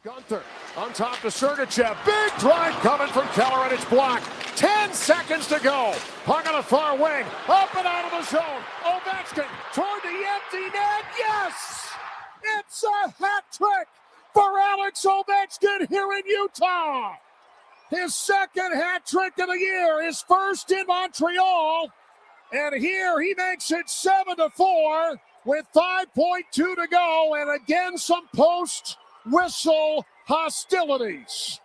Gunther on top to Sergachev. Big drive coming from Keller, and it's blocked. 10 seconds to go. Puck on the far wing. Up and out of the zone. Ovechkin toward the empty net. Yes! It's a hat trick for Alex Ovechkin here in Utah. His second hat trick of the year. His first in Montreal. And here he makes it 7-4 with 5.2 to go. And again, some post-whistle hostilities.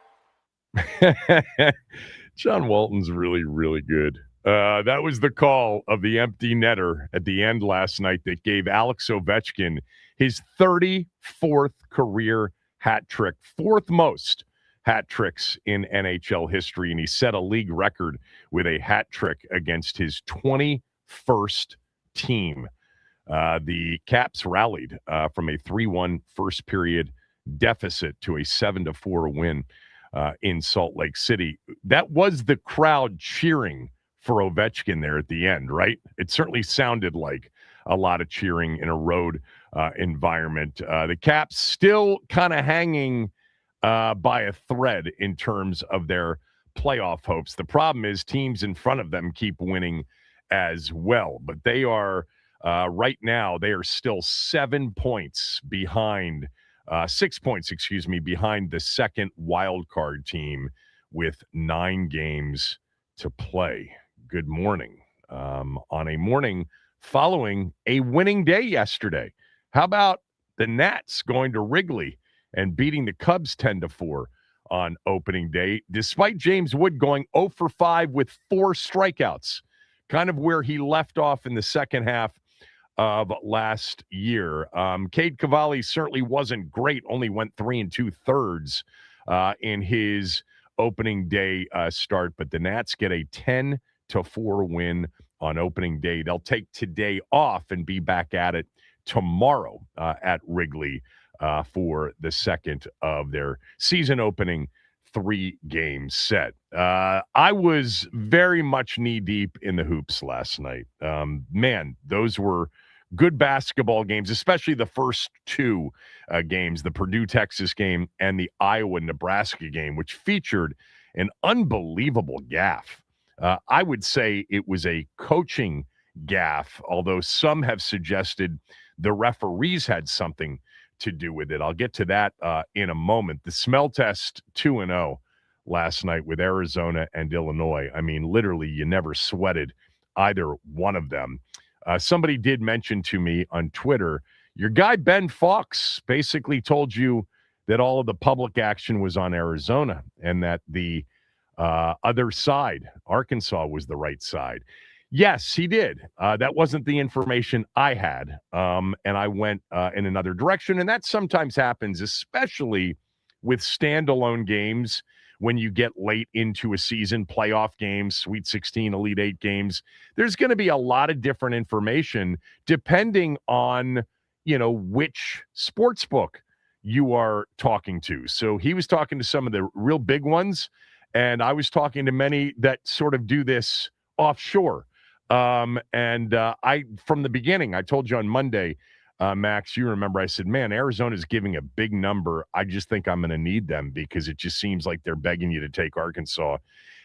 John Walton's really, really good. That was the call of the empty netter at the end last night that gave Alex Ovechkin his 34th career hat trick, fourth most hat tricks in NHL history, and he set a league record with a hat trick against his 21st team. The Caps rallied from a 3-1 first period deficit to a 7-4 win in Salt Lake City. That was the crowd cheering for Ovechkin there at the end, right? It certainly sounded like a lot of cheering in a road environment. The Caps still kind of hanging by a thread in terms of their playoff hopes. The problem is teams in front of them keep winning as well, but they are right now, they are still 7 points behind 6 points, behind the second wild card team with 9 games to play. Good morning. On a morning following a winning day yesterday. How about the Nats going to Wrigley and beating the Cubs 10-4 on opening day, despite James Wood going 0 for 5 with 4 strikeouts, kind of where he left off in the second half of last year. Cade Cavalli certainly wasn't great, only went 3 2/3 in his opening day start, but the Nats get a 10-4 win on opening day. They'll take today off and be back at it tomorrow at Wrigley for the second of their season opening 3-game set. I was very much knee-deep in the hoops last night. Man, those were good basketball games, especially the first 2 games, the Purdue-Texas game and the Iowa-Nebraska game, which featured an unbelievable gaffe. I would say it was a coaching gaffe, although some have suggested the referees had something to do with it. I'll get to that in a moment. The smell test 2-0 last night with Arizona and Illinois. I mean, literally, you never sweated either one of them. Somebody did mention to me on Twitter, your guy Ben Fox basically told you that all of the public action was on Arizona and that the other side, Arkansas, was the right side. Yes, he did. That wasn't the information I had, and I went in another direction, and that sometimes happens, especially with standalone games when you get late into a season, playoff games, Sweet 16, Elite 8 games. There's going to be a lot of different information depending on, which sports book you are talking to. So he was talking to some of the real big ones, and I was talking to many that sort of do this offshore. I, from the beginning, I told you on Monday, Max, you remember, I said, man, Arizona's giving a big number. I just think I'm going to need them because it just seems like they're begging you to take Arkansas.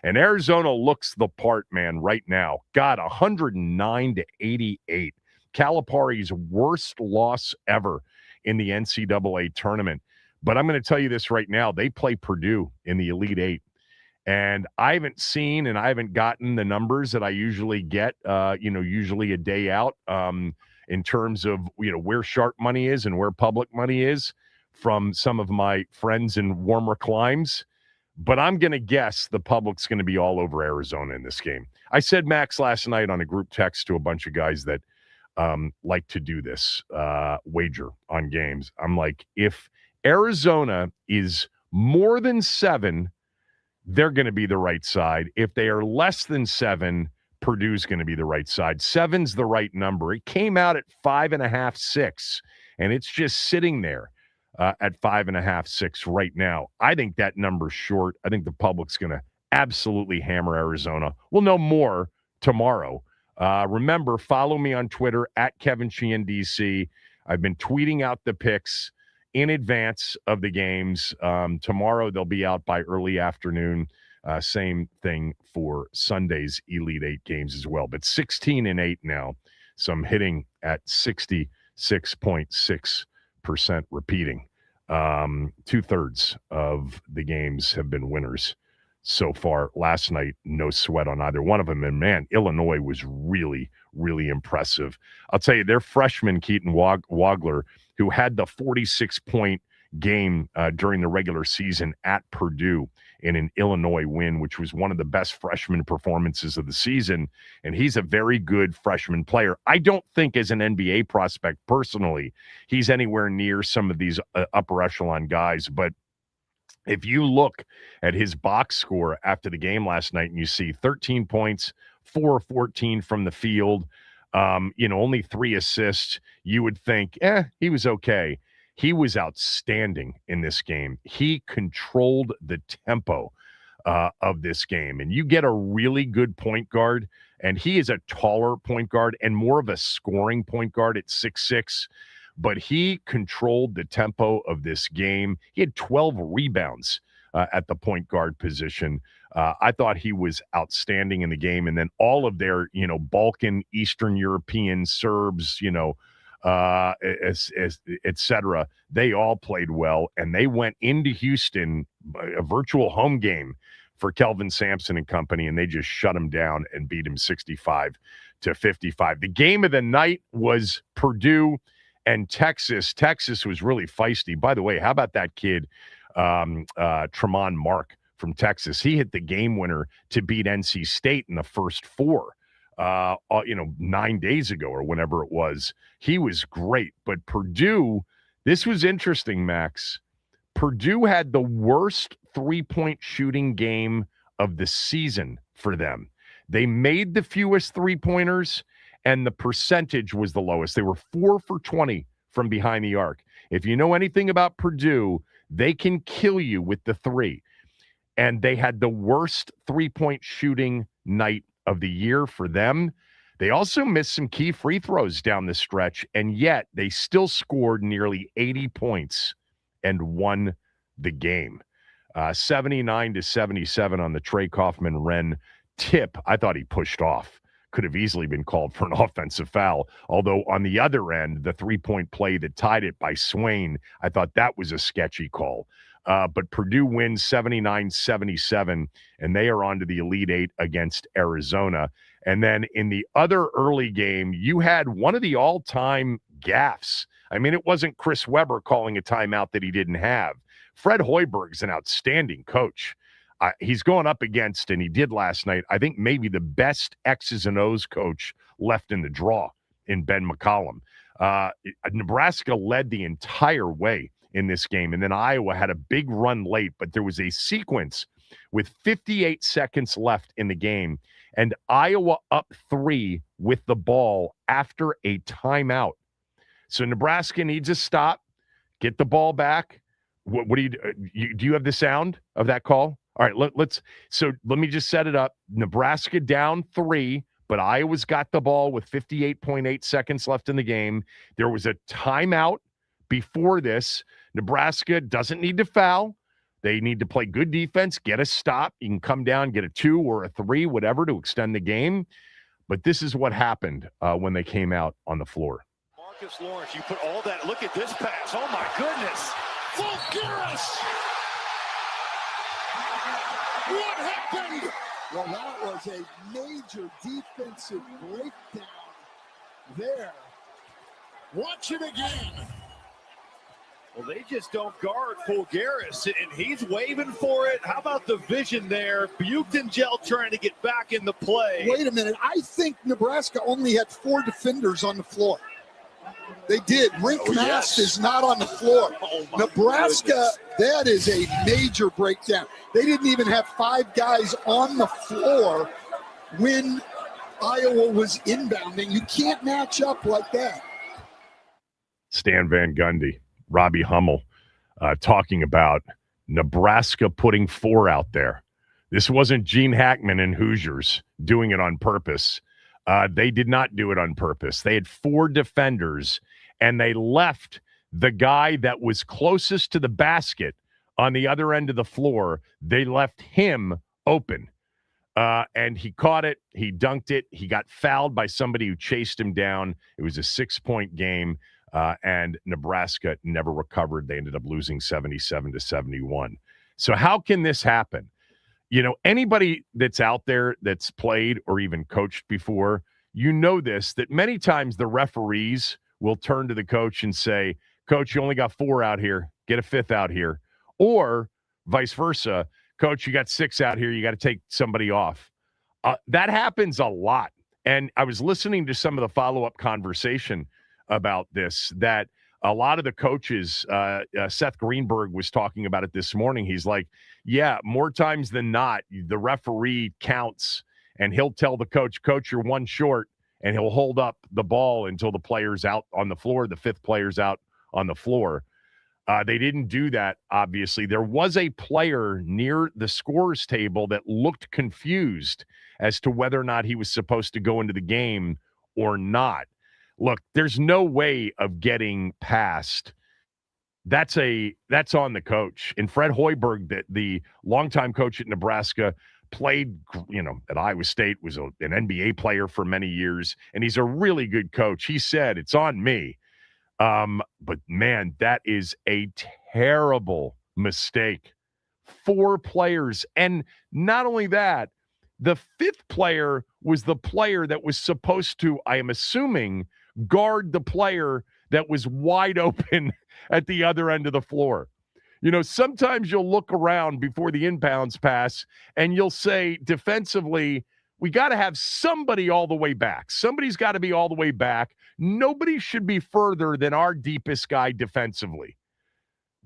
And Arizona looks the part, man, right now. God, 109-88. Calipari's worst loss ever in the NCAA tournament. But I'm going to tell you this right now. They play Purdue in the Elite 8. And I haven't seen and I haven't gotten the numbers that I usually get, usually a day out in terms of, where sharp money is and where public money is from some of my friends in warmer climes. But I'm going to guess the public's going to be all over Arizona in this game. I said, Max, last night on a group text to a bunch of guys that like to do this wager on games. I'm like, if Arizona is more than 7, they're going to be the right side. If they are less than 7, Purdue's going to be the right side. 7's the right number. It came out at 5.5, 6, and it's just sitting there at 5.5, 6 right now. I think that number's short. I think the public's going to absolutely hammer Arizona. We'll know more tomorrow. Remember, follow me on Twitter at Kevin Sheehan DC. I've been tweeting out the picks in advance of the games. Tomorrow they'll be out by early afternoon. Same thing for Sunday's Elite Eight games as well. But 16-8 now. So I'm hitting at 66.6% repeating. 2/3 of the games have been winners so far. Last night, no sweat on either one of them. And man, Illinois was really, really impressive. I'll tell you, their freshman, Keaton Wagler, who had the 46-point game during the regular season at Purdue in an Illinois win, which was one of the best freshman performances of the season. And he's a very good freshman player. I don't think as an NBA prospect personally, he's anywhere near some of these upper echelon guys. But if you look at his box score after the game last night and you see 13 points, 4 of 14 from the field, only 3 assists, you would think, he was okay. He was outstanding in this game. He controlled the tempo of this game. And you get a really good point guard, and he is a taller point guard and more of a scoring point guard at 6'6", but he controlled the tempo of this game. He had 12 rebounds at the point guard position. I thought he was outstanding in the game. And then all of their, Balkan, Eastern European, Serbs, et cetera, they all played well, and they went into Houston, a virtual home game for Kelvin Sampson and company, and they just shut him down and beat him 65-55. The game of the night was Purdue and Texas. Texas was really feisty. By the way, how about that kid, Tremont Mark from Texas? He hit the game winner to beat NC State in the first 4. 9 days ago or whenever it was. He was great. But Purdue, this was interesting, Max. Purdue had the worst three-point shooting game of the season for them. They made the fewest three-pointers, and the percentage was the lowest. They were 4 for 20 from behind the arc. If you know anything about Purdue, they can kill you with the three. And they had the worst three-point shooting night of the year for them. They also missed some key free throws down the stretch, and yet they still scored nearly 80 points and won the game. 79-77 on the Trey Kaufman-Wren tip. I thought he pushed off. Could have easily been called for an offensive foul. Although on the other end, the three-point play that tied it by Swain, I thought that was a sketchy call. But Purdue wins 79-77, and they are on to the Elite Eight against Arizona. And then in the other early game, you had one of the all-time gaffes. I mean, it wasn't Chris Webber calling a timeout that he didn't have. Fred Hoiberg's an outstanding coach. He's going up against, and he did last night, I think maybe the best X's and O's coach left in the draw in Ben McCollum. Nebraska led the entire way in this game. And then Iowa had a big run late, but there was a sequence with 58 seconds left in the game, and Iowa up 3 with the ball after a timeout. So Nebraska needs a stop, get the ball back. What do you have the sound of that call? All right, let me just set it up. Nebraska down 3, but Iowa's got the ball with 58.8 seconds left in the game. There was a timeout before this. Nebraska doesn't need to foul. They need to play good defense, get a stop. You can come down, get a 2 or a 3, whatever, to extend the game. But this is what happened when they came out on the floor. Marcus Lawrence, you put all that. Look at this pass. Oh, my goodness. Fulguris. What happened? Well, that was a major defensive breakdown there. Watch it again. Well, they just don't guard Fulguris, and he's waving for it. How about the vision there? Buchtengel trying to get back in the play. Wait a minute. I think Nebraska only had 4 defenders on the floor. They did. Rink Mast is not on the floor. Oh, Nebraska, that is a major breakdown. They didn't even have 5 guys on the floor when Iowa was inbounding. You can't match up like that. Stan Van Gundy, Robbie Hummel, talking about Nebraska putting 4 out there. This wasn't Gene Hackman and Hoosiers doing it on purpose. They did not do it on purpose. They had 4 defenders, and they left the guy that was closest to the basket on the other end of the floor, they left him open. And he caught it. He dunked it. He got fouled by somebody who chased him down. It was a 6-point game, and Nebraska never recovered. They ended up losing 77-71. So how can this happen? You know, anybody that's out there that's played or even coached before, you know this, that many times the referees will turn to the coach and say, Coach, you only got 4 out here. Get a 5th out here. Or vice versa. Coach, you got 6 out here. You got to take somebody off. That happens a lot. And I was listening to some of the follow-up conversation about this, that a lot of the coaches, Seth Greenberg was talking about it this morning. He's like, yeah, more times than not, the referee counts and he'll tell the coach, you're 1 short, and he'll hold up the ball until the player's out on the floor, the 5th player's out on the floor. They didn't do that, obviously. There was a player near the scorer's table that looked confused as to whether or not he was supposed to go into the game or not. Look, there's no way of getting past. That's on the coach. And Fred Hoiberg, the longtime coach at Nebraska, played, at Iowa State, was an NBA player for many years, and he's a really good coach. He said, it's on me. But man, that is a terrible mistake. 4 players. And not only that, the 5th player was the player that was supposed to, I am assuming, guard the player that was wide open at the other end of the floor. You know, sometimes you'll look around before the inbounds pass and you'll say defensively, we got to have somebody all the way back. Somebody's got to be all the way back. Nobody should be further than our deepest guy defensively.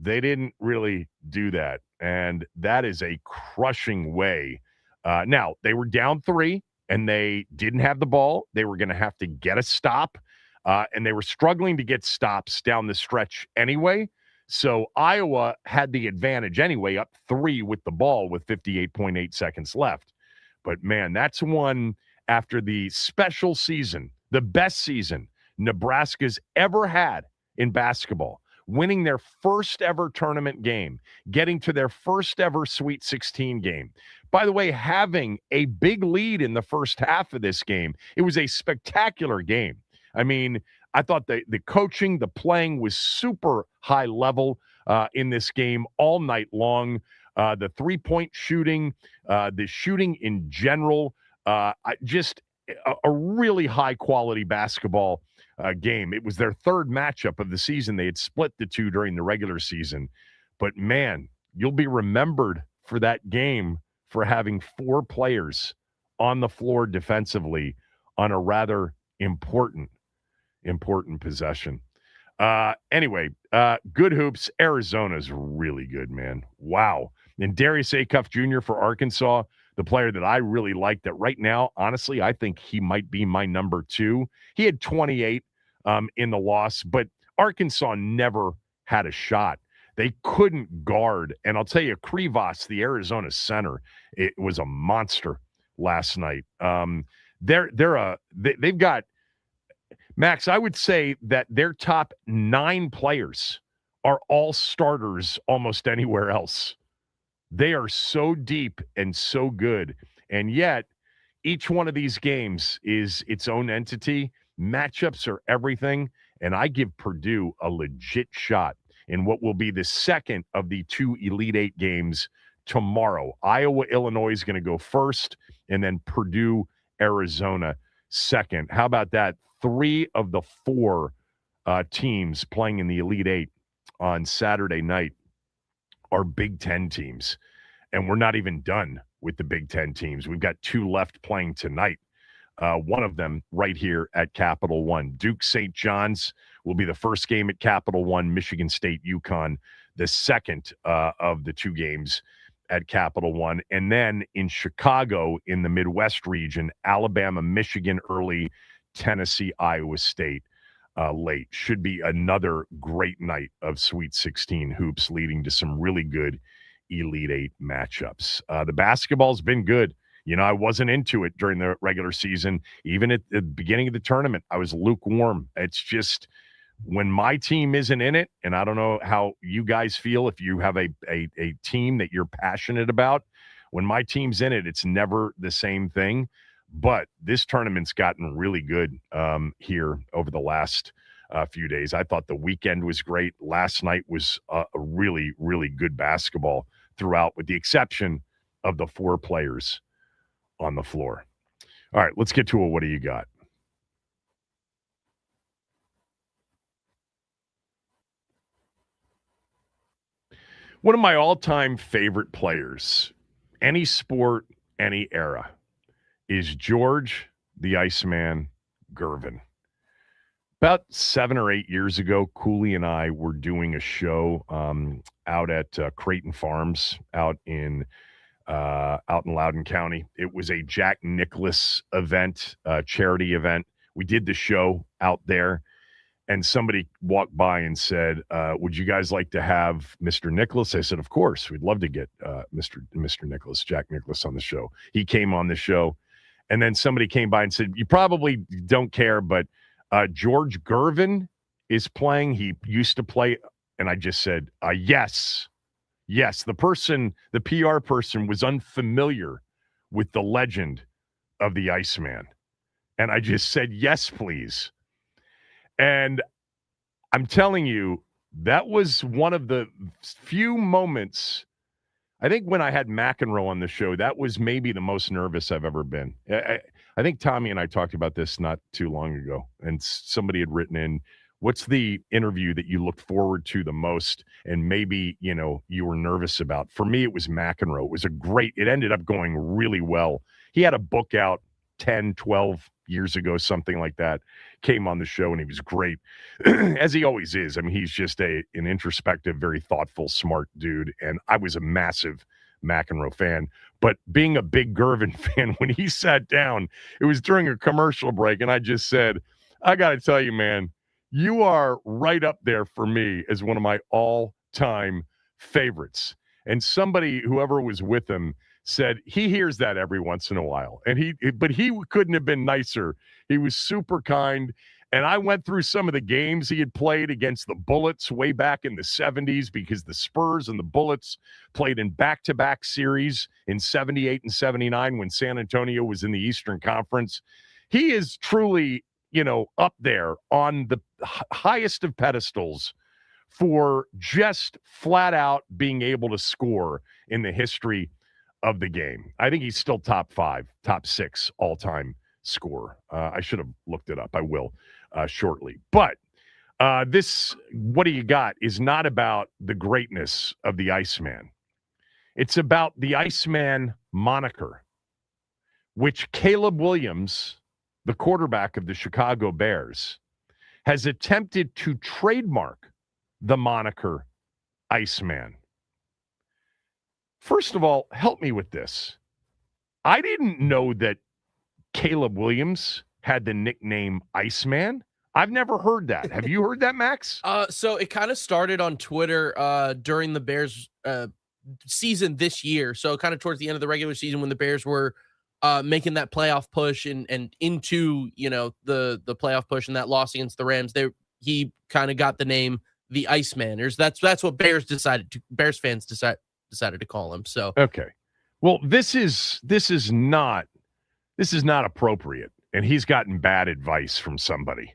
They didn't really do that, and that is a crushing way. Now, they were down 3, and they didn't have the ball. They were going to have to get a stop, and they were struggling to get stops down the stretch anyway. So Iowa had the advantage anyway, up 3 with the ball with 58.8 seconds left. But, man, that's one after the special season, the best season Nebraska's ever had in basketball, winning their first ever tournament game, getting to their first ever Sweet 16 game. By the way, having a big lead in the first half of this game, it was a spectacular game. I mean, I thought the coaching, the playing was super high level in this game all night long. The 3-point shooting, the shooting in general, just a really high-quality basketball game. It was their 3rd matchup of the season. They had split the 2 during the regular season. But, man, you'll be remembered for that game for having 4 players on the floor defensively on a rather important possession. Anyway, good hoops. Arizona's really good, man. Wow. And Darius Acuff Jr. for Arkansas, the player that I really like that right now, honestly, I think he might be my number 2. He had 28 in the loss, but Arkansas never had a shot. They couldn't guard. And I'll tell you, Krivas, the Arizona center, it was a monster last night. They've got, Max, I would say that their top 9 players are all starters almost anywhere else. They are so deep and so good. And yet, each one of these games is its own entity. Matchups are everything. And I give Purdue a legit shot in what will be the second of the 2 Elite 8 games tomorrow. Iowa, Illinois is going to go first, and then Purdue, Arizona second. How about that? 3 of the 4 teams playing in the Elite 8 on Saturday night are Big Ten teams. And we're not even done with the Big Ten teams. We've got 2 left playing tonight. One of them right here at Capital One. Duke St. John's will be the first game at Capital One. Michigan State, UConn, the second of the 2 games at Capital One. And then in Chicago, in the Midwest region, Alabama, Michigan early, Tennessee, Iowa State late. Should be another great night of Sweet 16 hoops, leading to some really good Elite 8 matchups. The basketball's been good. You know, I wasn't into it during the regular season. Even at the beginning of the tournament, I was lukewarm. It's just when my team isn't in it, and I don't know how you guys feel if you have a team that you're passionate about, when my team's in it, it's never the same thing. But this tournament's gotten really good here over the last few days. I thought the weekend was great. Last night was a really, really good basketball throughout, with the exception of the 4 players on the floor. All right, let's get to what do you got? One of my all-time favorite players, any sport, any era, is George the Iceman Gervin. About 7 or 8 years ago, Cooley and I were doing a show out at Creighton Farms out in Loudoun County. It was a Jack Nicklaus event, charity event. We did the show out there, and somebody walked by and said, would you guys like to have Mr. Nicklaus? I said, of course. We'd love to get Mr. Nicklaus, Jack Nicklaus, on the show. He came on the show. And then somebody came by and said, you probably don't care, but George Gervin is playing. He used to play. And I just said, yes. Yes, the PR person was unfamiliar with the legend of the Iceman. And I just said, yes, please. And I'm telling you, that was one of the few moments, I think, when I had McEnroe on the show, that was maybe the most nervous I've ever been. I think Tommy and I talked about this not too long ago, and somebody had written in, what's the interview that you looked forward to the most and maybe, you were nervous about? For me, it was McEnroe. It ended up going really well. He had a book out 10, 12 years ago, something like that, came on the show, and he was great, as he always is. I mean, he's just an introspective, very thoughtful, smart dude, and I was a massive McEnroe fan. But being a big Gervin fan, when he sat down, it was during a commercial break, and I just said, I got to tell you, man, you are right up there for me as one of my all-time favorites. And whoever was with him, said he hears that every once in a while. But he couldn't have been nicer. He was super kind. And I went through some of the games he had played against the Bullets way back in the 70s, because the Spurs and the Bullets played in back-to-back series in 78 and 79 when San Antonio was in the Eastern Conference. He is truly, up there on the highest of pedestals for just flat out being able to score in the history of the game. I think he's still top 5, top 6 all-time scorer. I should have looked it up. I will shortly. But this, what do you got, is not about the greatness of the Iceman. It's about the Iceman moniker, which Caleb Williams, the quarterback of the Chicago Bears, has attempted to trademark the moniker Iceman. First of all, help me with this. I didn't know that Caleb Williams had the nickname Iceman. I've never heard that. Have you heard that, Max? So it kind of started on Twitter during the Bears season this year. So kind of towards the end of the regular season, when the Bears were making that playoff push and into, the playoff push and that loss against the Rams, he kind of got the name the Iceman. That's what Bears fans decided to call him. So okay, well, this is not appropriate, and he's gotten bad advice from somebody.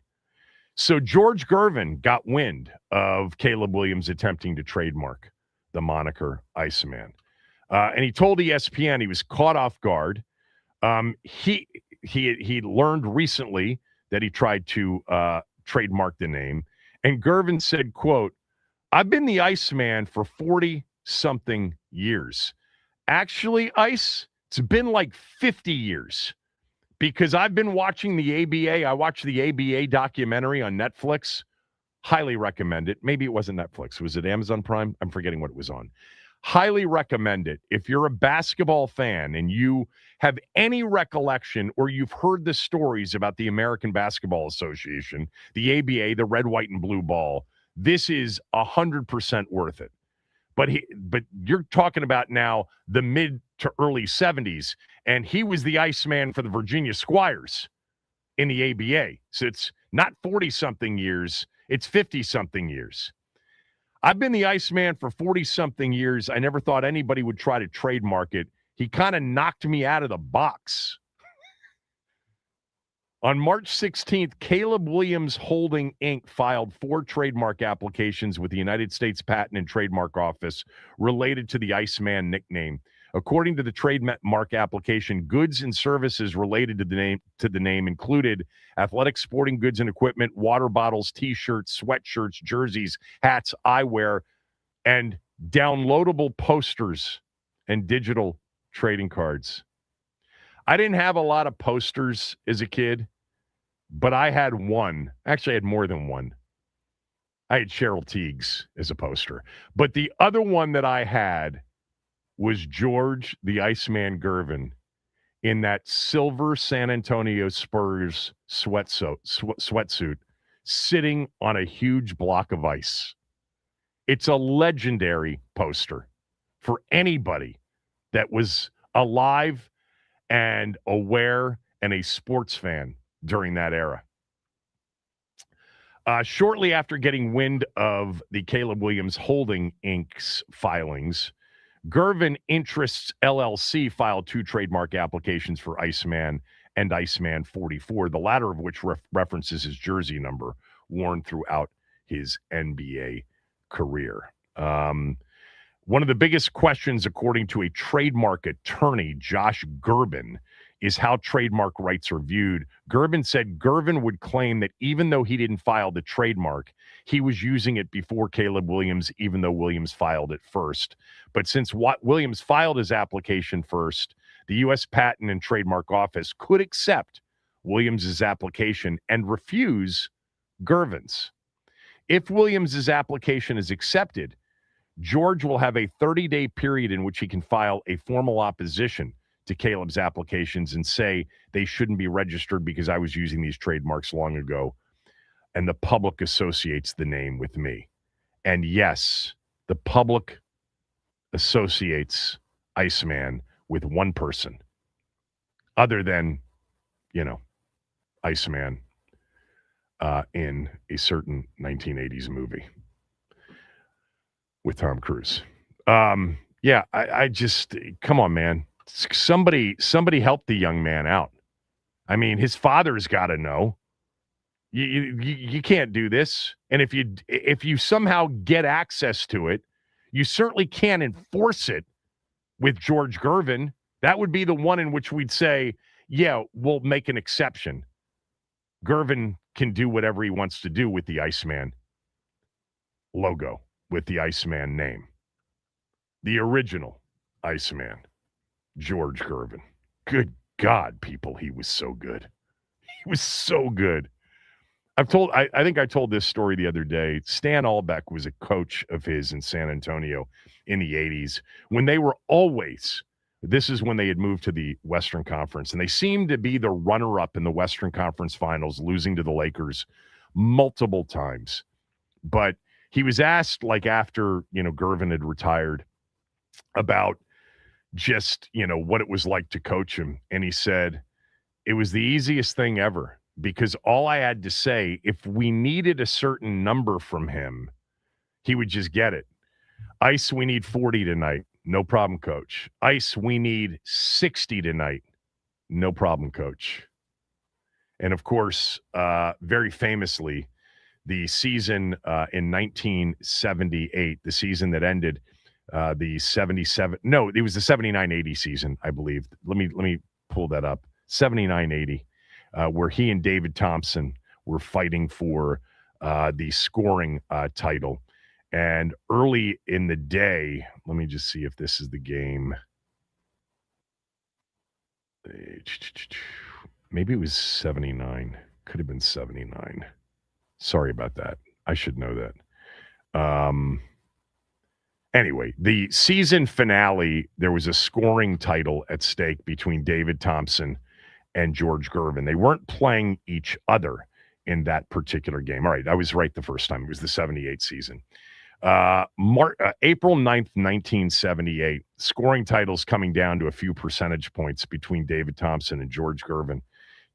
So George Gervin got wind of Caleb Williams attempting to trademark the moniker Iceman, and he told ESPN he was caught off guard. He learned recently that he tried to trademark the name, and Gervin said, quote, "I've been the Iceman for 40-something years. Actually, Ice, it's been like 50 years, because I've been watching the ABA. I watched the ABA documentary on Netflix. Highly recommend it. Maybe it wasn't Netflix. Was it Amazon Prime? I'm forgetting what it was on. Highly recommend it. If you're a basketball fan and you have any recollection, or you've heard the stories about the American Basketball Association, the ABA, the red, white, and blue ball, this is 100% worth it. But you're talking about now the mid to early 70s, and he was the Iceman for the Virginia Squires in the ABA. So it's not 40-something years. It's 50-something years. I've been the Iceman for 40-something years. I never thought anybody would try to trademark it. He kind of knocked me out of the box. On March 16th, Caleb Williams Holding, Inc. filed 4 trademark applications with the United States Patent and Trademark Office related to the Iceman nickname. According to the trademark application, goods and services related to the name included athletic sporting goods and equipment, water bottles, T-shirts, sweatshirts, jerseys, hats, eyewear, and downloadable posters and digital trading cards. I didn't have a lot of posters as a kid, but I had one. Actually, I had more than one. I had Cheryl Tiegs as a poster. But the other one that I had was George the Iceman Gervin in that silver San Antonio Spurs sweatsuit sitting on a huge block of ice. It's a legendary poster for anybody that was alive and aware and a sports fan during that era. Shortly after getting wind of the Caleb Williams Holding Inc.'s filings, Gervin Interests LLC filed 2 trademark applications for Iceman and Iceman 44, the latter of which references his jersey number worn throughout his NBA career. One of the biggest questions, according to a trademark attorney, Josh Gervin, is how trademark rights are viewed. Gervin said Gervin would claim that even though he didn't file the trademark, he was using it before Caleb Williams, even though Williams filed it first. But since Williams filed his application first, the U.S. Patent and Trademark Office could accept Williams's application and refuse Gervin's. If Williams's application is accepted, George will have a 30-day period in which he can file a formal opposition to Caleb's applications and say they shouldn't be registered because I was using these trademarks long ago and the public associates the name with me. And yes, the public associates Iceman with one person other than, Iceman in a certain 1980s movie with Tom Cruise. I just, come on, man. Somebody help the young man out. I mean, his father's got to know. You can't do this. And if you somehow get access to it, you certainly can't enforce it with George Gervin. That would be the one in which we'd say, yeah, we'll make an exception. Gervin can do whatever he wants to do with the Iceman logo, with the Iceman name. The original Iceman, George Gervin. Good God, people, he was so good. He was so good. I think I told this story the other day. Stan Albeck was a coach of his in San Antonio in the 80s when they were always, this is when they had moved to the Western Conference, and they seemed to be the runner-up in the Western Conference Finals, losing to the Lakers multiple times. But he was asked, after, Gervin had retired, about just, what it was like to coach him. And he said, it was the easiest thing ever, because all I had to say, if we needed a certain number from him, he would just get it. Ice, we need 40 tonight. No problem, coach. Ice, we need 60 tonight. No problem, coach. And of course, very famously, the season in 1978, the season that ended the 77. No, it was the 79-80 season, I believe. Let me pull that up. 79-80, where he and David Thompson were fighting for the scoring title. And early in the day, let me just see if this is the game. Maybe it was 79. Could have been 79. Sorry about that. I should know that. Anyway, the season finale, there was a scoring title at stake between David Thompson and George Gervin. They weren't playing each other in that particular game. All right, I was right the first time. It was the 78 season. April 9th, 1978, scoring titles coming down to a few percentage points between David Thompson and George Gervin.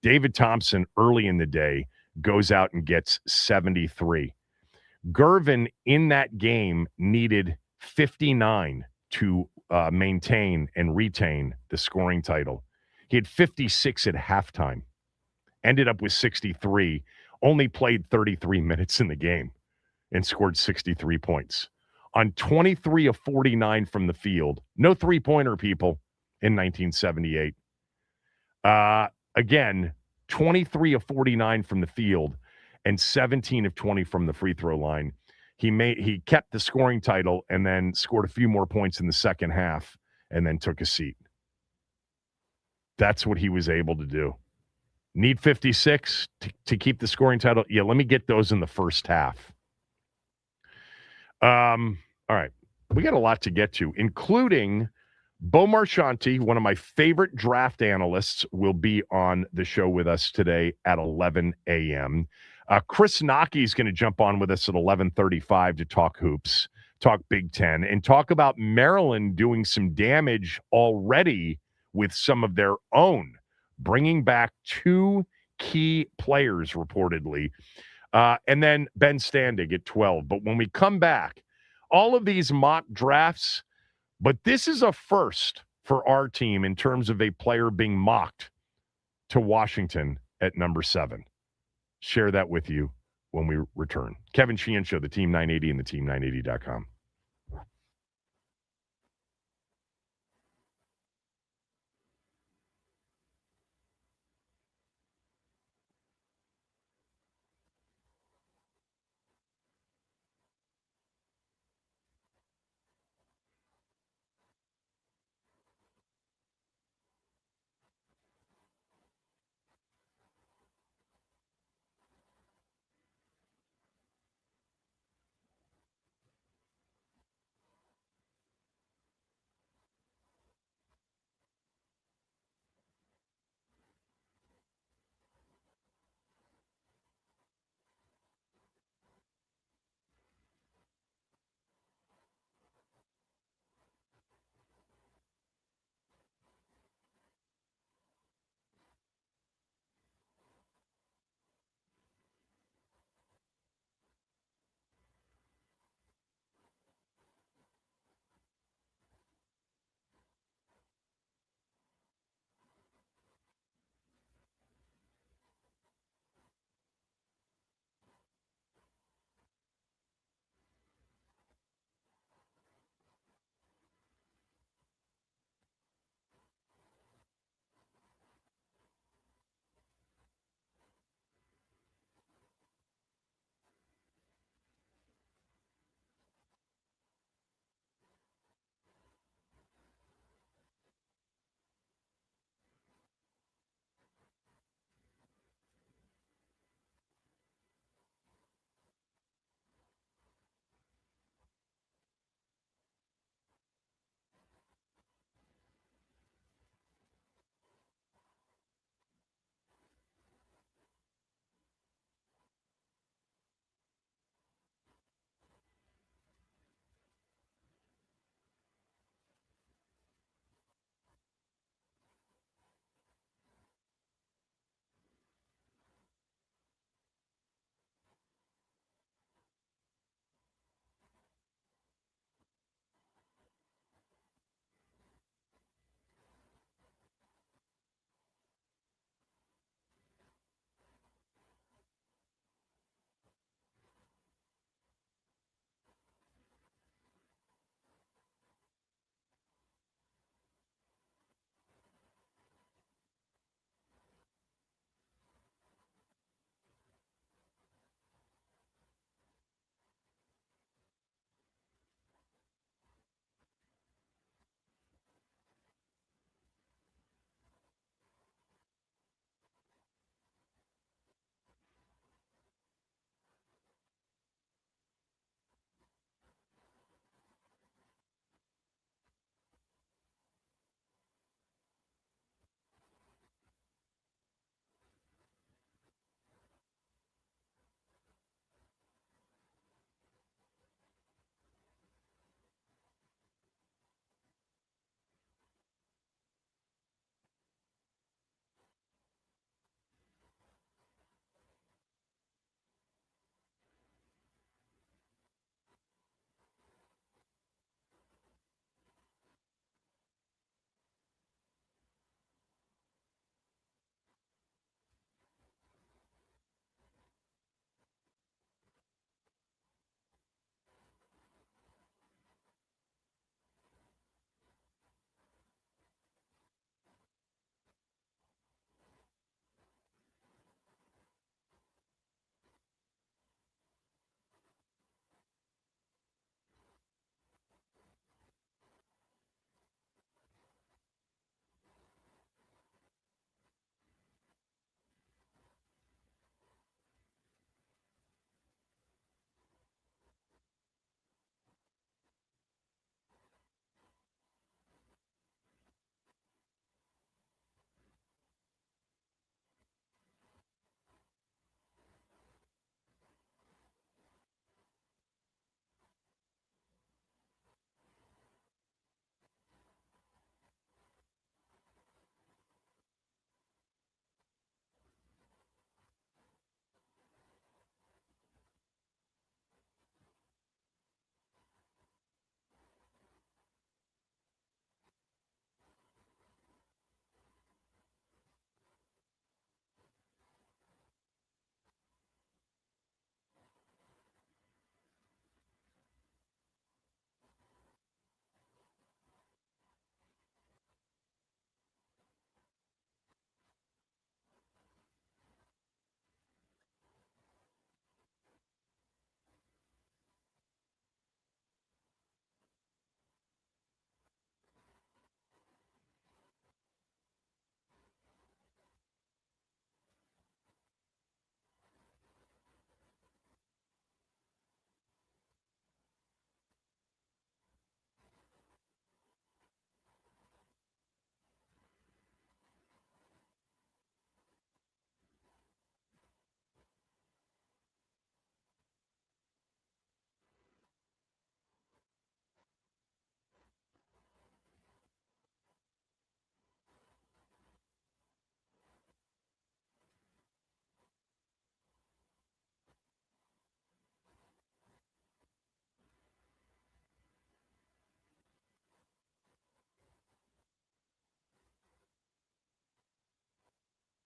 David Thompson, early in the day, goes out and gets 73 Gervin in that game needed 59 to maintain and retain the scoring title. He had 56 at halftime, ended up with 63, only played 33 minutes in the game and scored 63 points. On 23 of 49 from the field, no three-pointer, people, in 1978. Again, 23 of 49 from the field and 17 of 20 from the free throw line. He kept the scoring title and then scored a few more points in the second half and then took a seat. That's what he was able to do. Need 56 to keep the scoring title? Yeah, let me get those in the first half. All right. We got a lot to get to, including Bo Marchionte, one of my favorite draft analysts, will be on the show with us today at 11 a.m. Chris Nocky is going to jump on with us at 11:35 to talk hoops, talk Big Ten, and talk about Maryland doing some damage already with some of their own, bringing back two key players reportedly. And then Ben Standig at 12. But when we come back, all of these mock drafts, but this is a first for our team in terms of a player being mocked to Washington at number 7. Share that with you when we return. Kevin Sheehan Show, the Team 980 and the team980.com.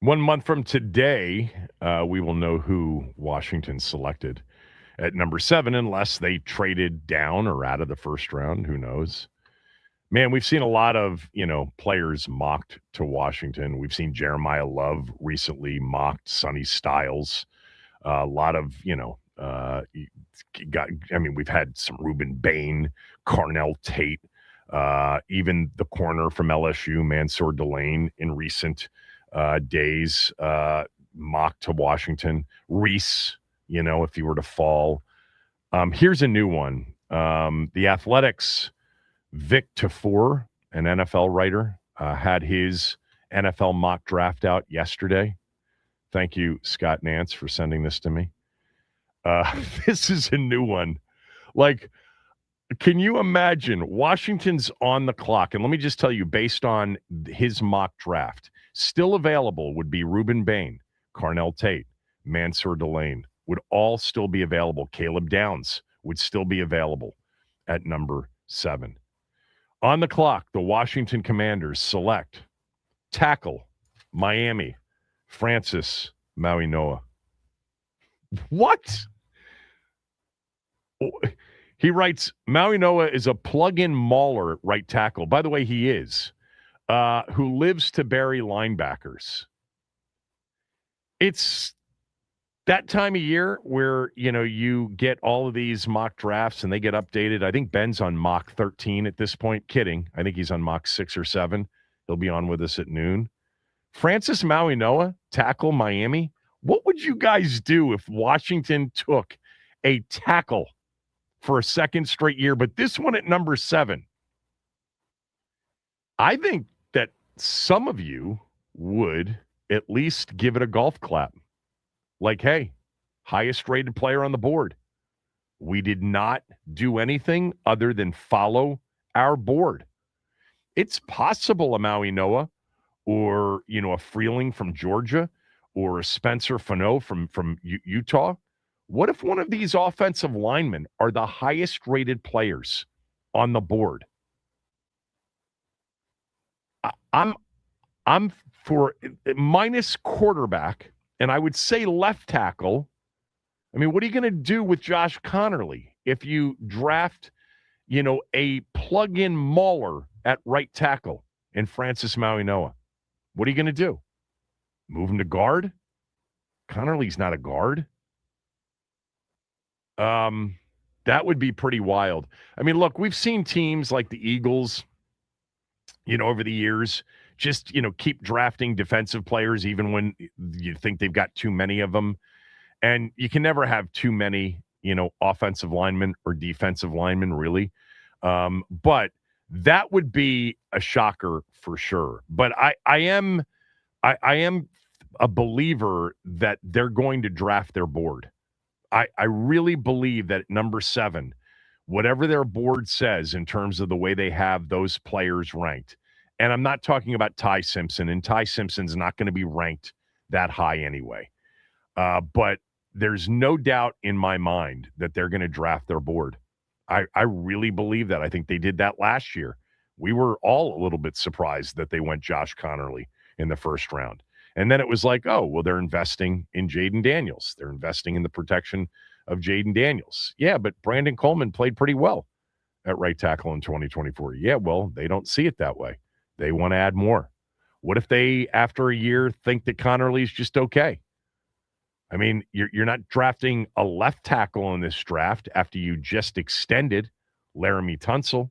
1 month from today, we will know who Washington selected at number 7, unless they traded down or out of the first round. Who knows? Man, we've seen a lot of, players mocked to Washington. We've seen Jeremiah Love recently mocked, Sonny Styles. A lot of, we've had some Reuben Bain, Carnell Tate, even the corner from LSU, Mansour Delane, in recent days, mocked to Washington. Reese, if he were to fall. Here's a new one. The Athletics' Vic Tafur, an NFL writer, had his NFL mock draft out yesterday. Thank you, Scott Nance, for sending this to me. This is a new one. Like, can you imagine? Washington's on the clock. And let me just tell you, based on his mock draft, still available would be Reuben Bain, Carnell Tate, Mansour Delane would all still be available. Caleb Downs would still be available at number 7. On the clock, the Washington Commanders select tackle, Miami, Francis Maui-Noa. What? He writes, Maui-Noa is a plug-in mauler at right tackle. By the way, he is. Who lives to bury linebackers. It's that time of year where, you get all of these mock drafts and they get updated. I think Ben's on mock 13 at this point. Kidding. I think he's on mock 6 or 7. He'll be on with us at noon. Francis Maui-Noa, tackle, Miami. What would you guys do if Washington took a tackle for a second straight year, but this one at number 7? I think that some of you would at least give it a golf clap. Like, hey, highest rated player on the board. We did not do anything other than follow our board. It's possible a Maui-Noa or, a Freeling from Georgia or a Spencer Fano from Utah. What if one of these offensive linemen are the highest rated players on the board? I'm for minus quarterback, and I would say left tackle. I mean, what are you going to do with Josh Connerly if you draft, a plug-in mauler at right tackle in Francis Maui-Noa? What are you going to do? Move him to guard? Connerly's not a guard. That would be pretty wild. I mean, look, we've seen teams like the Eagles, over the years, just, keep drafting defensive players even when you think they've got too many of them. And you can never have too many, offensive linemen or defensive linemen, really. But that would be a shocker for sure. But I am a believer that they're going to draft their board. I really believe that at number 7, whatever their board says in terms of the way they have those players ranked, and I'm not talking about Ty Simpson, and Ty Simpson's not going to be ranked that high anyway. But there's no doubt in my mind that they're going to draft their board. I really believe that. I think they did that last year. We were all a little bit surprised that they went Josh Connerly in the first round. And then it was like, oh, well, they're investing in Jaden Daniels. They're investing in the protection of Jaden Daniels. Yeah, but Brandon Coleman played pretty well at right tackle in 2024. Yeah, well, they don't see it that way. They want to add more. What if they, after a year, think that Connerly's just okay? I mean, you're not drafting a left tackle in this draft after you just extended Laramie Tunsil.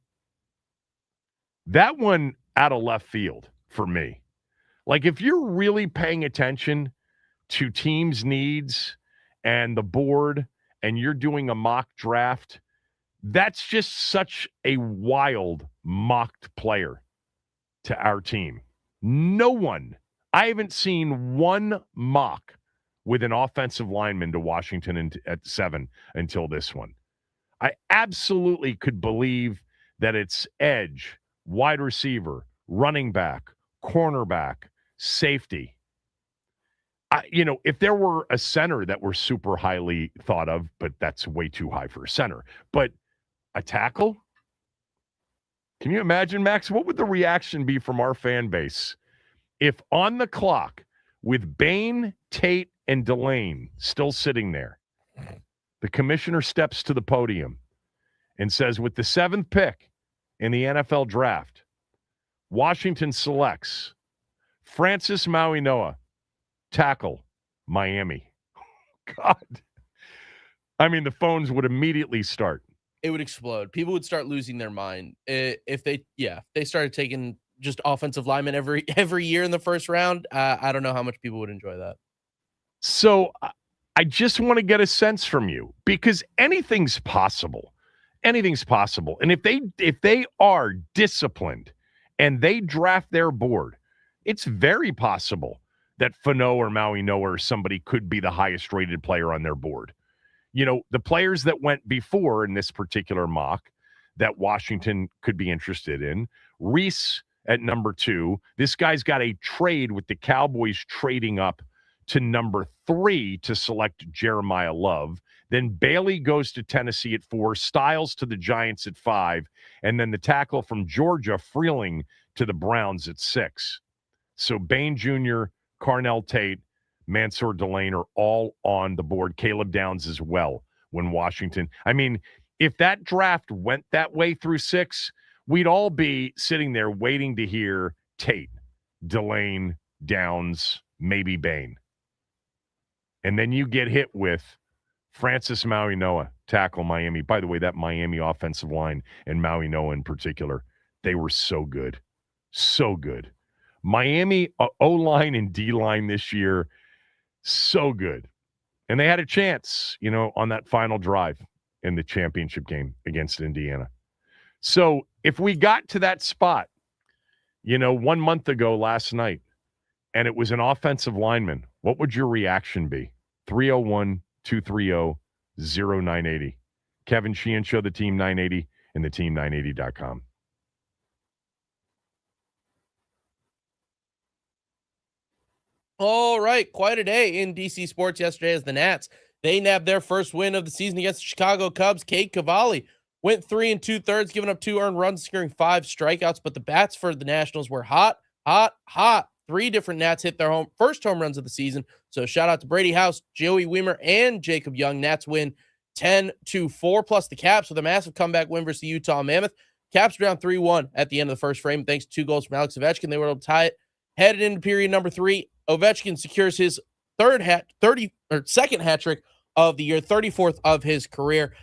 That one out of left field for me. Like, if you're really paying attention to teams' needs and the board and you're doing a mock draft, that's just such a wild mocked player to our team. No one, I haven't seen one mock with an offensive lineman to Washington at 7 until this one. I absolutely could believe that it's edge, wide receiver, running back, cornerback, safety. If there were a center that were super highly thought of, but that's way too high for a center, but a tackle? Can you imagine, Max? What would the reaction be from our fan base if on the clock With Bain, Tate, and Delane still sitting there, the commissioner steps to the podium and says, with the 7th pick in the NFL draft, Washington selects Francis Mauigoa, tackle, Miami. God. I mean, the phones would immediately start. It would explode. People would start losing their mind if they started taking just offensive linemen every year in the first round. I don't know how much people would enjoy that. So I just want to get a sense from you, because anything's possible. Anything's possible. And if they are disciplined and they draft their board, it's very possible that Fano or Mauigoa or somebody could be the highest rated player on their board. You know, the players that went before in this particular mock that Washington could be interested in, Reese at number 2. This guy's got a trade with the Cowboys trading up to number 3 to select Jeremiah Love. Then Bailey goes to Tennessee at 4, Styles to the Giants at 5, and then the tackle from Georgia, Freeling, to the Browns at 6. So Bain Jr., Carnell Tate, Mansour Delane are all on the board. Caleb Downs as well when Washington. I mean, if that draft went that way through 6, we'd all be sitting there waiting to hear Tate, Delane, Downs, maybe Bain. And then you get hit with Francis Mauigoa, tackle, Miami. By the way, that Miami offensive line and Mauigoa in particular, they were so good. So good. Miami O-line and D-line this year, so good. And they had a chance, you know, on that final drive in the championship game against Indiana. So if we got to that spot, you know, 1 month ago last night, and it was an offensive lineman, what would your reaction be? 301-230-0980. Kevin Sheehan Show, the Team 980, and the team980.com. All right, quite a day in DC sports yesterday as the Nats, they nabbed their first win of the season against the Chicago Cubs. Cade Cavalli went 3 2/3, giving up 2 earned runs, securing 5 strikeouts, but the bats for the Nationals were hot, hot, hot. 3 different Nats hit their first home runs of the season. So shout out to Brady House, Joey Weimer, and Jacob Young. Nats win 10-4, plus the Caps with a massive comeback win versus the Utah Mammoth. Caps are down 3-1 at the end of the first frame, thanks to 2 goals from Alex Ovechkin. They were able to tie it. Headed into period number 3, Ovechkin secures his second hat trick of the year, 34th of his career.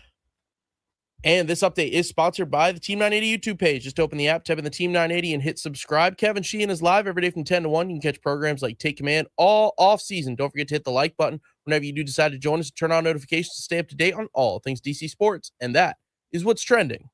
And this update is sponsored by the Team 980 YouTube page. Just open the app, type in the Team 980, and hit subscribe. Kevin Sheehan is live every day from 10 to 1. You can catch programs like Take Command all off season. Don't forget to hit the like button whenever you do decide to join us, and turn on notifications to stay up to date on all things DC sports. And that is what's trending.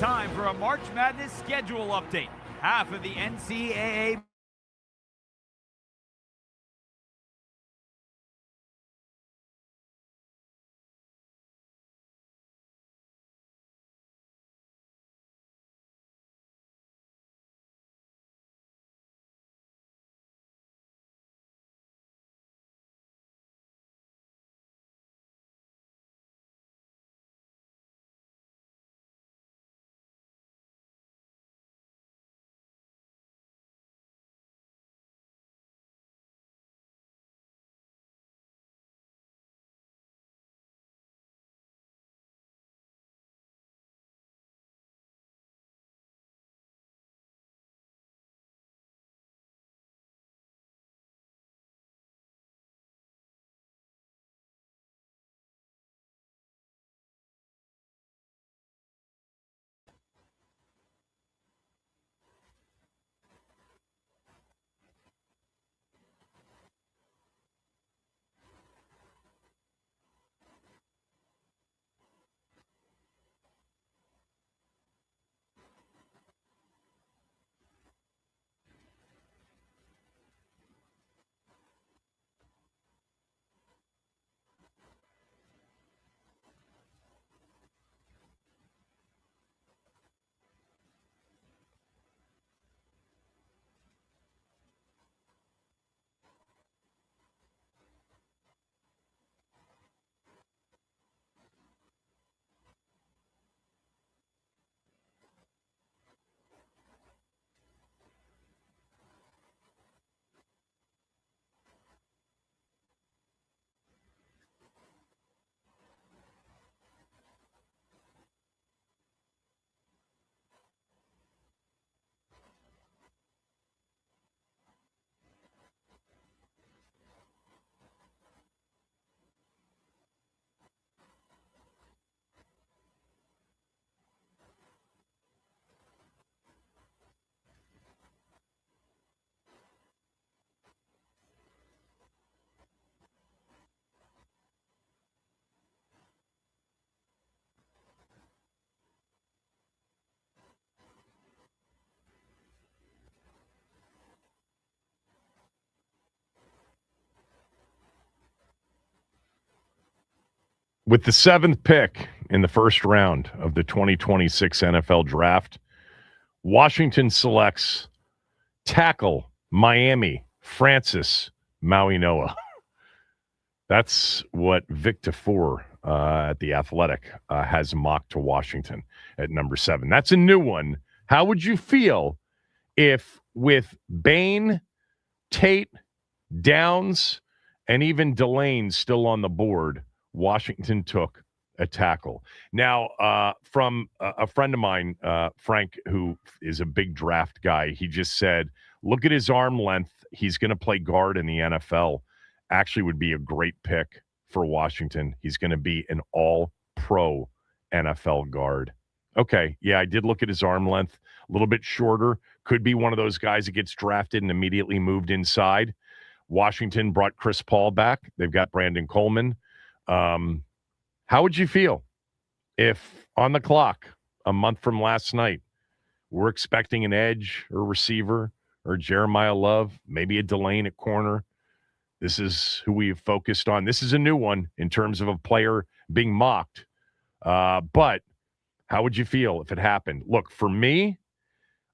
time for a March Madness schedule update. Half of the NCAA With the 7th pick in the first round of the 2026 NFL Draft, Washington selects tackle Miami Francis Mauigoa. That's what Victor Four at The Athletic has mocked to Washington at number 7. That's a new one. How would you feel if with Bain, Tate, Downs, and even Delane still on the board, Washington took a tackle? Now, from a friend of mine, Frank, who is a big draft guy, he just said, look at his arm length. He's going to play guard in the NFL. Actually would be a great pick for Washington. He's going to be an all-pro NFL guard. Okay, yeah, I did look at his arm length. A little bit shorter. Could be one of those guys that gets drafted and immediately moved inside. Washington brought Chris Paul back. They've got Brandon Coleman. How would you feel if on the clock a month from last night we're expecting an edge or receiver or Jeremiah Love, maybe a Delane at corner? This is who we've focused on. This is a new one in terms of a player being mocked. But how would you feel if it happened? Look, for me,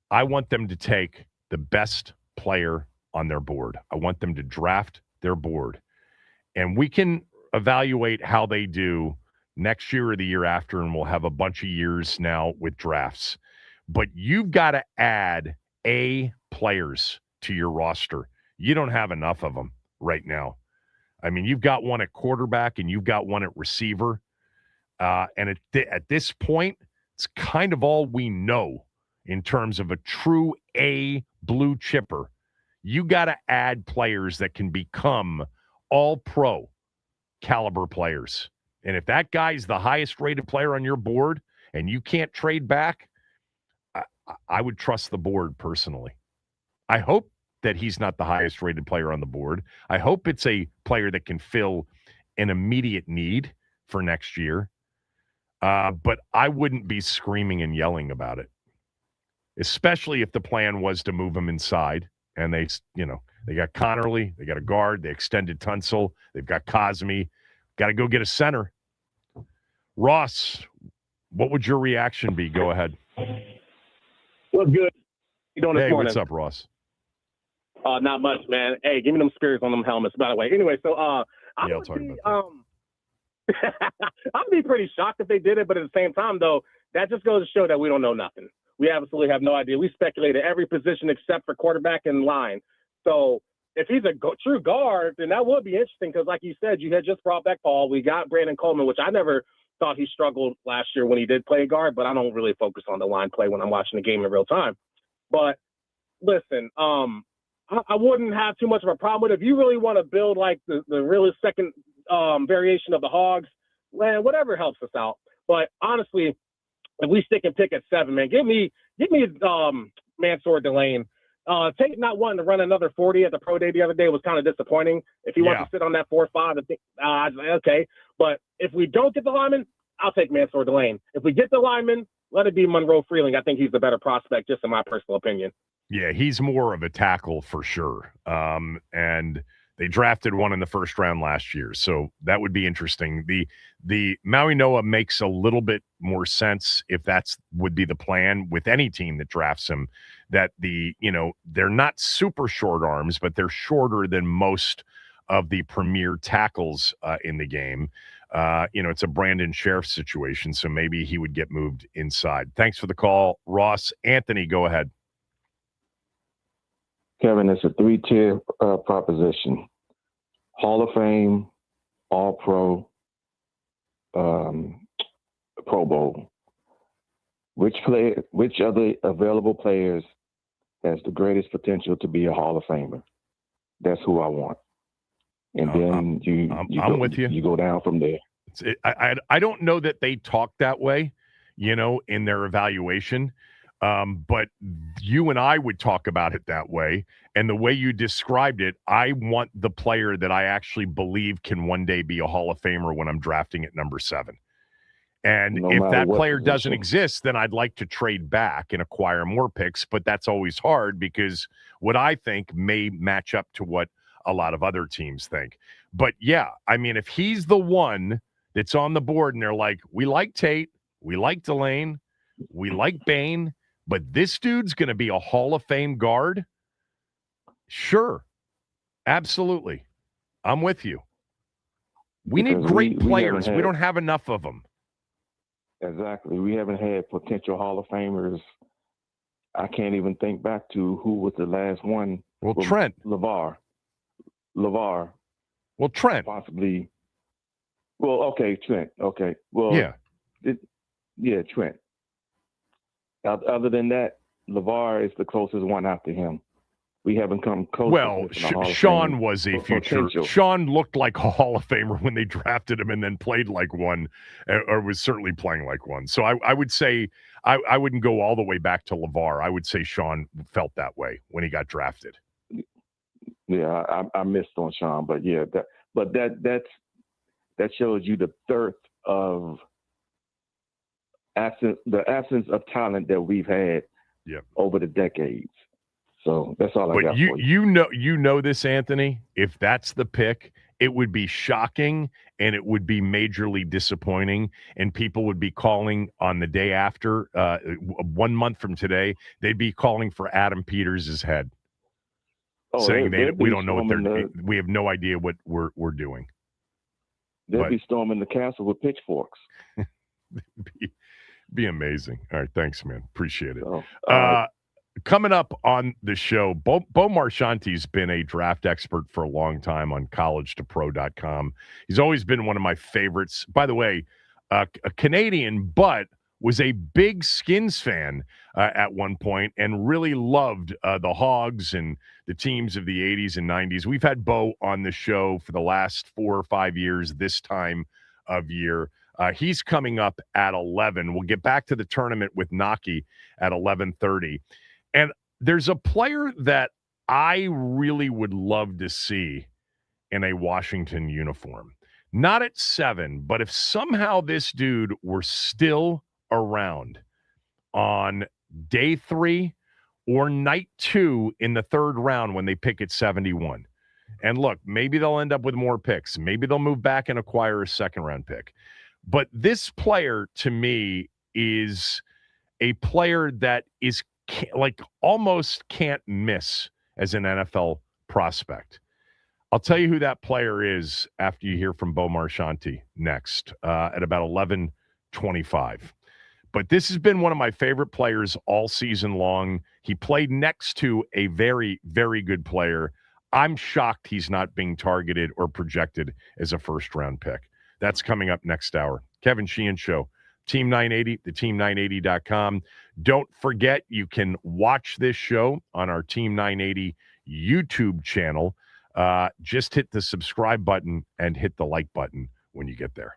I want them to take the best player on their board. I want them to draft their board. And we can evaluate how they do next year or the year after, and we'll have a bunch of years now with drafts. But you've got to add A players to your roster. You don't have enough of them right now. I mean, you've got one at quarterback and you've got one at receiver. And at this point, it's kind of all we know in terms of a true A blue chipper. You got to add players that can become all-pro caliber players. And if that guy's the highest rated player on your board and you can't trade back, I would trust the board personally. I hope that he's not the highest rated player on the board. I hope it's a player that can fill an immediate need for next year. But I wouldn't be screaming and yelling about it, especially if the plan was to move him inside. And they got Connerly, they got a guard, they extended Tunsil, they've got Cosme. Got to go get a center. Ross, what would your reaction be? Go ahead. What's good? You doing this morning? What's up, Ross? Not much, man. Hey, give me them spirits on them helmets, by the way. Anyway, so I'll talk about that. I'd be pretty shocked if they did it, but at the same time, though, that just goes to show that we don't know nothing. We absolutely have no idea. We speculated every position except for quarterback and line. So if he's a true guard, then that would be interesting because, like you said, you had just brought back Paul. We got Brandon Coleman, which I never thought he struggled last year when he did play guard, but I don't really focus on the line play when I'm watching the game in real time. But listen, I wouldn't have too much of a problem with it. If you really want to build like the really second variation of the Hogs, man, whatever helps us out. But honestly, if we stick and pick at 7, man, give me Mansour Delane. Tate not wanting to run another 40 at the pro day the other day was kind of disappointing. If he wants to sit on that 4-5, I think okay. But if we don't get the lineman, I'll take Mansour Delane. If we get the lineman, let it be Monroe Freeling. I think he's the better prospect, just in my personal opinion. Yeah, he's more of a tackle for sure. And they drafted one in the first round last year, so that would be interesting. The Maui Noah makes a little bit more sense if that's would be the plan with any team that drafts him. That they're not super short arms, but they're shorter than most of the premier tackles in the game. It's a Brandon Sheriff situation, so maybe he would get moved inside. Thanks for the call, Ross. Anthony, go ahead. Kevin, it's a 3-tier proposition. Hall of Fame, All-Pro, Pro Bowl. Which other available players has the greatest potential to be a Hall of Famer? That's who I want. And then I'm with you. You go down from there. I don't know that they talk that way, in their evaluation. But you and I would talk about it that way. And the way you described it, I want the player that I actually believe can one day be a Hall of Famer when I'm drafting at number 7. And if that player doesn't exist, then I'd like to trade back and acquire more picks. But that's always hard because what I think may match up to what a lot of other teams think. But yeah, I mean, if he's the one that's on the board and they're like, we like Tate, we like Delane, we like Bain, but this dude's going to be a Hall of Fame guard? Sure. Absolutely. I'm with you. We need great players. We don't have enough of them. Exactly. We haven't had potential Hall of Famers. I can't even think back to who was the last one. Well, Trent. LeVar. Well, Trent. Possibly. Well, okay, Trent. Okay. Well, yeah. Trent. Other than that, LeVar is the closest one after him. We haven't come close. Well, Sean was a future. Sean looked like a Hall of Famer when they drafted him and then played like one, or was certainly playing like one. So I would say I wouldn't go all the way back to LeVar. I would say Sean felt that way when he got drafted. Yeah, I missed on Sean, but yeah, that shows you the dearth of the absence of talent that we've had over the decades. So that's all I got for you. You know this, Anthony. If that's the pick, it would be shocking and it would be majorly disappointing. And people would be calling on the day after, 1 month from today, they'd be calling for Adam Peters' head, saying we don't know what they're doing. We have no idea what we're doing. They'll be storming the castle with pitchforks. Be amazing. All right, thanks, man. Appreciate it. Coming up on the show, Bo Marchante's been a draft expert for a long time on collegetopro.com. He's always been one of my favorites. By the way, a Canadian, but was a big Skins fan at one point and really loved the Hogs and the teams of the 80s and 90s. We've had Bo on the show for the last 4 or 5 years this time of year. He's coming up at 11. We'll get back to the tournament with Naki at 11:30. And there's a player that I really would love to see in a Washington uniform. not at 7, but if somehow this dude were still around on day 3 or night 2 in the 3rd round when they pick at 71. And look, maybe they'll end up with more picks. Maybe they'll move back and acquire a 2nd-round pick. But this player, to me, is a player that is like almost can't miss as an NFL prospect. I'll tell you who that player is after you hear from Bo Marchionte next at about 11:25. But this has been one of my favorite players all season long. He played next to a very, very good player. I'm shocked he's not being targeted or projected as a first-round pick. That's coming up next hour. Kevin Sheehan Show, Team 980, theteam980.com. Don't forget, you can watch this show on our Team 980 YouTube channel. Just hit the subscribe button and hit the like button when you get there.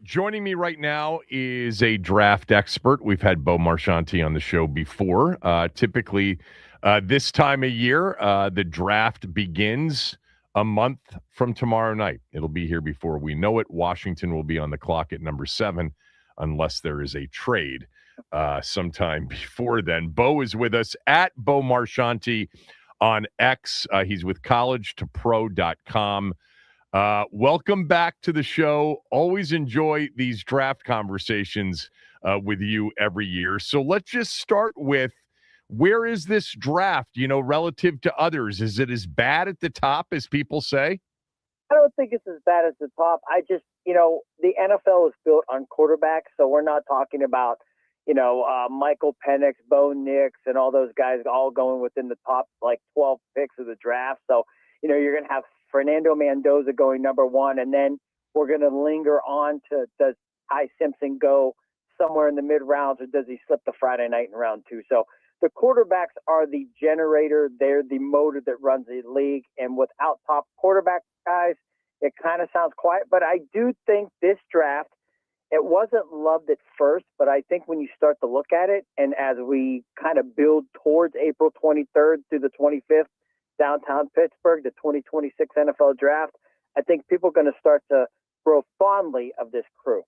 Joining me right now is a draft expert. We've had Bo Marchionte on the show before. Typically, this time of year, the draft begins a month from tomorrow night. It'll be here before we know it. Washington will be on the clock at number 7, unless there is a trade sometime before then. Bo is with us at Bo Marchionte on X. He's with collegetopro.com. Welcome back to the show. Always enjoy these draft conversations with you every year. So let's just start with, where is this draft, relative to others? Is it as bad at the top as people say? I don't think it's as bad as the top. I just, the NFL is built on quarterbacks, so we're not talking about, Michael Penix, Bo Nix, and all those guys all going within the top, 12 picks of the draft. So, you're going to have Fernando Mendoza going number 1, and then we're going to linger on to, does Ty Simpson go somewhere in the mid-rounds, or does he slip the Friday night in round 2? So the quarterbacks are the generator. They're the motor that runs the league. And without top quarterback guys, it kind of sounds quiet. But I do think this draft, it wasn't loved at first, but I think when you start to look at it, and as we kind of build towards April 23rd through the 25th, downtown Pittsburgh, the 2026 NFL draft, I think people are going to start to grow fondly of this crew.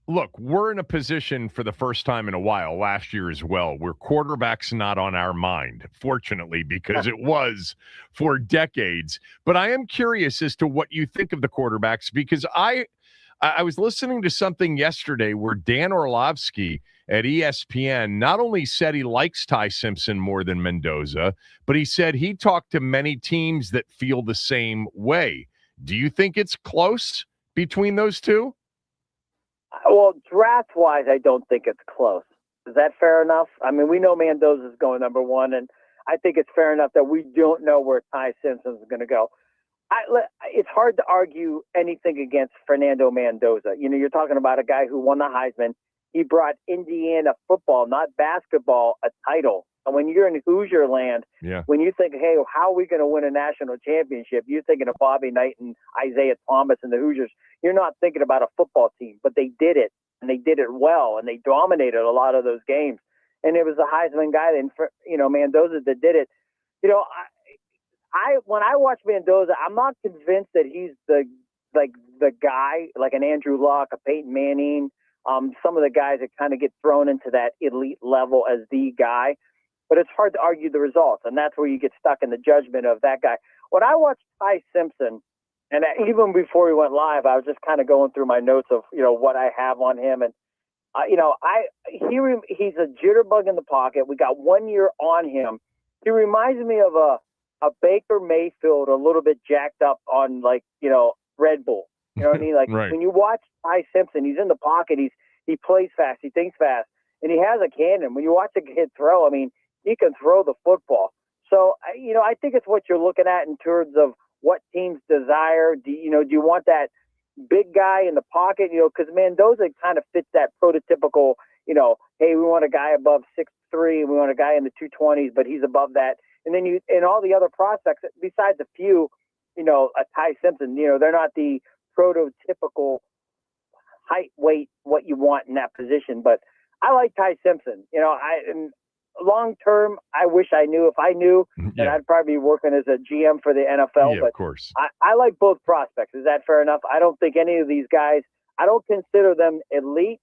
Look, we're in a position for the first time in a while, last year as well, where quarterback's not on our mind, fortunately, because it was for decades. But I am curious as to what you think of the quarterbacks, because I was listening to something yesterday where Dan Orlovsky at ESPN not only said he likes Ty Simpson more than Mendoza, but he said he talked to many teams that feel the same way. Do you think it's close between those two? Well, draft-wise, I don't think it's close. Is that fair enough? I mean, we know Mendoza's going number 1, and I think it's fair enough that we don't know where Ty Simpson's going to go. It's hard to argue anything against Fernando Mendoza. You're talking about a guy who won the Heisman. He brought Indiana football, not basketball, a title. And when you're in Hoosier land, when you think, hey, how are we going to win a national championship? You're thinking of Bobby Knight and Isaiah Thomas and the Hoosiers. You're not thinking about a football team, but they did it, and they did it well, and they dominated a lot of those games. And it was the Heisman guy, and Mendoza that did it. When I watch Mendoza, I'm not convinced that he's the guy, like an Andrew Luck, a Peyton Manning, some of the guys that kind of get thrown into that elite level as the guy. But it's hard to argue the results, and that's where you get stuck in the judgment of that guy. When I watched Ty Simpson, and even before we went live, I was just kind of going through my notes of what I have on him, and he's a jitterbug in the pocket. We got 1 year on him. He reminds me of a Baker Mayfield, a little bit jacked up on Red Bull. You know what I mean? Right. When you watch Ty Simpson, he's in the pocket. He plays fast. He thinks fast, and he has a cannon. When you watch a kid throw, I mean, he can throw the football. So, I think it's what you're looking at in terms of what teams desire. Do you want that big guy in the pocket? Because Mendoza kind of fits that prototypical, hey, we want a guy above 6'3", we want a guy in the 220s, but he's above that. And then and all the other prospects, besides a few, a Ty Simpson, they're not the prototypical height, weight, what you want in that position. But I like Ty Simpson. And long term, I wish I knew. If I knew, then I'd probably be working as a GM for the NFL. Yeah, but of course. I like both prospects. Is that fair enough? I don't think any of these guys, I don't consider them elite.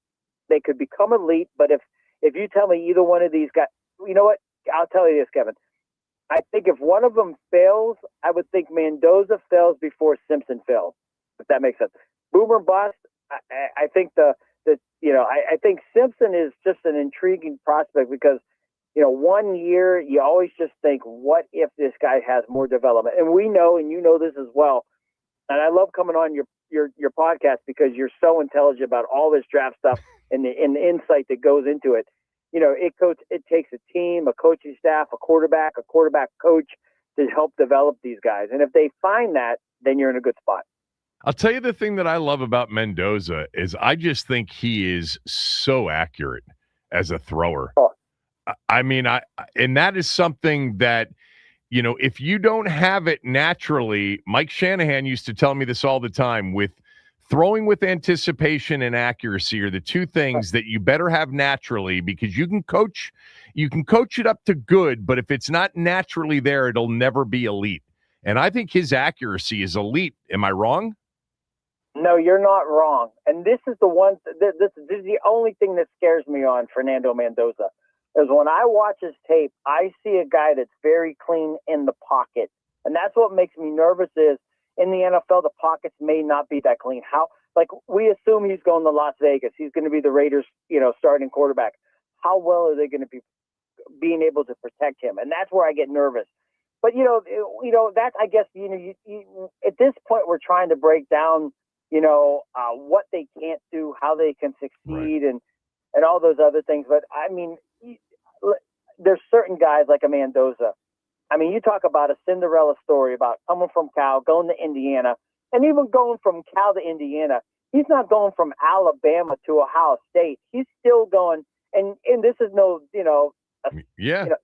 They could become elite, but if you tell me either one of these guys, you know what? I'll tell you this, Kevin. I think if one of them fails, I would think Mendoza fails before Simpson fails, if that makes sense. Boomer bust. I think I think Simpson is just an intriguing prospect because 1 year you always just think, what if this guy has more development? And we know, and you know this as well. And I love coming on your podcast because you're so intelligent about all this draft stuff and the insight that goes into it. It takes a team, a coaching staff, a quarterback coach to help develop these guys. And if they find that, then you're in a good spot. I'll tell you the thing that I love about Mendoza is I just think he is so accurate as a thrower. Oh. I mean, and that is something that, if you don't have it naturally, Mike Shanahan used to tell me this all the time, with Throwing with anticipation and accuracy are the two things that you better have naturally, because you can coach it up to good, but if it's not naturally there, it'll never be elite. And I think his accuracy is elite. Am I wrong? No, you're not wrong. And this is the one. This is the only thing that scares me on Fernando Mendoza. Is when I watch his tape, I see a guy that's very clean in the pocket, and that's what makes me nervous. Is in the NFL, the pockets may not be that clean. How, like, we assume he's going to Las Vegas. He's going to be the Raiders, starting quarterback. How well are they going to be being able to protect him? And that's where I get nervous. But that's, I guess, you at this point we're trying to break down, what they can't do, how they can succeed, right, and all those other things. But I mean, there's certain guys like a Mendoza. I mean, you talk about a Cinderella story about coming from Cal, going to Indiana, and even going from Cal to Indiana. He's not going from Alabama to Ohio State. He's still going, and this is no,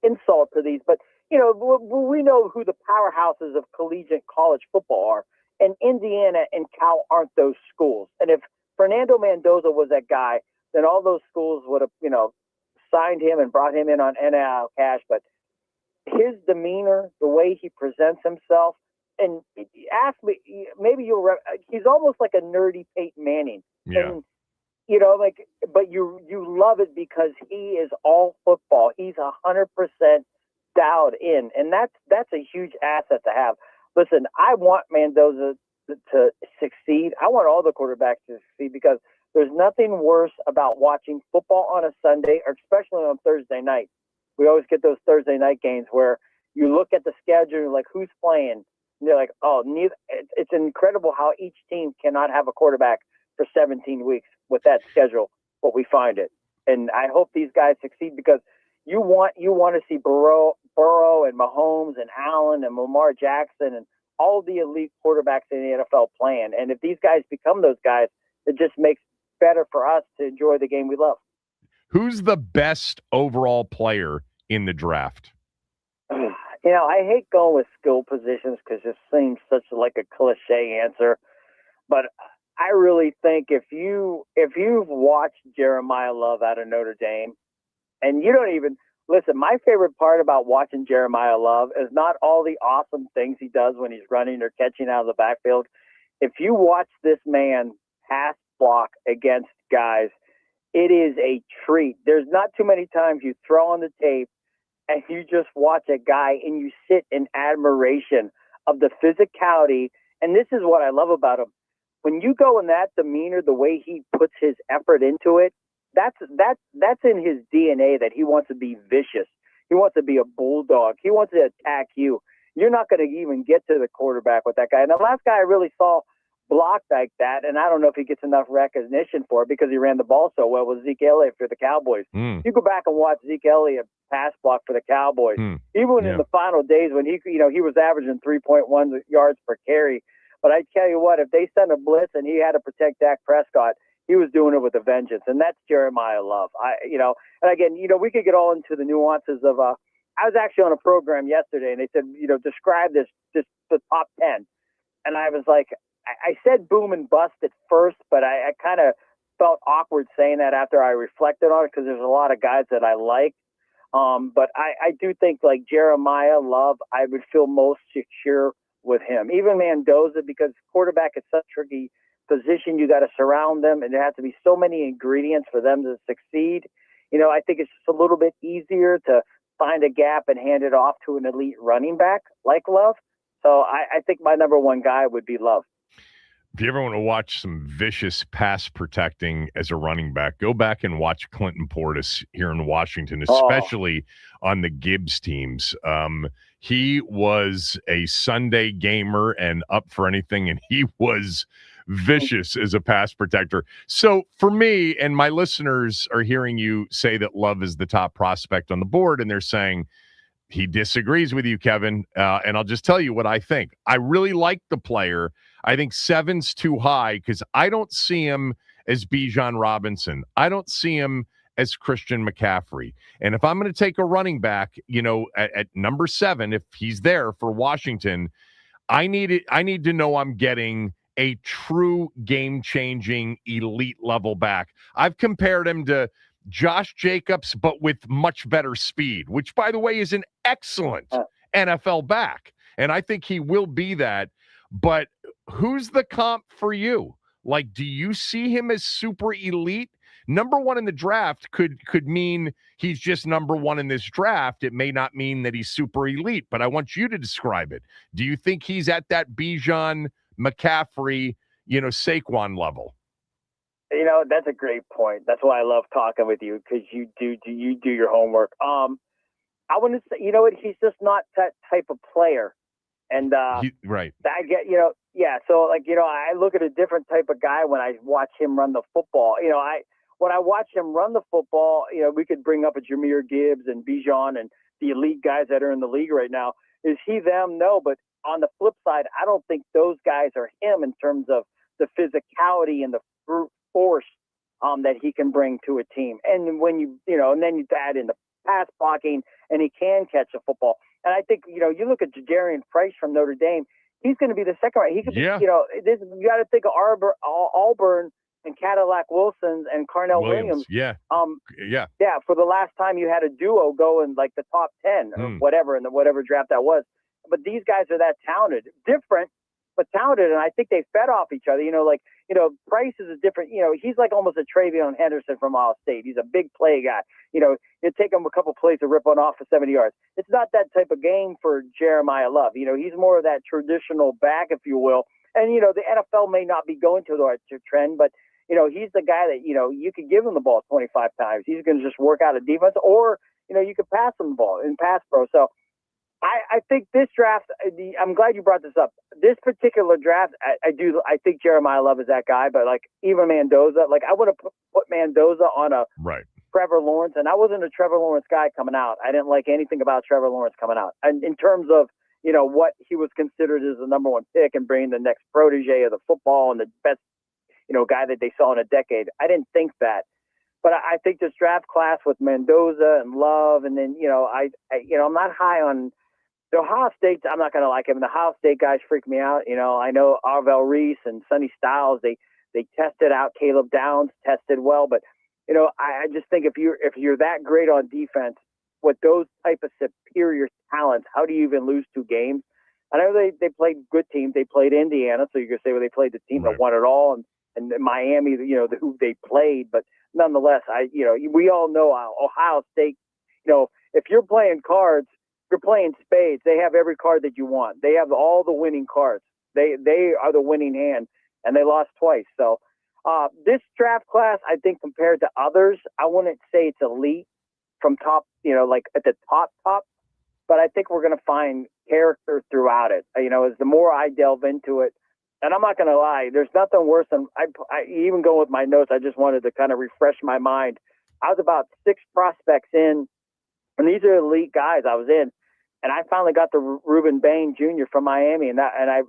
insult to these, but we know who the powerhouses of collegiate college football are, and Indiana and Cal aren't those schools. And if Fernando Mendoza was that guy, then all those schools would have, signed him and brought him in on NIL cash. But his demeanor, the way he presents himself, and ask me, maybe he's almost like a nerdy Peyton Manning. Yeah. And, but you love it because he is all football. He's 100% dialed in, and that's a huge asset to have. Listen, I want Mendoza to succeed. I want all the quarterbacks to succeed, because there's nothing worse about watching football on a Sunday, or especially on Thursday night. We always get those Thursday night games where you look at the schedule and you're like, who's playing? And they're like, oh, neither. It's incredible how each team cannot have a quarterback for 17 weeks with that schedule, but we find it. And I hope these guys succeed, because you want to see Burrow and Mahomes and Allen and Lamar Jackson and all the elite quarterbacks in the NFL playing. And if these guys become those guys, it just makes better for us to enjoy the game we love. Who's the best overall player in the draft? I hate going with skill positions because it seems such like a cliche answer, but I really think if you've watched Jeremiah Love out of Notre Dame, and you don't even listen, my favorite part about watching Jeremiah Love is not all the awesome things he does when he's running or catching out of the backfield. If you watch this man pass block against guys, it is a treat. There's not too many times you throw on the tape and you just watch a guy and you sit in admiration of the physicality. And this is what I love about him. When you go in that demeanor, the way he puts his effort into it, that's in his DNA, that he wants to be vicious. He wants to be a bulldog. He wants to attack you. You're not going to even get to the quarterback with that guy. And the last guy I really saw blocked like that, and I don't know if he gets enough recognition for it because he ran the ball so well, was Zeke Elliott for the Cowboys. You go back and watch Zeke Elliott pass block for the Cowboys. Even in the final days when he was averaging 3.1 yards per carry. But I tell you what, if they sent a blitz and he had to protect Dak Prescott, he was doing it with a vengeance, and that's Jeremiah Love. And again, we could get all into the nuances of. I was actually on a program yesterday, and they said, describe the top 10, and I was like, I said boom and bust at first, but I kind of felt awkward saying that after I reflected on it, because there's a lot of guys that I like. But I do think, like Jeremiah Love, I would feel most secure with him. Even Mendoza, because quarterback is such a tricky position. You got to surround them, and there has to be so many ingredients for them to succeed. I think it's just a little bit easier to find a gap and hand it off to an elite running back like Love. So I think my number one guy would be Love. If you ever want to watch some vicious pass protecting as a running back, go back and watch Clinton Portis here in Washington, especially on the Gibbs teams. He was a Sunday gamer and up for anything, and he was vicious as a pass protector. So for me, and my listeners are hearing you say that Love is the top prospect on the board, and they're saying he disagrees with you, Kevin. And I'll just tell you what I think. I really like the player. I think 7's too high because I don't see him as Bijan Robinson. I don't see him as Christian McCaffrey. And if I'm going to take a running back, at number 7, if he's there for Washington, I need to know I'm getting a true game-changing elite level back. I've compared him to Josh Jacobs, but with much better speed, which, by the way, is an excellent NFL back. And I think he will be that. But who's the comp for you? Like, do you see him as super elite? Number one in the draft could mean he's just number one in this draft. It may not mean that he's super elite, but I want you to describe it. Do you think he's at that Bijan, McCaffrey, Saquon level? That's a great point. That's why I love talking with you, because you do your homework. I wouldn't say, he's just not that type of player. And right. I get, yeah. So I look at a different type of guy when I watch him run the football. When I watch him run the football, we could bring up a Jahmyr Gibbs and Bijan and the elite guys that are in the league right now. Is he them? No. But on the flip side, I don't think those guys are him in terms of the physicality and the brute force that he can bring to a team. And when and then you add in the pass blocking, and he can catch a football. And I think, you look at Jadarian Price from Notre Dame, he's going to be the second right. He could be, you got to think of Auburn and Cadillac Wilsons and Carnell Williams. Yeah. For the last time you had a duo go in like the top 10 or whatever, in whatever draft that was. But these guys are that talented, different, but talented. And I think they fed off each other. Price is a different, he's like almost a Travion Henderson from Ohio State. He's a big play guy. It'd take him a couple plays to rip one off for 70 yards. It's not that type of game for Jeremiah Love. He's more of that traditional back, if you will. And, the NFL may not be going to the trend, but, he's the guy that, you could give him the ball 25 times. He's going to just work out a defense, or, you could pass him the ball in pass pro. So I think this draft, I'm glad you brought this up. This particular draft, I think Jeremiah Love is that guy, but like even Mendoza, like I would have put Mendoza on a Trevor Lawrence, and I wasn't a Trevor Lawrence guy coming out. I didn't like anything about Trevor Lawrence coming out. And in terms of, what he was considered as the number one pick and bringing the next protege of the football and the best, guy that they saw in a decade, I didn't think that. But I think this draft class with Mendoza and Love, and then, I'm not high on the Ohio State. I'm not going to like him. The Ohio State guys freak me out. I know Arvell Reese and Sonny Styles, they tested out. Caleb Downs tested well, but I just think if you're that great on defense with those type of superior talents, how do you even lose 2 games? I know they played good teams. They played Indiana, so you could say, well, they played the team that won it all, and Miami, who they played. But nonetheless, we all know Ohio State. If you're playing cards, you're playing spades. They have every card that you want. They have all the winning cards. They are the winning hand, and they lost twice. So this draft class, I think, compared to others, I wouldn't say it's elite from top, like at the top, but I think we're going to find character throughout it. As the more I delve into it, and I'm not going to lie, there's nothing worse than I even go with my notes. I just wanted to kind of refresh my mind. I was about 6 prospects in, and these are elite guys I was in. And I finally got the Reuben Bain Jr. from Miami, and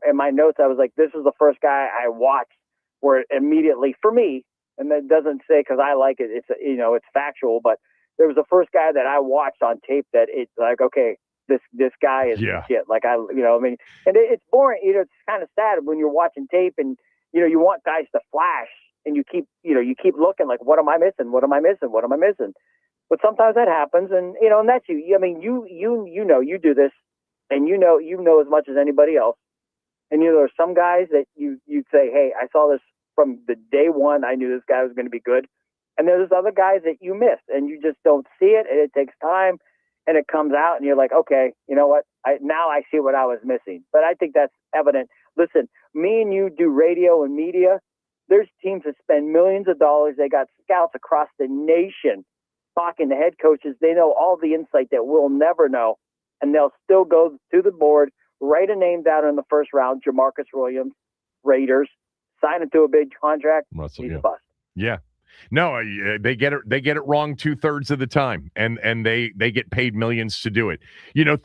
in my notes I was like, this is the first guy I watched where immediately for me, and that doesn't say because I like it, it's it's factual, but there was the first guy that I watched on tape that it's like, okay, this guy is shit. Like and it's boring. It's kind of sad when you're watching tape and you want guys to flash, and you keep looking like, what am I missing? What am I missing? What am I missing? But sometimes that happens, and and that's you. I mean, you do this, and you know as much as anybody else. And there are some guys that you'd say, hey, I saw this from the day one. I knew this guy was going to be good. And there's other guys that you missed, and you just don't see it, and it takes time, and it comes out, and you're like, okay, you know what? Now I see what I was missing. But I think that's evident. Listen, me and you do radio and media. There's teams that spend millions of dollars. They got scouts across the nation talking to head coaches. They know all the insight that we'll never know, and they'll still go to the board, write a name down in the first round, Jamarcus Williams, Raiders, sign him to a big contract. Russell, he's a bust. Yeah. No, they get it wrong 2/3 of the time, and they get paid millions to do it.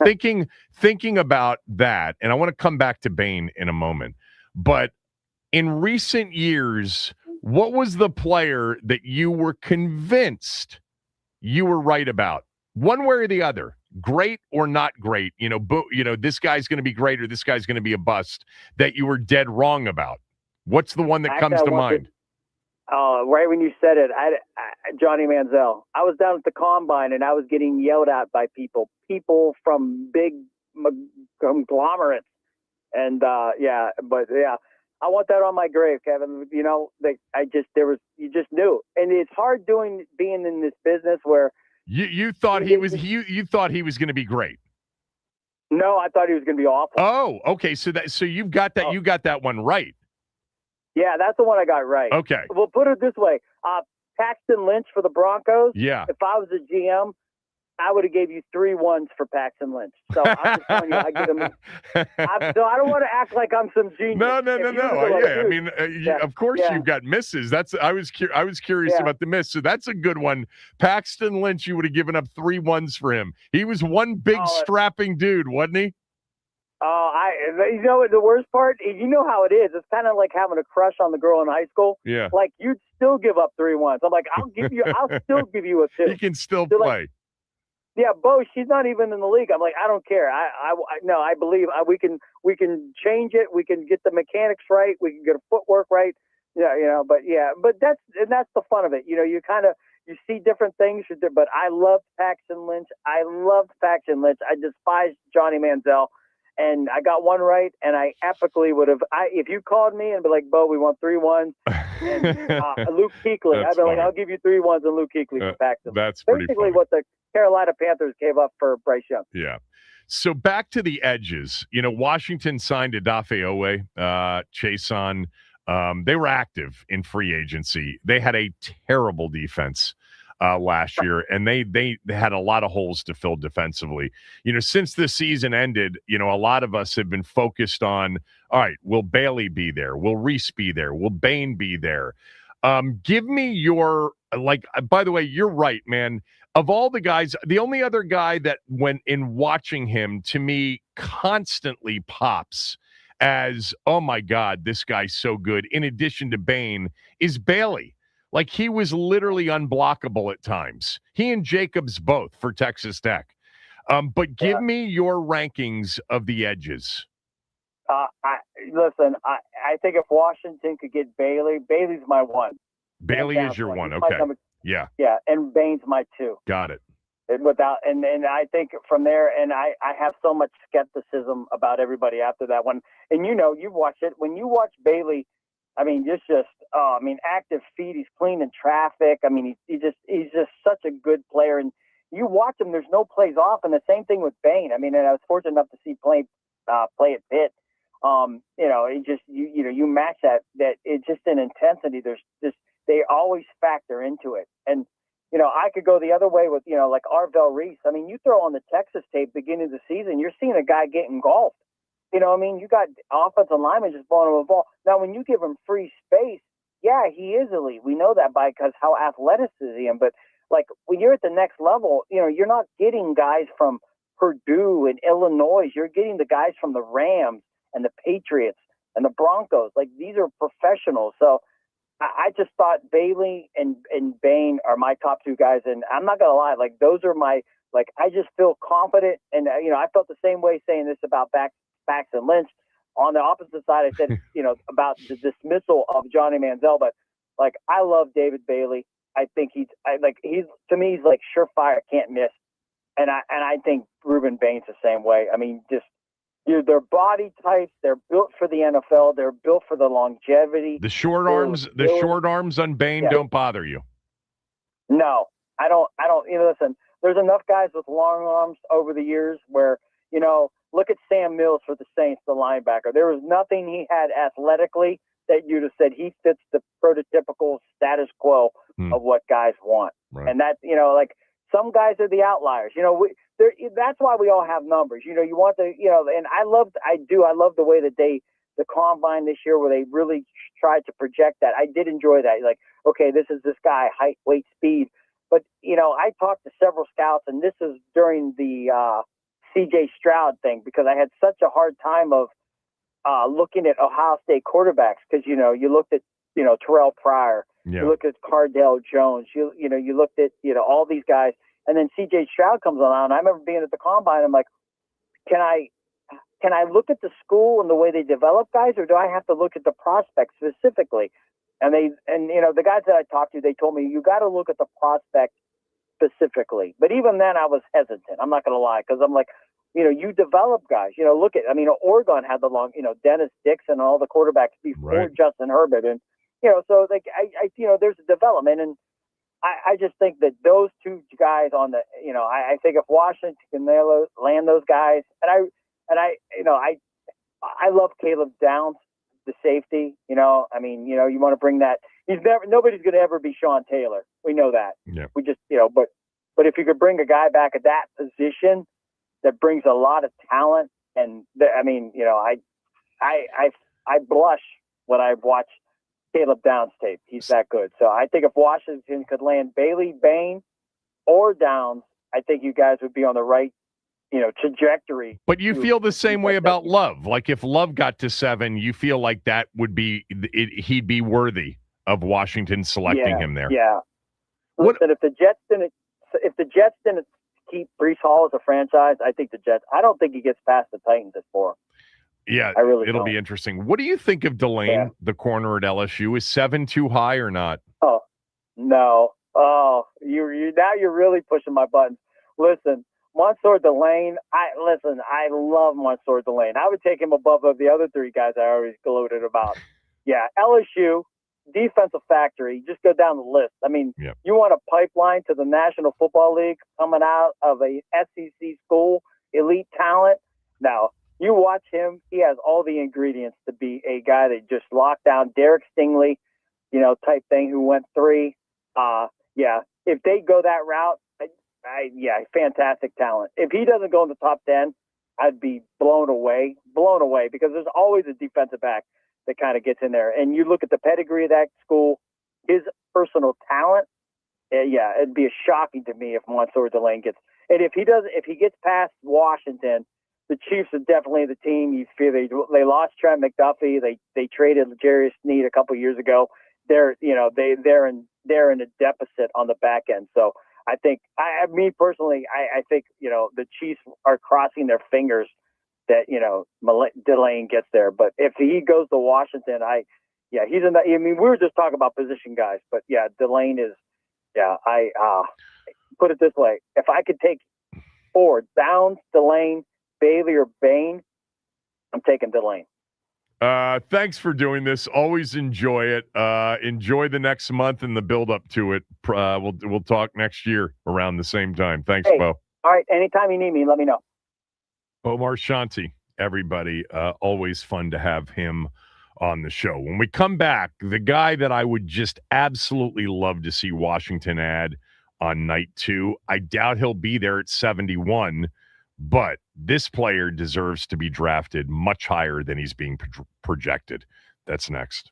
Thinking about that, and I want to come back to Bain in a moment, but in recent years, what was the player that you were convinced you were right about, one way or the other, great or not great? This guy's going to be great or this guy's going to be a bust, that you were dead wrong about? What's the one that comes to mind? Right when you said it, Johnny Manziel. I was down at the combine and I was getting yelled at by people from big conglomerates, and I want that on my grave, Kevin. You know, you just knew, and it's hard being in this business where you thought he was going to be great. No, I thought he was going to be awful. Oh, okay. So you've got that. You got that one right. Yeah, that's the one I got right. Okay. We'll put it this way. Paxton Lynch for the Broncos. Yeah. If I was a GM, I would have gave you 3 1s for Paxton Lynch. So I'm just telling you, I get him. So I don't want to act like I'm some genius. No. I mean, of course you've got misses. I was curious about the miss. So that's a good one. Paxton Lynch, you would have given up 3 1s for him. He was one big strapping dude, wasn't he? You know, the worst part, you know how it is. It's kind of like having a crush on the girl in high school. Yeah. Like, you'd still give up 3 1s. I'm like, I'll still give you a 2. He can still play. Like, yeah, Bo, she's not even in the league. I'm like, I don't care. I believe we can change it. We can get the mechanics right. We can get a footwork right. Yeah, but that's the fun of it. You know, you see different things, but I love Paxton Lynch. I despise Johnny Manziel. And I got one right, and I epically would have. If you called me and be like, "Bo, we want 3 1s," and Luke Kuechly, I'd be like, "I'll give you 3 1s and Luke Kuechly for Paxton." That's basically funny. What the Carolina Panthers gave up for Bryce Young. Yeah. So back to the edges. You know, Washington signed Odafe Owe, Chason. They were active in free agency. They had a terrible defense last year, and they had a lot of holes to fill defensively. You know, since the season ended, you know, a lot of us have been focused on, all right, will Bailey be there? Will Reese be there? Will Bain be there? Give me your, by the way, you're right, man. Of all the guys, the only other guy that when in watching him to me constantly pops as, oh my God, this guy's so good, in addition to Bain, is Bailey. Like, he was literally unblockable at times. He and Jacobs both for Texas Tech. But give me your rankings of the edges. I think if Washington could get Bailey's my 1. Bailey is your 1. Okay. Yeah, and Bain's my 2. Got it. And I think from there, and I have so much skepticism about everybody after that one. And you know, you've watched it. When you watch Bailey, I mean, active feet. He's clean in traffic. I mean, he's just such a good player. And you watch him, there's no plays off. And the same thing with Bain. I mean, and I was fortunate enough to see play at Pitt. You know, you match that it's just an intensity. They always factor into it. And, you know, I could go the other way with, you know, like Arvell Reese. I mean, you throw on the Texas tape beginning of the season, you're seeing a guy get engulfed. You know what I mean? You got offensive linemen just blowing him a ball. Now, when you give him free space, yeah, he is elite. We know that because how athletic is he? But, like, when you're at the next level, you know, you're not getting guys from Purdue and Illinois. You're getting the guys from the Rams and the Patriots and the Broncos. Like, these are professionals. So I just thought Bailey and Bain are my top 2 guys. And I'm not going to lie, like, those are my – like, I just feel confident. And, you know, I felt the same way saying this about Paxton Lynch. On the opposite side, I said, you know, about the dismissal of Johnny Manziel, but like, I love David Bailey. I think he's to me, he's like surefire, can't miss. And I think Ruben Bain's the same way. I mean, just their body types, they're built for the NFL. They're built for the longevity. The short arms on Bain don't bother you. No, I don't. You know, listen, there's enough guys with long arms over the years where, you know, look at Sam Mills for the Saints, the linebacker. There was nothing he had athletically that you'd have said he fits the prototypical status quo of what guys want. Right. And that, you know, like, some guys are the outliers. You know, that's why we all have numbers. You know, you want the, you know, and I love the way that the combine this year where they really tried to project that. I did enjoy that. Like, okay, this is this guy, height, weight, speed. But, you know, I talked to several scouts, and this is during the C.J. Stroud thing, because I had such a hard time of looking at Ohio State quarterbacks, because, you know, you looked at, you know, Terrell Pryor, you looked at Cardale Jones, you looked at, you know, all these guys, and then C.J. Stroud comes on. I remember being at the combine. I'm like, can I can I look at the school and the way they develop guys, or do I have to look at the prospects specifically? And the guys that I talked to, they told me you got to look at the prospect specifically. But even then, I was hesitant. I'm not going to lie, because I'm like, you develop guys. Oregon had the long, Dennis Dixon and all the quarterbacks before Justin Herbert, and so like there's a development, and I just think that those two guys on the, I think if Washington can land those guys, and I love Caleb Downs, the safety. You want to bring that. Nobody's going to ever be Sean Taylor. We know that. Yeah. We just, but if you could bring a guy back at that position that brings a lot of talent, and I blush when I watch Caleb Downs tape. He's that good. So I think if Washington could land Bailey, Bain, or Downs, I think you guys would be on the right, trajectory. But you feel the same way about Love. Like if Love got to 7, you feel like that would be he'd be worthy of Washington selecting him there. Yeah. Listen, if the Jets didn't keep Breece Hall as a franchise, I think the Jets. I don't think he gets past the Titans at 4. Yeah, it'll be interesting. What do you think of Delane, the corner at LSU? Is 7 too high or not? Oh, no. Oh, you now you're really pushing my buttons. Listen, Mansour Delane, I love Mansour Delane. I would take him above the other 3 guys I always gloated about. Yeah, LSU, defensive factory. Just go down the list. You want a pipeline to the National Football League coming out of a SEC school, elite talent? Now, you watch him, he has all the ingredients to be a guy that just locked down Derek Stingley, type thing, who went 3. If they go that route, fantastic talent. If he doesn't go in the top 10, I'd be blown away, because there's always a defensive back that kind of gets in there. And you look at the pedigree of that school, his personal talent, it'd be shocking to me if Mansour Delane gets. And if he gets past Washington, the Chiefs are definitely the team. You feel they lost Trent McDuffie. They traded Jarius Sneed a couple years ago. They're in a deficit on the back end. So I think me personally, I think the Chiefs are crossing their fingers that Delane gets there. But if he goes to Washington, he's in that. We were just talking about position guys, but Delane is. I put it this way: if I could take 4, Downs, Delane, Bailey, or Bain, I'm taking Delane. Thanks for doing this. Always enjoy it. Enjoy the next month and the build up to it. We'll talk next year around the same time. Thanks, Bo. All right. Anytime you need me, let me know. Omar Shanti, everybody. Always fun to have him on the show. When we come back, the guy that I would just absolutely love to see Washington add on night 2. I doubt he'll be there at 71. But this player deserves to be drafted much higher than he's being projected. That's next.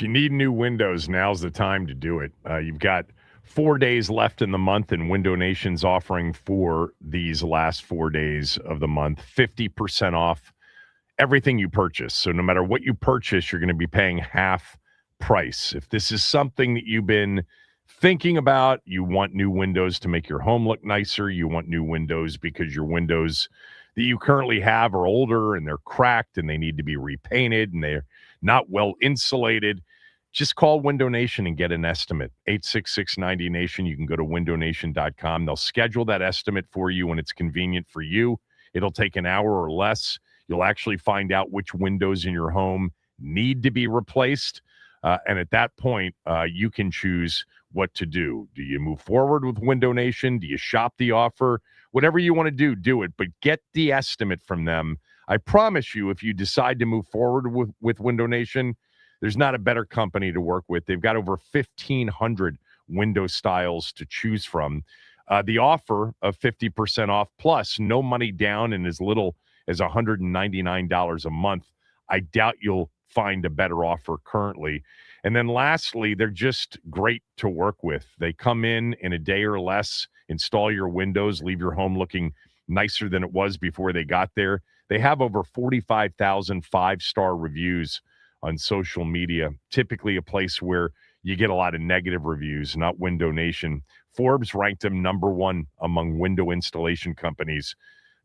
If you need new windows, now's the time to do it. You've got 4 days left in the month, and Window Nation's offering for these last 4 days of the month 50% off everything you purchase. So no matter what you purchase, you're going to be paying half price. If this is something that you've been thinking about, you want new windows to make your home look nicer, you want new windows because your windows that you currently have are older and they're cracked and they need to be repainted and they're not well insulated, just call Window Nation and get an estimate. 866-90-NATION. You can go to windownation.com. They'll schedule that estimate for you when it's convenient for you. It'll take an hour or less. You'll actually find out which windows in your home need to be replaced. And at that point, you can choose what to do. Do you move forward with Window Nation? Do you shop the offer? Whatever you want to do, do it. But get the estimate from them. I promise you, if you decide to move forward with Window Nation, there's not a better company to work with. They've got over 1,500 window styles to choose from. The offer of 50% off plus no money down and as little as $199 a month. I doubt you'll find a better offer currently. And then lastly, they're just great to work with. They come in a day or less, install your windows, leave your home looking nicer than it was before they got there. They have over 45,000 five-star reviews on social media, typically a place where you get a lot of negative reviews, not Window Nation. Forbes ranked them number one among window installation companies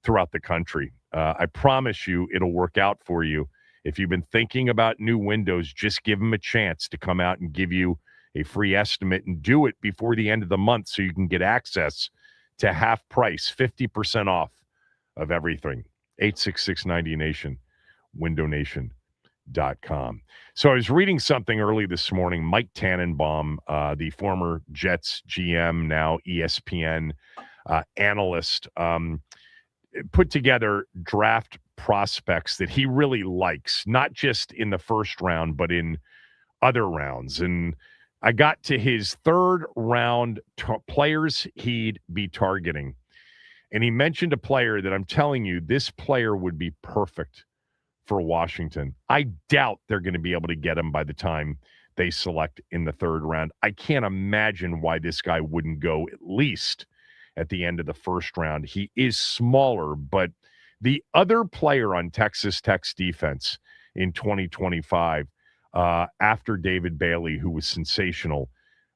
throughout the country. I promise you it'll work out for you. If you've been thinking about new windows, just give them a chance to come out and give you a free estimate and do it before the end of the month so you can get access to half price, 50% off of everything. 866-90-NATION, windownation.com. So I was reading something early this morning. Mike Tannenbaum, the former Jets GM, now ESPN analyst, put together draft prospects that he really likes, not just in the first round, but in other rounds. And I got to his third round players he'd be targeting. And he mentioned a player that I'm telling you, this player would be perfect for Washington. I doubt they're going to be able to get him by the time they select in the third round. I can't imagine why this guy wouldn't go at least at the end of the first round. He is smaller, but the other player on Texas Tech's defense in 2025, after David Bailey, who was sensational,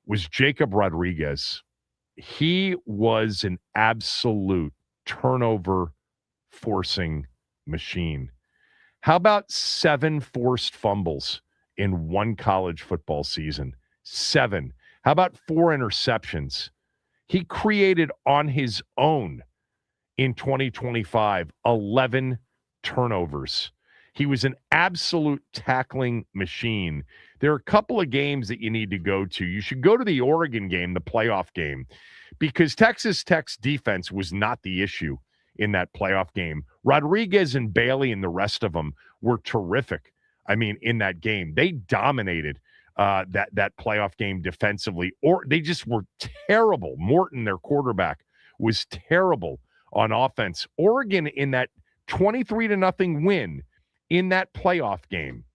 was Jacob Rodriguez. He was an absolute turnover forcing machine. How about 7 forced fumbles in one college football season? 7. How about 4 interceptions? He created on his own in 2025 11 turnovers. He was an absolute tackling machine. There are a couple of games that you need to go to. You should go to the Oregon game, the playoff game, because Texas Tech's defense was not the issue in that playoff game. Rodriguez and Bailey and the rest of them were terrific. I mean, in that game, they dominated that playoff game defensively, or they just were terrible. Morton, their quarterback, was terrible on offense. Oregon in that 23-0 win in that playoff game,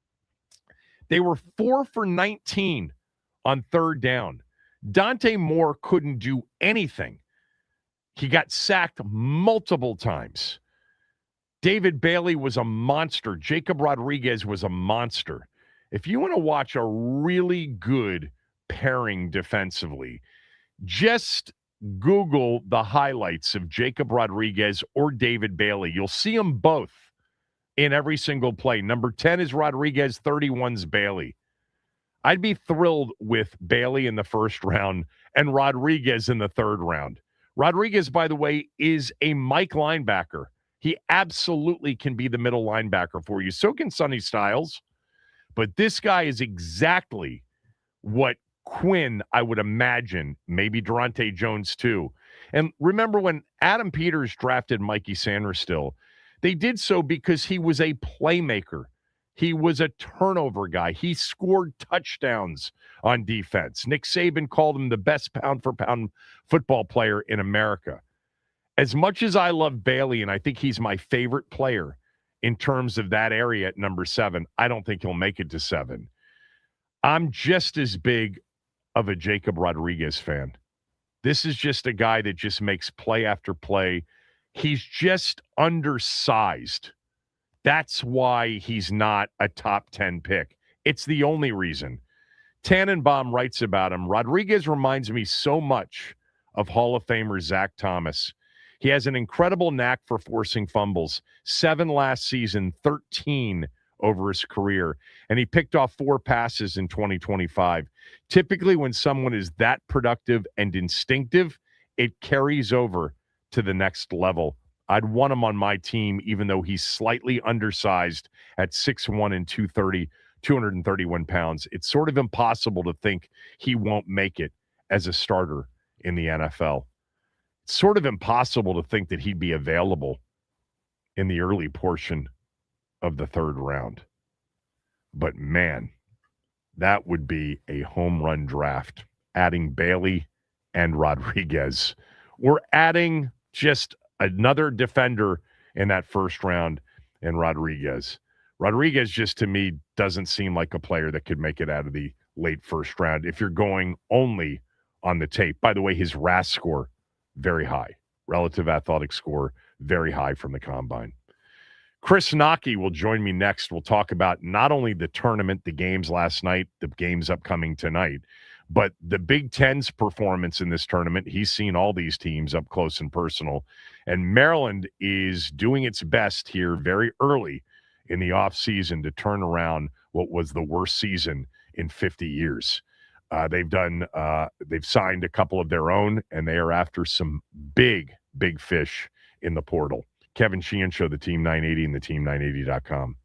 they were 4 for 19 on third down. Dante Moore couldn't do anything. He got sacked multiple times. David Bailey was a monster. Jacob Rodriguez was a monster. If you want to watch a really good pairing defensively, just Google the highlights of Jacob Rodriguez or David Bailey. You'll see them both in every single play. Number 10 is Rodriguez, 31's Bailey. I'd be thrilled with Bailey in the first round and Rodriguez in the third round. Rodriguez, by the way, is a Mike linebacker. He absolutely can be the middle linebacker for you. So can Sonny Styles. But this guy is exactly what Quinn, I would imagine, maybe Durante Jones too. And remember when Adam Peters drafted Mikey Sanderstill, they did so because he was a playmaker. He was a turnover guy. He scored touchdowns on defense. Nick Saban called him the best pound-for-pound football player in America. As much as I love Bailey, and I think he's my favorite player in terms of that area at number 7, I don't think he'll make it to 7. I'm just as big of a Jacob Rodriguez fan. This is just a guy that just makes play after play. He's just undersized. That's why he's not a top 10 pick. It's the only reason. Tannenbaum writes about him. Rodriguez reminds me so much of Hall of Famer Zach Thomas. He has an incredible knack for forcing fumbles. 7 last season, 13 over his career. And he picked off 4 passes in 2025. Typically, when someone is that productive and instinctive, it carries over to the next level. I'd want him on my team, even though he's slightly undersized at 6'1" and 231 pounds. It's sort of impossible to think he won't make it as a starter in the NFL. It's sort of impossible to think that he'd be available in the early portion of the 3rd round. But man, that would be a home run draft, adding Bailey and Rodriguez. We're adding just another defender in that 1st round and Rodriguez. Rodriguez just, to me, doesn't seem like a player that could make it out of the late 1st round if you're going only on the tape. By the way, his RAS score, very high. Relative athletic score, very high from the combine. Chris Nocky will join me next. We'll talk about not only the tournament, the games last night, the games upcoming tonight, but the Big Ten's performance in this tournament. He's seen all these teams up close and personal. And Maryland is doing its best here very early in the offseason to turn around what was the worst season in 50 years. They've signed a couple of their own, and they are after some big fish in the portal. Kevin Sheehan Show, the Team 980 and the team980.com.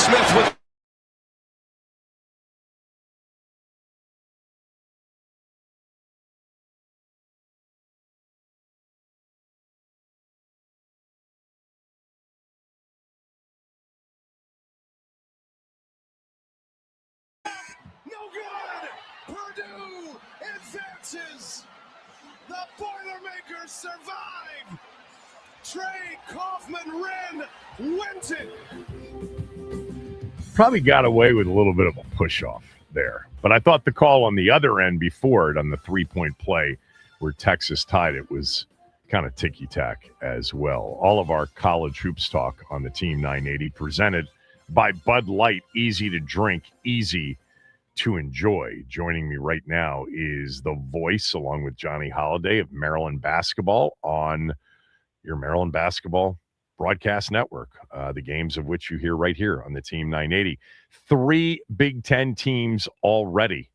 Smith with No good! Purdue advances! The Boilermakers survive! Trey Kaufman-Renn wins it! Probably got away with a little bit of a push-off there. But I thought the call on the other end before it, on the three-point play where Texas tied it, was kind of ticky-tack as well. All of our college hoops talk on the Team 980 presented by Bud Light. Easy to drink, easy to enjoy. Joining me right now is the voice, along with Johnny Holiday, of Maryland basketball on your Maryland basketball broadcast network, the games of which you hear right here on the Team 980. 3 Big Ten teams already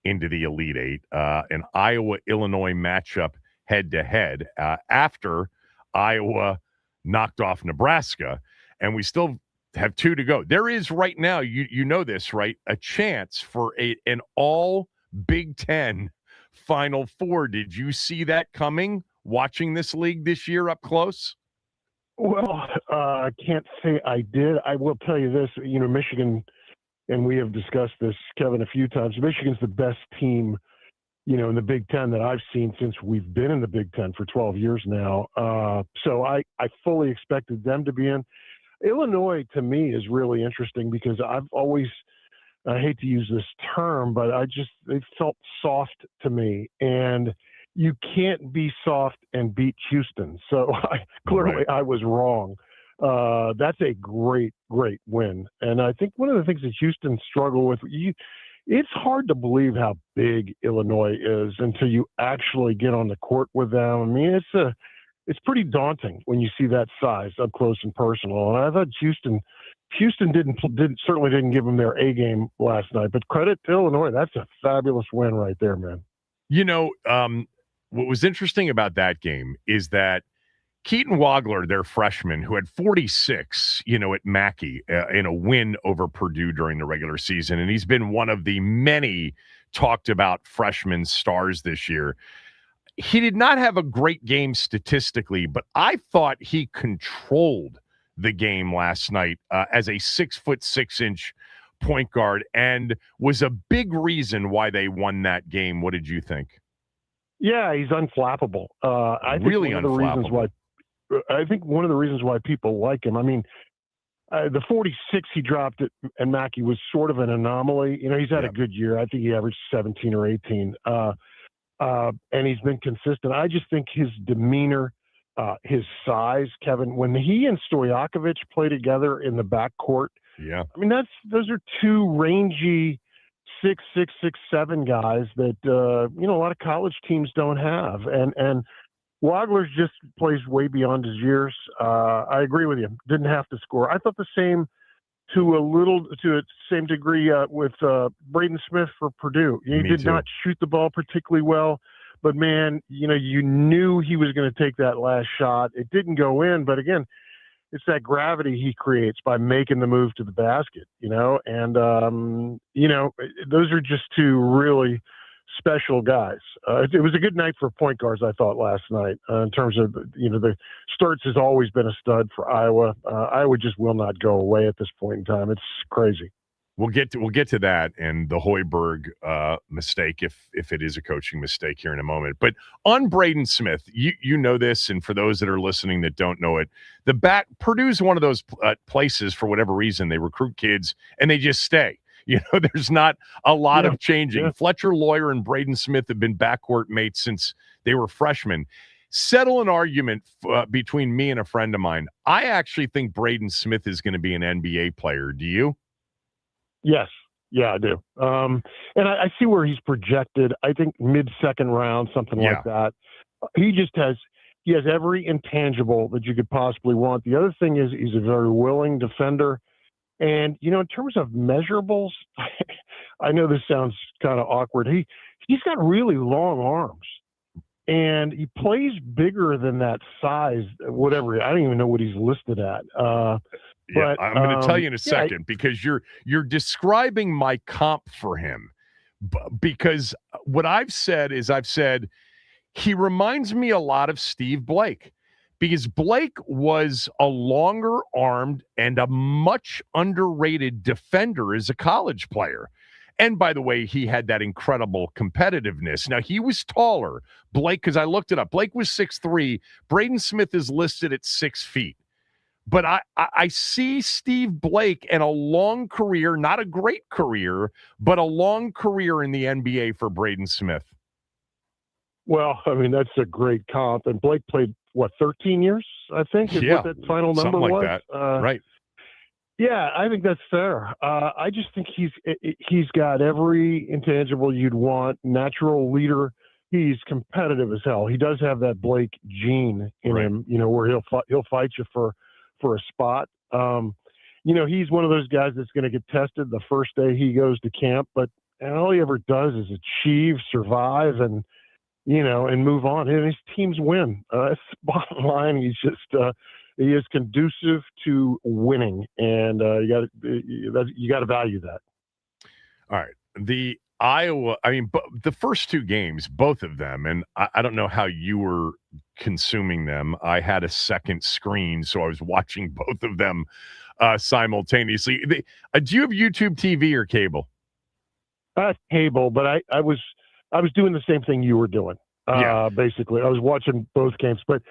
into the Elite Eight. An Iowa-Illinois matchup head-to-head after Iowa knocked off Nebraska, and we still have 2 to go. There is right now, you know this, right, a chance for an all Big Ten Final Four. Did you see that coming, watching this league this year up close? Well, I can't say I did. I will tell you this, Michigan, and we have discussed this, Kevin, a few times. Michigan's the best team, in the Big Ten that I've seen since we've been in the Big Ten for 12 years now. So I fully expected them to be in. Illinois, to me, is really interesting because I've always, I hate to use this term, but they felt soft to me. And you can't be soft and beat Houston. So clearly I was wrong. That's a great, great win. And I think one of the things that Houston struggle with, it's hard to believe how big Illinois is until you actually get on the court with them. I mean, it's pretty daunting when you see that size up close and personal. And I thought Houston certainly didn't give them their A game last night, but credit to Illinois. That's a fabulous win right there, man. What was interesting about that game is that Keaton Wagler, their freshman, who had 46, at Mackey in a win over Purdue during the regular season, and he's been one of the many talked about freshman stars this year. He did not have a great game statistically, but I thought he controlled the game last night as a 6'6" point guard, and was a big reason why they won that game. What did you think? Yeah, he's unflappable. I think really unflappable. I think one of the reasons why people like him, I mean, the 46 he dropped at Mackey was sort of an anomaly. He's had a good year. I think he averaged 17 or 18. And he's been consistent. I just think his demeanor, his size, Kevin, when he and Stojakovic play together in the backcourt, I mean, those are 2 rangy 6'6", 6'7" guys that a lot of college teams don't have, and Wagler just plays way beyond his years. I agree with you. Didn't have to score. I thought the same to a same degree with Braden Smith for Purdue. He did not shoot the ball particularly well, but man, you knew he was going to take that last shot. It didn't go in, but again, it's that gravity he creates by making the move to the basket, and those are just 2 really special guys. It was a good night for point guards, I thought, last night, in terms of, the Sturts has always been a stud for Iowa. Iowa just will not go away at this point in time. It's crazy. We'll get to that and the Hoiberg mistake, if it is a coaching mistake, here in a moment. But on Braden Smith, you know this, and for those that are listening that don't know it, Purdue's one of those places, for whatever reason, they recruit kids and they just stay. There's not a lot of changing. Yeah. Fletcher Lawyer and Braden Smith have been backcourt mates since they were freshmen. Settle an argument between me and a friend of mine. I actually think Braden Smith is going to be an NBA player. Do you? Yes. Yeah, I do. And I see where he's projected. I think mid-second round, something like that. He has every intangible that you could possibly want. The other thing is he's a very willing defender. And, in terms of measurables, I know this sounds kind of awkward. He's got really long arms. And he plays bigger than that size, whatever. I don't even know what he's listed at. Yeah, But, I'm going to tell you in a yeah, second because you're describing my comp for him. Because what I've said is he reminds me a lot of Steve Blake because Blake was a longer armed and a much underrated defender as a college player. And by the way, he had that incredible competitiveness. Now, he was taller. Blake, because I looked it up, Blake was 6'3". Braden Smith is listed at 6 feet. But I see Steve Blake and a long career, not a great career, but a long career in the NBA for Braden Smith. Well, I mean, that's a great comp. And Blake played, 13 years, I think, is what that final number something like was? that. Right. Yeah, I think that's fair. I just think he's got every intangible you'd want. Natural leader. He's competitive as hell. He does have that Blake gene in him, where he'll fight you for a spot. He's one of those guys that's going to get tested the first day he goes to camp, but all he ever does is achieve, survive, and move on. And his teams win. Bottom line, he is conducive to winning, and you got to value that. All right, the Iowa. I mean, the first two games, both of them, and I don't know how you were consuming them. I had a second screen, so I was watching both of them simultaneously. Do you have YouTube TV or cable? Cable, but I was doing the same thing you were doing. Basically, I was watching both games, but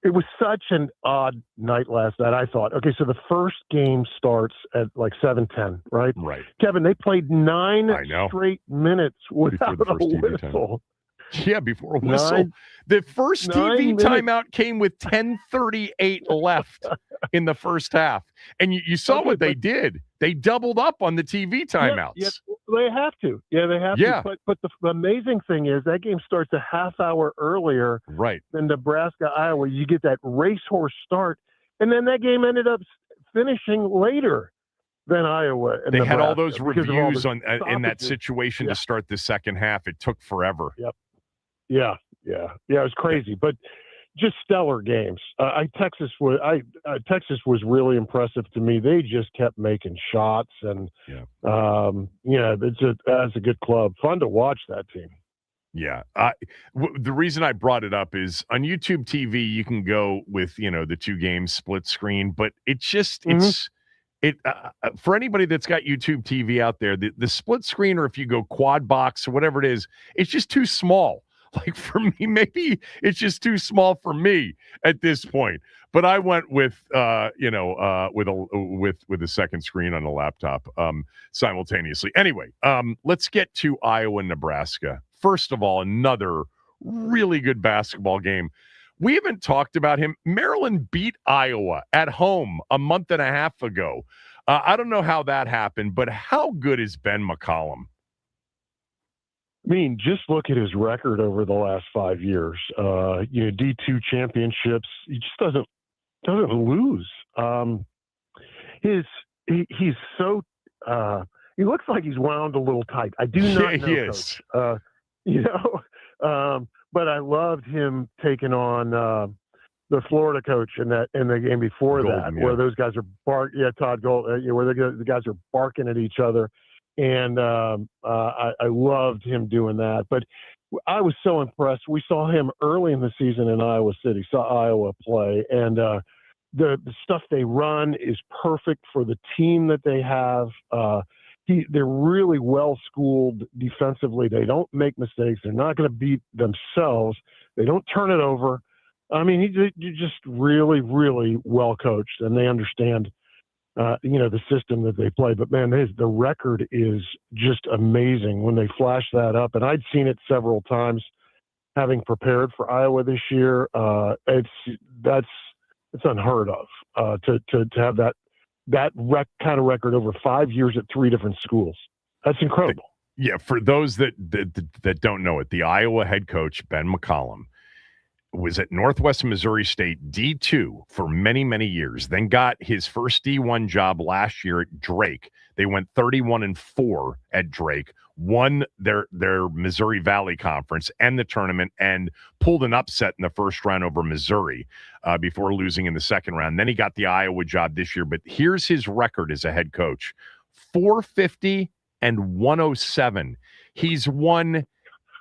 it was such an odd night last night. I thought, okay, so the first game starts at like 7:10, right? Right. Kevin, they played 9 straight minutes without a whistle. Yeah, before a whistle. The first TV timeout came with 10:38 left in the first half. And you saw what they did. They doubled up on the TV timeouts. Yeah, they have to. Yeah, they have to. But the amazing thing is that game starts a half hour earlier than Nebraska, Iowa. You get that racehorse start. And then that game ended up finishing later than Iowa. They had all those reviews in that situation to start the second half. It took forever. Yep. Yeah, it was crazy, but just stellar games. Texas was really impressive to me. They just kept making shots, and that's a good club. Fun to watch that team. Yeah, the reason I brought it up is on YouTube TV you can go with the two games split screen, but it's for anybody that's got YouTube TV out there, the split screen, or if you go quad box or whatever it is, it's just too small. Like for me, maybe it's just too small for me at this point. But I went with a second screen on a laptop simultaneously. Anyway, let's get to Iowa and Nebraska. First of all, another really good basketball game. We haven't talked about him. Maryland beat Iowa at home a month and a half ago. I don't know how that happened, but how good is Ben McCollum? I mean, just look at his record over the last 5 years. D2 championships. He just doesn't lose. He's so he looks like he's wound a little tight. I do not know, he is. Coach. But I loved him taking on the Florida coach in the game before where those guys are Todd Gold, where the guys are barking at each other. And I loved him doing that. But I was so impressed. We saw him early in the season in Iowa City, saw Iowa play. And the stuff they run is perfect for the team that they have. They're really well-schooled defensively. They don't make mistakes. They're not going to beat themselves. They don't turn it over. I mean, he's just really, really well-coached, and they understand the system that they play. But man, the record is just amazing when they flash that up. And I'd seen it several times, having prepared for Iowa this year. It's unheard of to have that kind of record over 5 years at 3 different schools. That's incredible. Yeah, for those that don't know it, the Iowa head coach Ben McCollum was at Northwestern Missouri State D2 for many, many years, then got his first D1 job last year at Drake. They went 31-4 at Drake, won their Missouri Valley Conference and the tournament, and pulled an upset in the first round over Missouri. before losing in the second round. Then he got the Iowa job this year. But here's his record as a head coach: 450 and 107. He's won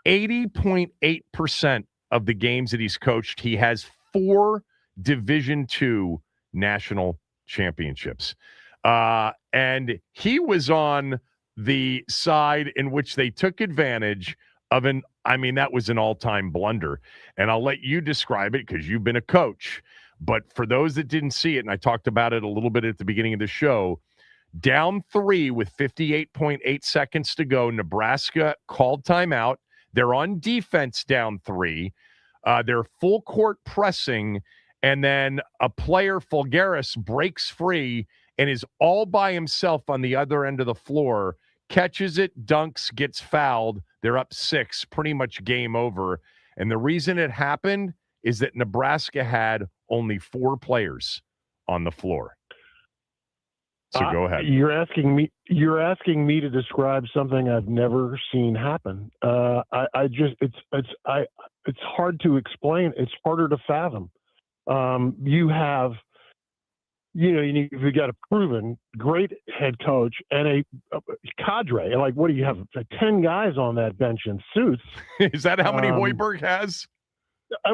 80.8% of the games that he's coached. He has 4 Division II national championships. And he was on the side in which they took advantage of that was an all-time blunder. And I'll let you describe it because you've been a coach. But for those that didn't see it, and I talked about it a little bit at the beginning of the show, down 3 with 58.8 seconds to go, Nebraska called timeout. They're on defense down 3. They're full court pressing, and then a player, Fulgaris, breaks free and is all by himself on the other end of the floor, catches it, dunks, gets fouled. They're up 6, pretty much game over. And the reason it happened is that Nebraska had only 4 players on the floor. So go ahead. You're asking me to describe something I've never seen happen. It's hard to explain. It's harder to fathom. You have, you've got a proven great head coach and a cadre. Like, what do you have? 10 guys on that bench in suits. Is that how many Hoiberg has?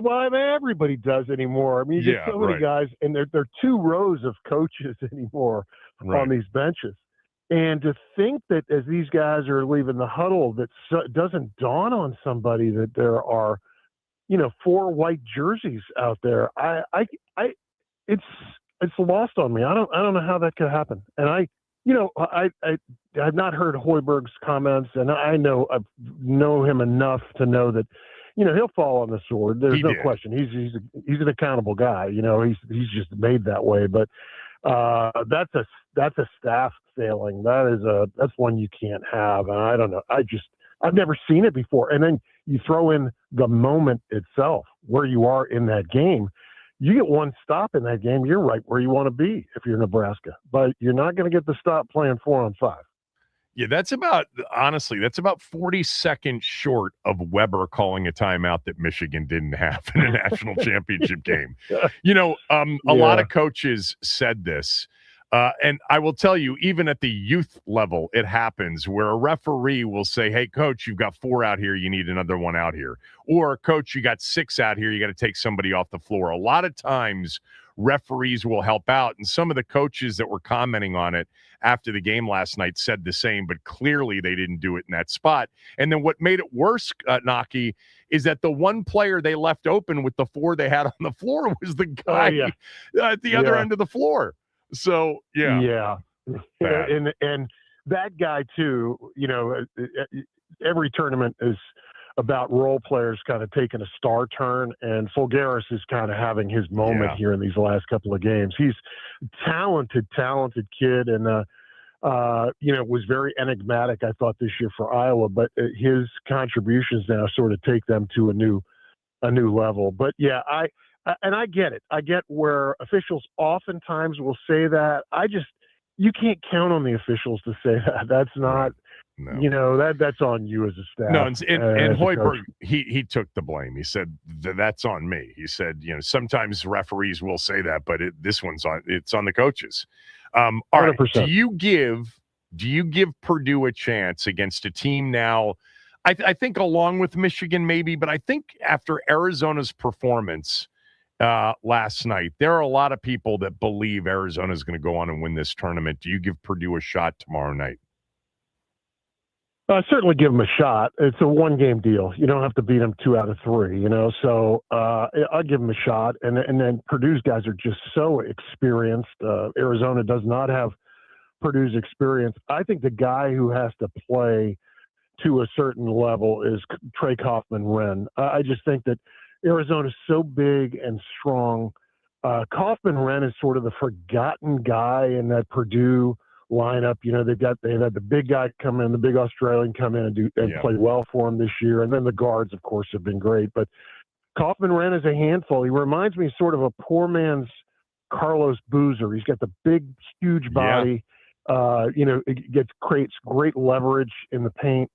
Well, everybody does anymore. I mean, you get so many guys, and there are 2 rows of coaches anymore on these benches. And to think that as these guys are leaving the huddle, that doesn't dawn on somebody that there are, 4 white jerseys out there. It's lost on me. I don't know how that could happen. And I've not heard Hoiberg's comments, and I know him enough to know that, he'll fall on the sword. There's no question. He's an accountable guy. He's just made that way. But that's a staff failing. That's one you can't have. And I don't know. I've never seen it before. And then you throw in the moment itself where you are in that game. You get one stop in that game, you're right where you want to be if you're Nebraska. But you're not going to get the stop playing 4-on-5. Yeah, that's about 40 seconds short of Weber calling a timeout that Michigan didn't have in a national championship game. A lot of coaches said this. And I will tell you, even at the youth level, it happens where a referee will say, hey, coach, you've got 4 out here. You need another one out here. Or, coach, you got 6 out here. You got to take somebody off the floor. A lot of times referees will help out. And some of the coaches that were commenting on it after the game last night said the same, but clearly they didn't do it in that spot. And then what made it worse, Naki, is that the one player they left open with the 4 they had on the floor was the guy at the other end of the floor. So, and that guy too, every tournament is about role players kind of taking a star turn, and Fulgaris is kind of having his moment here in these last couple of games. He's talented kid, and was very enigmatic, I thought, this year for Iowa, but his contributions now sort of take them to a new level. But I get it. I get where officials oftentimes will say that. You can't count on the officials to say that. That's not, that's on you as a staff. No, and Hoiberg, he took the blame. He said, that's on me. He said, sometimes referees will say that, but it's on the coaches. All right. 100%. Do you give Purdue a chance against a team now? I think along with Michigan maybe, but I think after Arizona's performance last night, there are a lot of people that believe Arizona is going to go on and win this tournament. Do you give Purdue a shot tomorrow night? Certainly give them a shot. It's a 1-game deal. You don't have to beat them 2 out of 3, So I'll give them a shot. And then Purdue's guys are just so experienced. Arizona does not have Purdue's experience. I think the guy who has to play to a certain level is Trey Kaufman-Renn. I just think that Arizona's so big and strong. Kaufman-Renn is sort of the forgotten guy in that Purdue lineup. They've had the big guy come in, the big Australian come in and play well for them this year. And then the guards, of course, have been great. But Kaufman-Renn is a handful. He reminds me sort of a poor man's Carlos Boozer. He's got the big, huge body. It creates great leverage in the paint.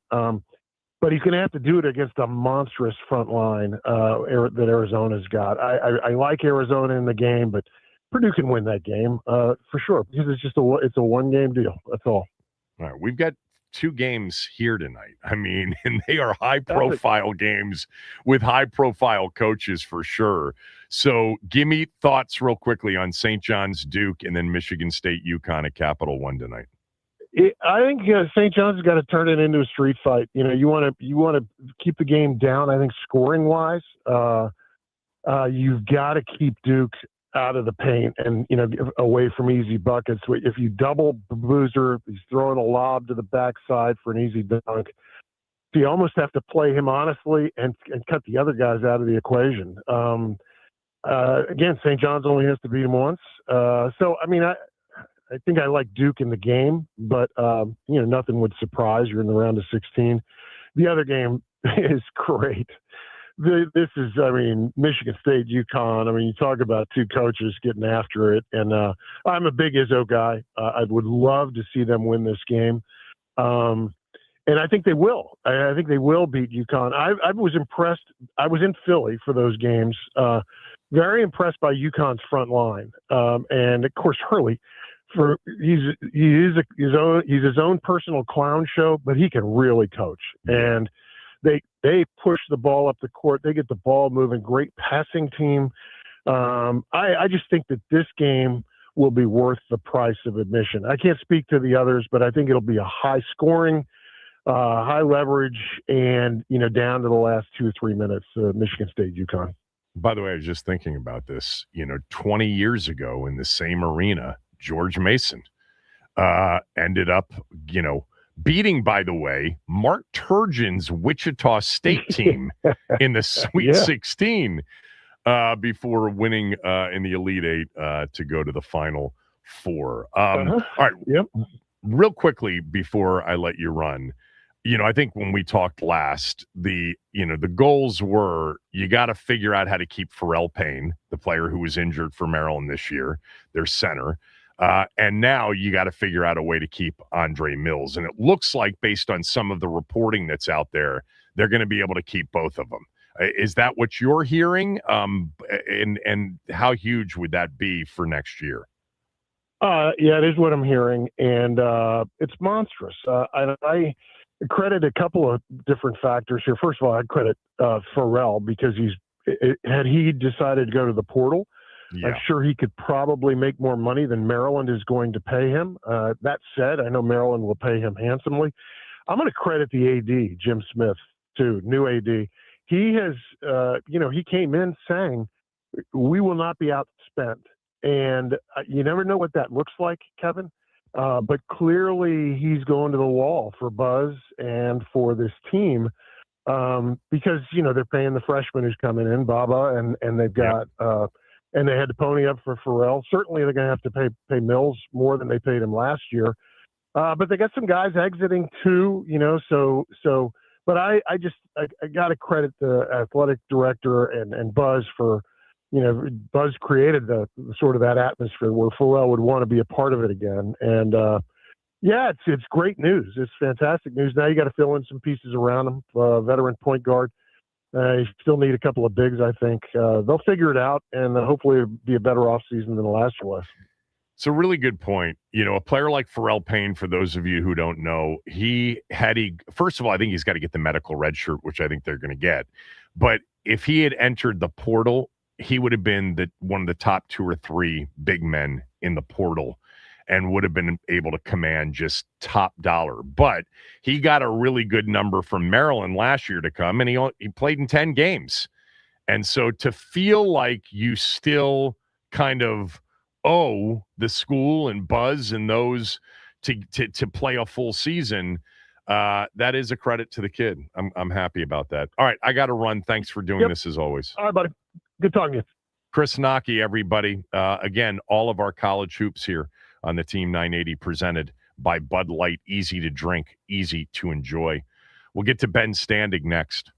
but he's going to have to do it against a monstrous front line that Arizona's got. I like Arizona in the game, but Purdue can win that game for sure because it's a one-game deal. That's all. All right, we've got 2 games here tonight. I mean, and they are high-profile games with high-profile coaches for sure. So give me thoughts real quickly on St. John's Duke and then Michigan State UConn at Capital One tonight. I think St. John's has got to turn it into a street fight. You know, you want to keep the game down. I think scoring-wise, you've got to keep Duke out of the paint and, away from easy buckets. If you double Boozer, he's throwing a lob to the backside for an easy dunk. So you almost have to play him honestly and cut the other guys out of the equation. Again, St. John's only has to beat him once. So, I mean, I think I like Duke in the game, but, nothing would surprise. You're in the round of 16. The other game is great. This is, Michigan State, UConn. You talk about 2 coaches getting after it. And I'm a big Izzo guy. I would love to see them win this game. And I think they will. I think they will beat UConn. I was impressed. I was in Philly for those games. Very impressed by UConn's front line. And, of course, Hurley. He's his own personal clown show, but he can really coach. And they push the ball up the court. They get the ball moving. Great passing team. I just think that this game will be worth the price of admission. I can't speak to the others, but I think it'll be a high scoring, high leverage, and down to the last 2 or 3 minutes. Michigan State, UConn. By the way, I was just thinking about this. 20 years ago in the same arena, George Mason ended up, beating, by the way, Mark Turgeon's Wichita State team in the Sweet 16 before winning in the Elite Eight to go to the Final Four. All right. Yep. Real quickly before I let you run, I think when we talked last, the goals were you got to figure out how to keep Pharrell Payne, the player who was injured for Maryland this year, their center. And now you got to figure out a way to keep Andre Mills. And it looks like, based on some of the reporting that's out there, they're going to be able to keep both of them. Is that what you're hearing? And how huge would that be for next year? Yeah, it is what I'm hearing. And it's monstrous. I credit a couple of different factors here. First of all, I credit Pharrell because had he decided to go to the portal, I'm sure he could probably make more money than Maryland is going to pay him. That said, I know Maryland will pay him handsomely. I'm going to credit the AD, Jim Smith, too, new AD. He has, he came in saying, we will not be outspent. And you never know what that looks like, Kevin. But clearly he's going to the wall for Buzz and for this team because, they're paying the freshman who's coming in, Baba, and they've got and they had to pony up for Pharrell. Certainly they're going to have to pay Mills more than they paid him last year. But they got some guys exiting too, but I got to credit the athletic director and Buzz for, Buzz created the sort of that atmosphere where Pharrell would want to be a part of it again. And it's great news. It's fantastic news. Now you got to fill in some pieces around him, veteran point guard. You still need a couple of bigs, I think. They'll figure it out, and hopefully it'll be a better offseason than the last one was. It's a really good point. A player like Pharrell Payne, for those of you who don't know, first of all, I think he's got to get the medical red shirt, which I think they're going to get. But if he had entered the portal, he would have been one of the top 2 or 3 big men in the portal and would have been able to command just top dollar. But he got a really good number from Maryland last year to come, and he played in 10 games. And so to feel like you still kind of owe the school and Buzz and those to play a full season, that is a credit to the kid. I'm happy about that. All right, I got to run. Thanks for doing this as always. All right, buddy. Good talking to you. Chris Naki, everybody. Again, all of our college hoops here on the Team 980 presented by Bud Light. Easy to drink, easy to enjoy. We'll get to Ben Standig next.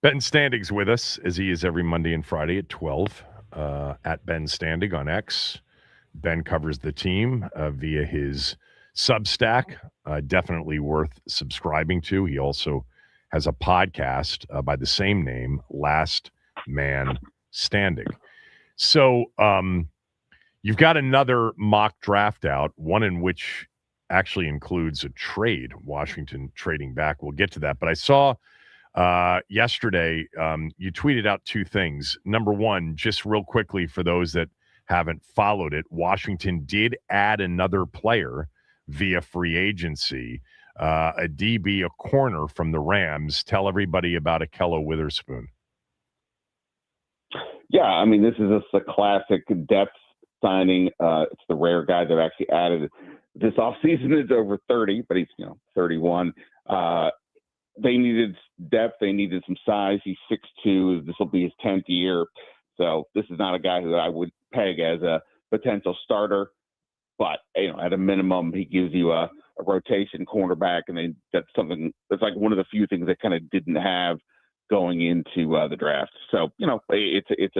Ben Standig's with us, as he is every Monday and Friday at 12, at Ben Standig on X. Ben covers the team via his Substack, definitely worth subscribing to. He also has a podcast by the same name, Last Man Standing. So you've got another mock draft out, one in which actually includes a trade, Washington trading back. We'll get to that. But I saw yesterday, you tweeted out two things. Number one, just real quickly for those that haven't followed it, Washington did add another player via free agency, a DB, a corner from the Rams. Tell everybody about Akello Witherspoon. Yeah, I mean, this is a classic depth signing. It's the rare guy that actually added this offseason. Is over 30, but he's 31. They needed depth. They needed some size. He's 6'2". This will be his 10th year. So this is not a guy that I would peg as a potential starter. But, at a minimum, he gives you a rotation cornerback. And that's something that's like one of the few things that kind of didn't have going into the draft. So, it's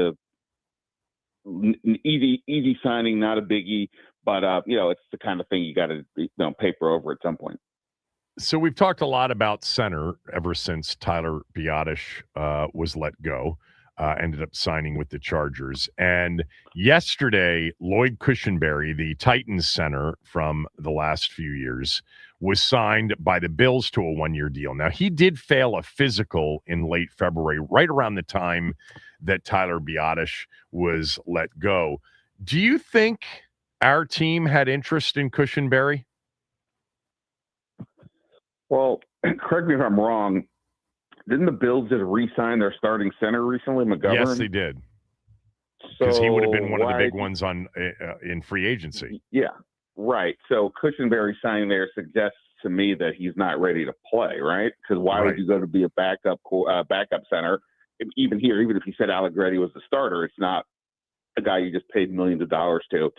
an easy signing, not a biggie. But, it's the kind of thing you got to paper over at some point. So we've talked a lot about center ever since Tyler Biadasz was let go, ended up signing with the Chargers. And yesterday, Lloyd Cushenberry, the Titans center from the last few years, was signed by the Bills to a one-year deal. Now, he did fail a physical in late February, right around the time that Tyler Biadasz was let go. Do you think our team had interest in Cushenberry? Well, correct me if I'm wrong. Didn't the Bills just re-sign their starting center recently, McGovern? Yes, they did. Because he would have been one of the big ones in free agency. Yeah, right. So Cushenberry signing there suggests to me that he's not ready to play, right? Because why would you go to be a backup center? Even here, even if you said Allegretti was the starter, it's not a guy you just paid millions of dollars to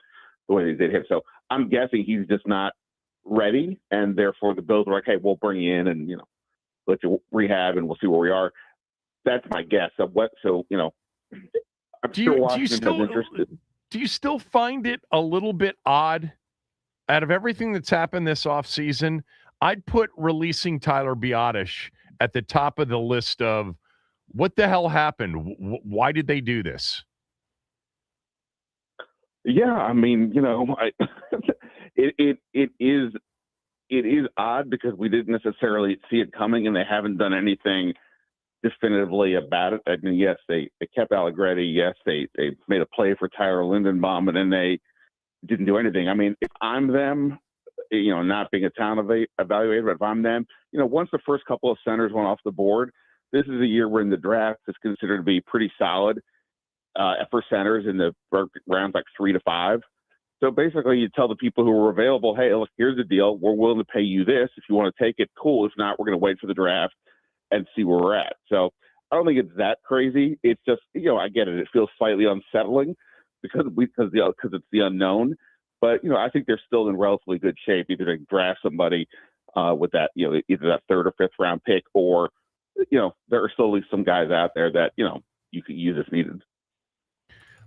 the way they did him. So I'm guessing he's just not ready, and therefore the Bills were like, hey, we'll bring you in and let you rehab and we'll see where we are. That's my guess of what. So I'm sure Washington is interested. Do you still find it a little bit odd, out of everything that's happened this offseason, I'd put releasing Tyler Biadasz at the top of the list of what the hell happened? Why did they do this? Yeah, I mean, it is odd because we didn't necessarily see it coming, and they haven't done anything definitively about it. I mean, yes, they kept Allegretti. Yes, they made a play for Tyler Lindenbaum, and then they didn't do anything. I mean, if I'm them, not being a talent evaluator, but if I'm them, once the first couple of centers went off the board, this is a year when the draft is considered to be pretty solid for centers in the rounds like 3 to 5. So basically, you tell the people who are available, hey, look, here's the deal. We're willing to pay you this. If you want to take it, cool. If not, we're going to wait for the draft and see where we're at. So I don't think it's that crazy. It's just, I get it. It feels slightly unsettling because it's the unknown. But, I think they're still in relatively good shape, either to draft somebody with that, either that 3rd or 5th round pick, or, there are still at least some guys out there that, you could use if needed.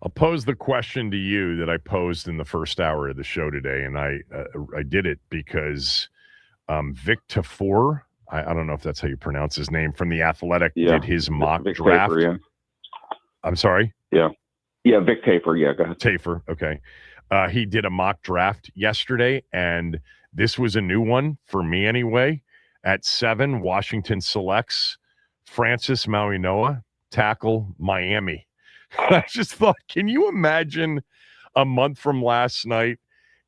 I'll pose the question to you that I posed in the first hour of the show today, and I did it because Vic Tafur, I don't know if that's how you pronounce his name, from The Athletic, did his mock Vic draft. Tafur, yeah. I'm sorry? Yeah, Vic Tafur, yeah, go ahead. Tafur, okay. He did a mock draft yesterday, and this was a new one for me anyway. At 7, Washington selects Francis Mauigoa, tackle, Miami. I just thought, can you imagine a month from last night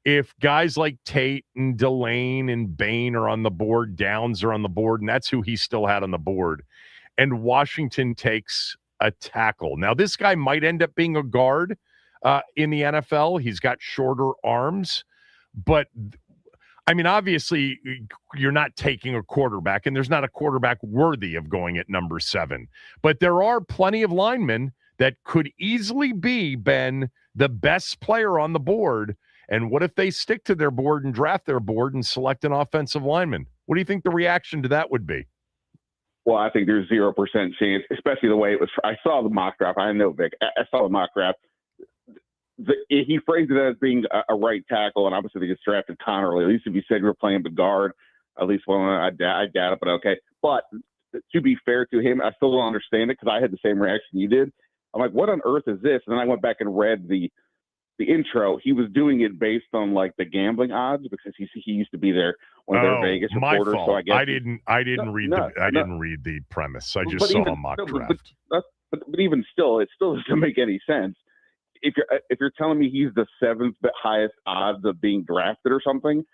if guys like Tate and Delane and Bain are on the board, Downs are on the board, and that's who he still had on the board, and Washington takes a tackle. Now, this guy might end up being a guard in the NFL. He's got shorter arms, but I mean, obviously, you're not taking a quarterback, and there's not a quarterback worthy of going at number 7. But there are plenty of linemen that could easily be, Ben, the best player on the board. And what if they stick to their board and draft their board and select an offensive lineman? What do you think the reaction to that would be? Well, I think there's 0% chance, especially the way it was. I saw the mock draft. I know Vic. I saw the mock draft. He phrased it as being a right tackle, and obviously they just drafted Connerly. At least if you said you were playing the guard, at least I doubt it, but okay. But to be fair to him, I still don't understand it because I had the same reaction you did. I'm like, what on earth is this? And then I went back and read the intro. He was doing it based on like the gambling odds because he used to be one of their Vegas reporters. My fault. So I guess I didn't read the premise. I just saw a mock draft. But even still, it still doesn't make any sense. If you're telling me he's the 7th highest odds of being drafted or something,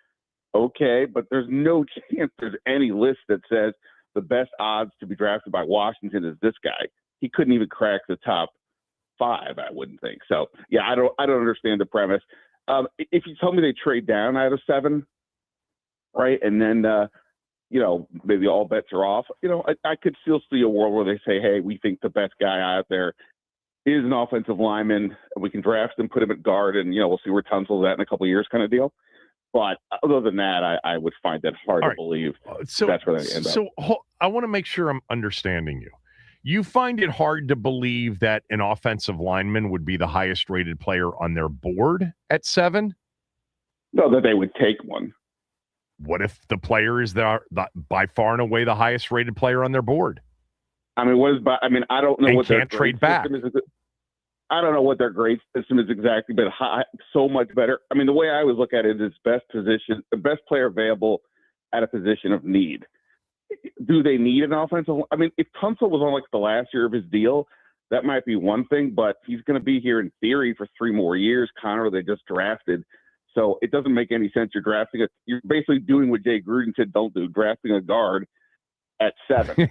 okay, but there's no chance there's any list that says the best odds to be drafted by Washington is this guy. He couldn't even crack the top 5, I wouldn't think. So yeah, I don't understand the premise. If you tell me they trade down out of 7, right, and then maybe all bets are off, I could still see a world where they say, hey, we think the best guy out there is an offensive lineman, and we can draft him, put him at guard, and we'll see where Tunsil's at in a couple of years, kind of deal. But other than that, I would find that hard to believe. So that's where they end up. So I want to make sure I'm understanding you. You find it hard to believe that an offensive lineman would be the highest rated player on their board at 7? No, that they would take one. What if the player is by far and away the highest rated player on their board? I mean, I don't know what their trade back. Is. I don't know what their grade system is exactly, but so much better. I mean, the way I would look at it is best player available at a position of need. Do they need an offensive? I mean, if Tunsil was on like the last year of his deal, that might be one thing, but he's going to be here in theory for 3 more years. Connor, they just drafted. So it doesn't make any sense. You're basically doing what Jay Gruden said don't do, drafting a guard at 7.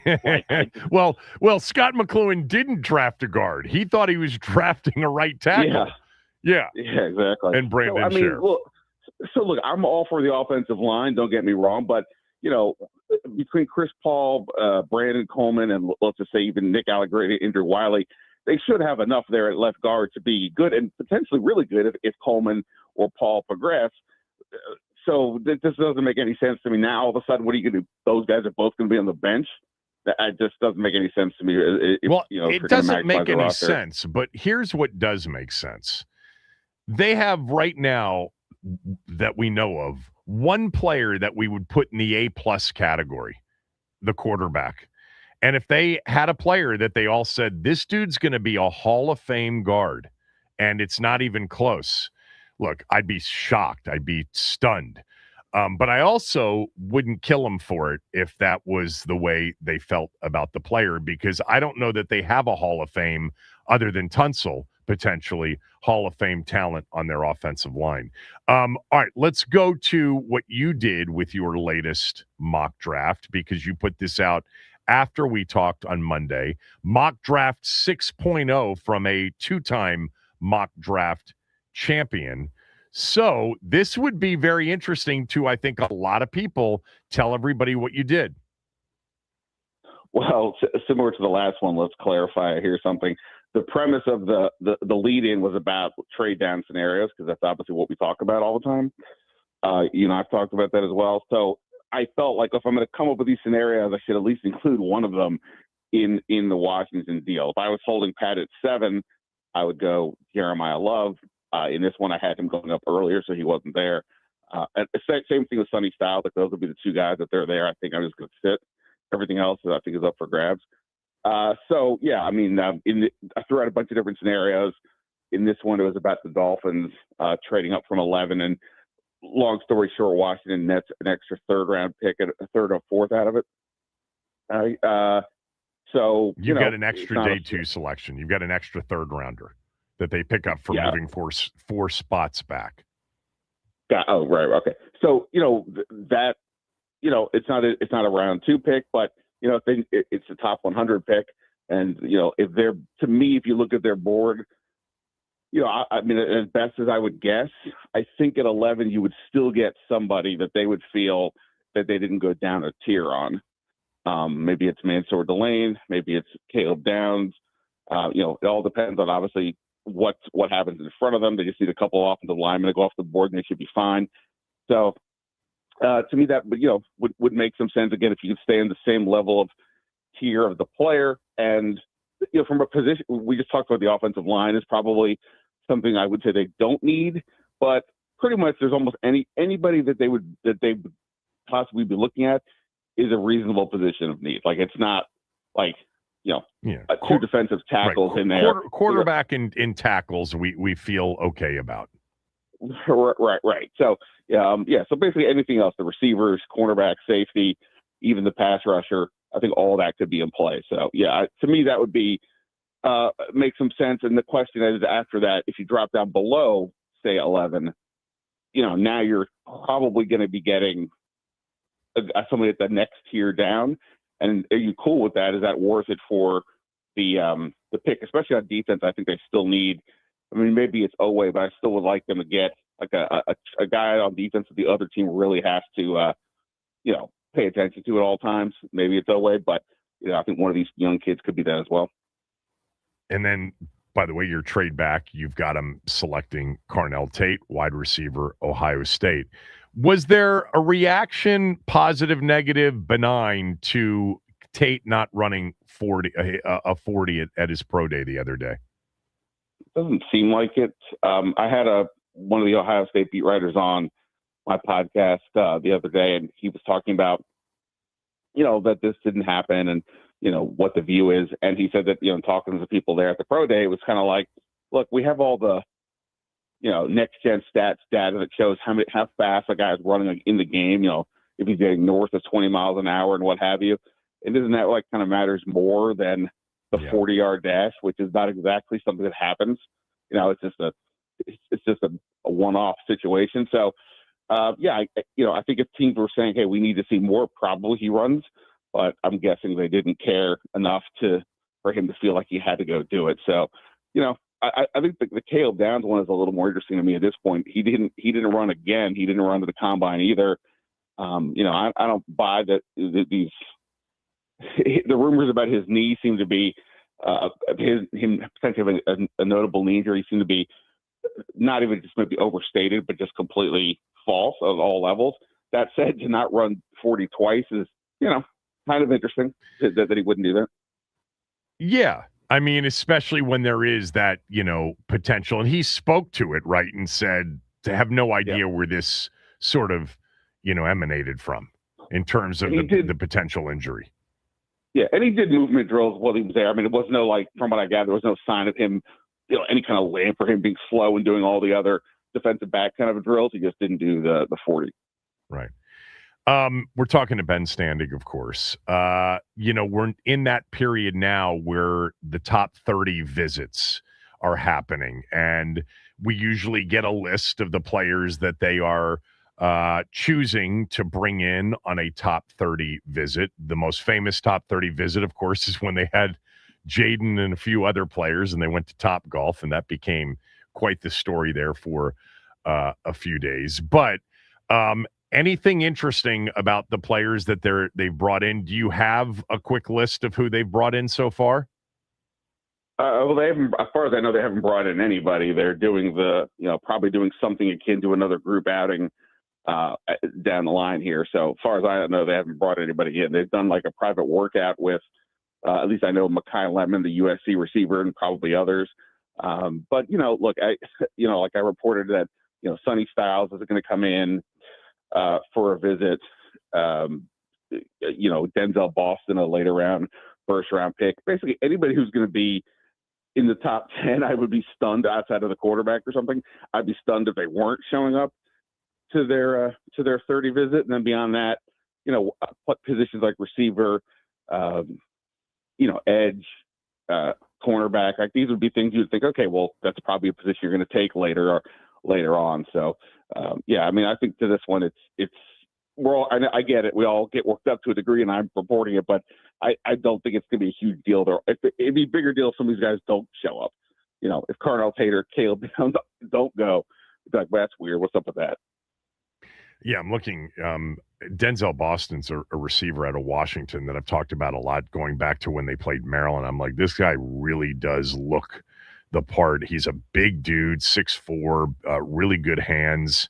Well, Scott McLuhan didn't draft a guard. He thought he was drafting a right tackle. Yeah, exactly. And Brandon Scherf. So look, I'm all for the offensive line. Don't get me wrong, but between Chris Paul, Brandon Coleman, and let's just say even Nick Allegretti, Andrew Wiley, they should have enough there at left guard to be good and potentially really good if Coleman or Paul progress. So this doesn't make any sense to me. Now, all of a sudden, what are you going to do? Those guys are both going to be on the bench? That just doesn't make any sense to me. It doesn't make any sense, but here's what does make sense. They have right now that we know of one player that we would put in the A+ category, the quarterback. And if they had a player that they all said, this dude's going to be a Hall of Fame guard, and it's not even close, look, I'd be shocked. I'd be stunned. But I also wouldn't kill them for it if that was the way they felt about the player, because I don't know that they have a Hall of Fame other than Tunsil, potentially Hall of Fame talent on their offensive line. All right, let's go to what you did with your latest mock draft, because you put this out after we talked on Monday. Mock draft 6.0 from a 2-time mock draft champion. So this would be very interesting to, I think, a lot of people. Tell everybody what you did. Well, similar to the last one, let's clarify here something. The premise of the lead-in was about trade down scenarios, because that's obviously what we talk about all the time. I've talked about that as well. So I felt like if I'm going to come up with these scenarios, I should at least include one of them in the Washington deal. If I was holding Pat at 7, I would go Jeremiah Love. In this one, I had him going up earlier, so he wasn't there. And same thing with Sonny Styles. Like, those would be the 2 guys that they're there. I think I'm just going to sit. Everything else, I think, is up for grabs. I threw out a bunch of different scenarios. In this one, it was about the Dolphins trading up from 11. And long story short, Washington nets an extra 3rd-round pick, a 3rd or 4th out of it. So you got an extra day 2 selection. You've got an extra 3rd-rounder that they pick up for moving 4 spots back. Oh, right. Okay. So, it's not a round 2 pick, but, it's a top 100 pick. And, if you look at their board, as best as I would guess, I think at 11, you would still get somebody that they would feel that they didn't go down a tier on. Maybe it's Mansour Delane, maybe it's Caleb Downs. It all depends on obviously what happens in front of them. They just need a couple offensive linemen to go off the board and they should be fine. So to me, that would make some sense. Again, if you could stay in the same level of tier of the player. And, from a position, we just talked about the offensive line is probably something I would say they don't need, but pretty much there's almost anybody that they would possibly be looking at is a reasonable position of need. Like, it's not like, two defensive tackles in there. Quarterback in tackles, we feel okay about. Right. So, so basically anything else, the receivers, cornerback, safety, even the pass rusher, I think all that could be in play. So, to me, that would be make some sense. And the question is, after that, if you drop down below, say, 11, now you're probably going to be getting somebody at the next tier down. And are you cool with that? Is that worth it for the pick, especially on defense? I think they still need. I mean, maybe it's Oweh, but I still would like them to get like a guy on defense that the other team really has to, pay attention to at all times. Maybe it's Oweh, but I think one of these young kids could be that as well. And then, by the way, your trade back, you've got him selecting Carnell Tate, wide receiver, Ohio State. Was there a reaction, positive, negative, benign, to Tate not running 40 at his pro day the other day? Doesn't seem like it. I had one of the Ohio State beat writers on my podcast the other day, and he was talking about, that this didn't happen and, what the view is. And he said that, talking to the people there at the pro day, it was kind of like, look, we have all the, next gen stats data that shows how fast a guy is running in the game, if he's getting north of 20 miles an hour and what have you. And isn't that kind of matters more than the 40-yard dash, which is not exactly something that happens. It's just a one-off situation. So, I think if teams were saying, hey, we need to see more, probably he runs, but I'm guessing they didn't care enough for him to feel like he had to go do it. So, I think the Caleb Downs one is a little more interesting to me at this point. He didn't run again. He didn't run to the combine either. I don't buy that these the rumors about his knee seem to be him potentially having a notable knee injury seem to be not even just maybe overstated, but just completely false of all levels. That said, to not run 40 twice is, kind of interesting that he wouldn't do that. Yeah. I mean, especially when there is that, potential. And he spoke to it, right, and said to have no idea where this sort of, emanated from in terms of the potential injury. Yeah, and he did movement drills while he was there. I mean, it was no, from what I gather, there was no sign of him, any kind of lamp for him being slow and doing all the other defensive back kind of drills. He just didn't do the 40. Right. We're talking to Ben Standig, of course. We're in that period now where the top 30 visits are happening, and we usually get a list of the players that they are choosing to bring in on a top 30 visit. The most famous top 30 visit, of course, is when they had Jaden and a few other players, and they went to Topgolf, and that became quite the story there for a few days. But anything interesting about the players that they've brought in? Do you have a quick list of who they've brought in so far? Well, they haven't, as far as I know, they haven't brought in anybody. They're doing probably doing something akin to another group outing down the line here. So as far as I know, they haven't brought anybody in. They've done like a private workout with, at least I know, Mekhi Lemon, the USC receiver, and probably others. But, look, like I reported that, Sonny Styles is going to come in for a visit. Denzel Boston, a later round, first round pick. Basically, anybody who's going to be in the top 10, I would be stunned outside of the quarterback or something. I'd be stunned if they weren't showing up to their 30 visit. And then beyond that, positions like receiver, edge, cornerback, like these would be things you'd think, okay, well, that's probably a position you're going to take later on. So, I think to this one, we're all, I get it. We all get worked up to a degree, and I'm reporting it, but I don't think it's going to be a huge deal. It'd be a bigger deal if some of these guys don't show up. If Carnell Tate or Caleb Downs don't go, it's like, well, that's weird. What's up with that? Yeah, I'm looking. Denzel Boston's a receiver out of Washington that I've talked about a lot going back to when they played Maryland. I'm like, this guy really does look the part. He's a big dude, 6'4", really good hands.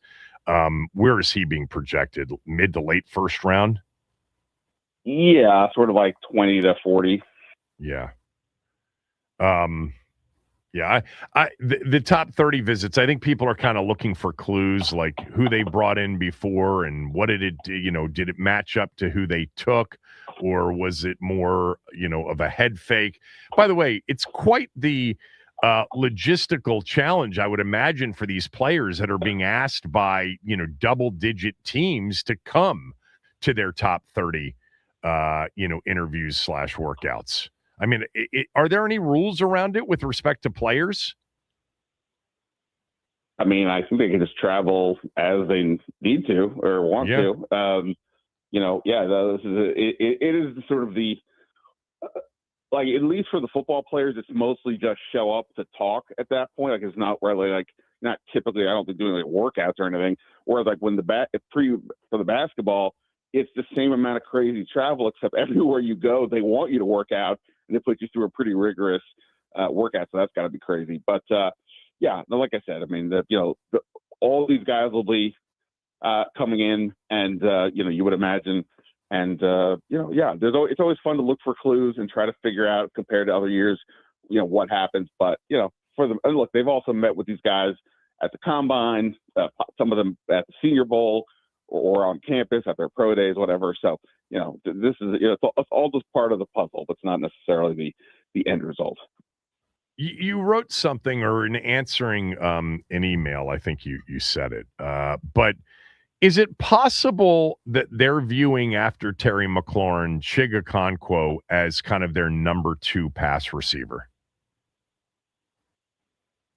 Where is he being projected? Mid to late first round? Yeah, sort of like 20 to 40. Yeah. Yeah, the top 30 visits, I think people are kind of looking for clues, like who they brought in before and what did it, did it match up to who they took, or was it more, of a head fake? By the way, it's quite the logistical challenge, I would imagine, for these players that are being asked by, double-digit teams to come to their top 30, interviews / workouts. I mean, are there any rules around it with respect to players? I mean, I think they can just travel as they need to or want to. It is sort of the like, at least for the football players, it's mostly just show up to talk at that point. Like, it's not really like, not typically, I don't think doing like workouts or anything. Whereas like when for the basketball, it's the same amount of crazy travel, except everywhere you go, they want you to work out and they put you through a pretty rigorous workout. So that's got to be crazy. But like I said, I mean, all these guys will be coming in, and you would imagine, and it's always fun to look for clues and try to figure out, compared to other years, what happens. But and look, they've also met with these guys at the combine, some of them at the Senior Bowl, or on campus at their pro days, whatever. So, this is, it's all just part of the puzzle, but it's not necessarily the end result. You wrote something, or in answering an email, I think you said it, but is it possible that they're viewing, after Terry McLaurin, Chigakonkwo as kind of their number 2 pass receiver?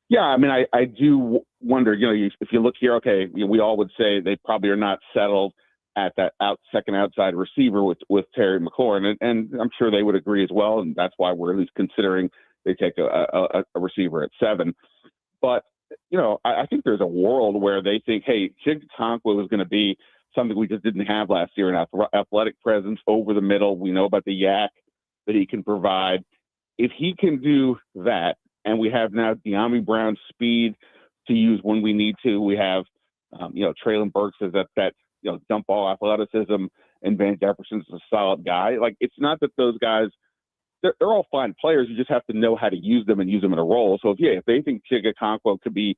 Yeah, I mean, I do wonder, if you look here, okay, we all would say they probably are not settled at that second outside receiver with Terry McLaurin, and I'm sure they would agree as well, and that's why we're at least considering they take a receiver at 7. But, I think there's a world where they think, hey, Chigakonkwo is going to be something we just didn't have last year, an athletic presence over the middle. We know about the yak that he can provide. If he can do that, and we have now De'Ami Brown's speed to use when we need to. We have, Traylon Burks has that dump ball athleticism, and Van Jefferson's a solid guy. Like, it's not that those guys, they're all fine players. You just have to know how to use them and use them in a role. So if they think Chigakonkwo could be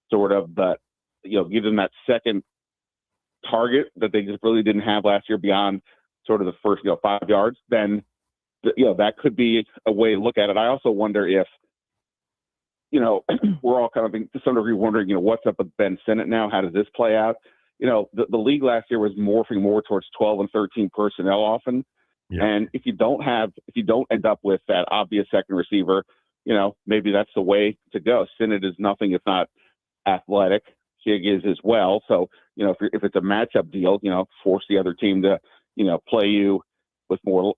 sort of that, give them that second target that they just really didn't have last year beyond sort of the first, 5 yards, then, that could be a way to look at it. I also wonder if, we're all kind of, to some degree, wondering, what's up with Ben Sinnott now? How does this play out? The league last year was morphing more towards 12 and 13 personnel often. Yeah. And if you don't end up with that obvious second receiver, maybe that's the way to go. Sinnott is nothing if not athletic. Chig is as well. So, if it's a matchup deal, force the other team to, play you with more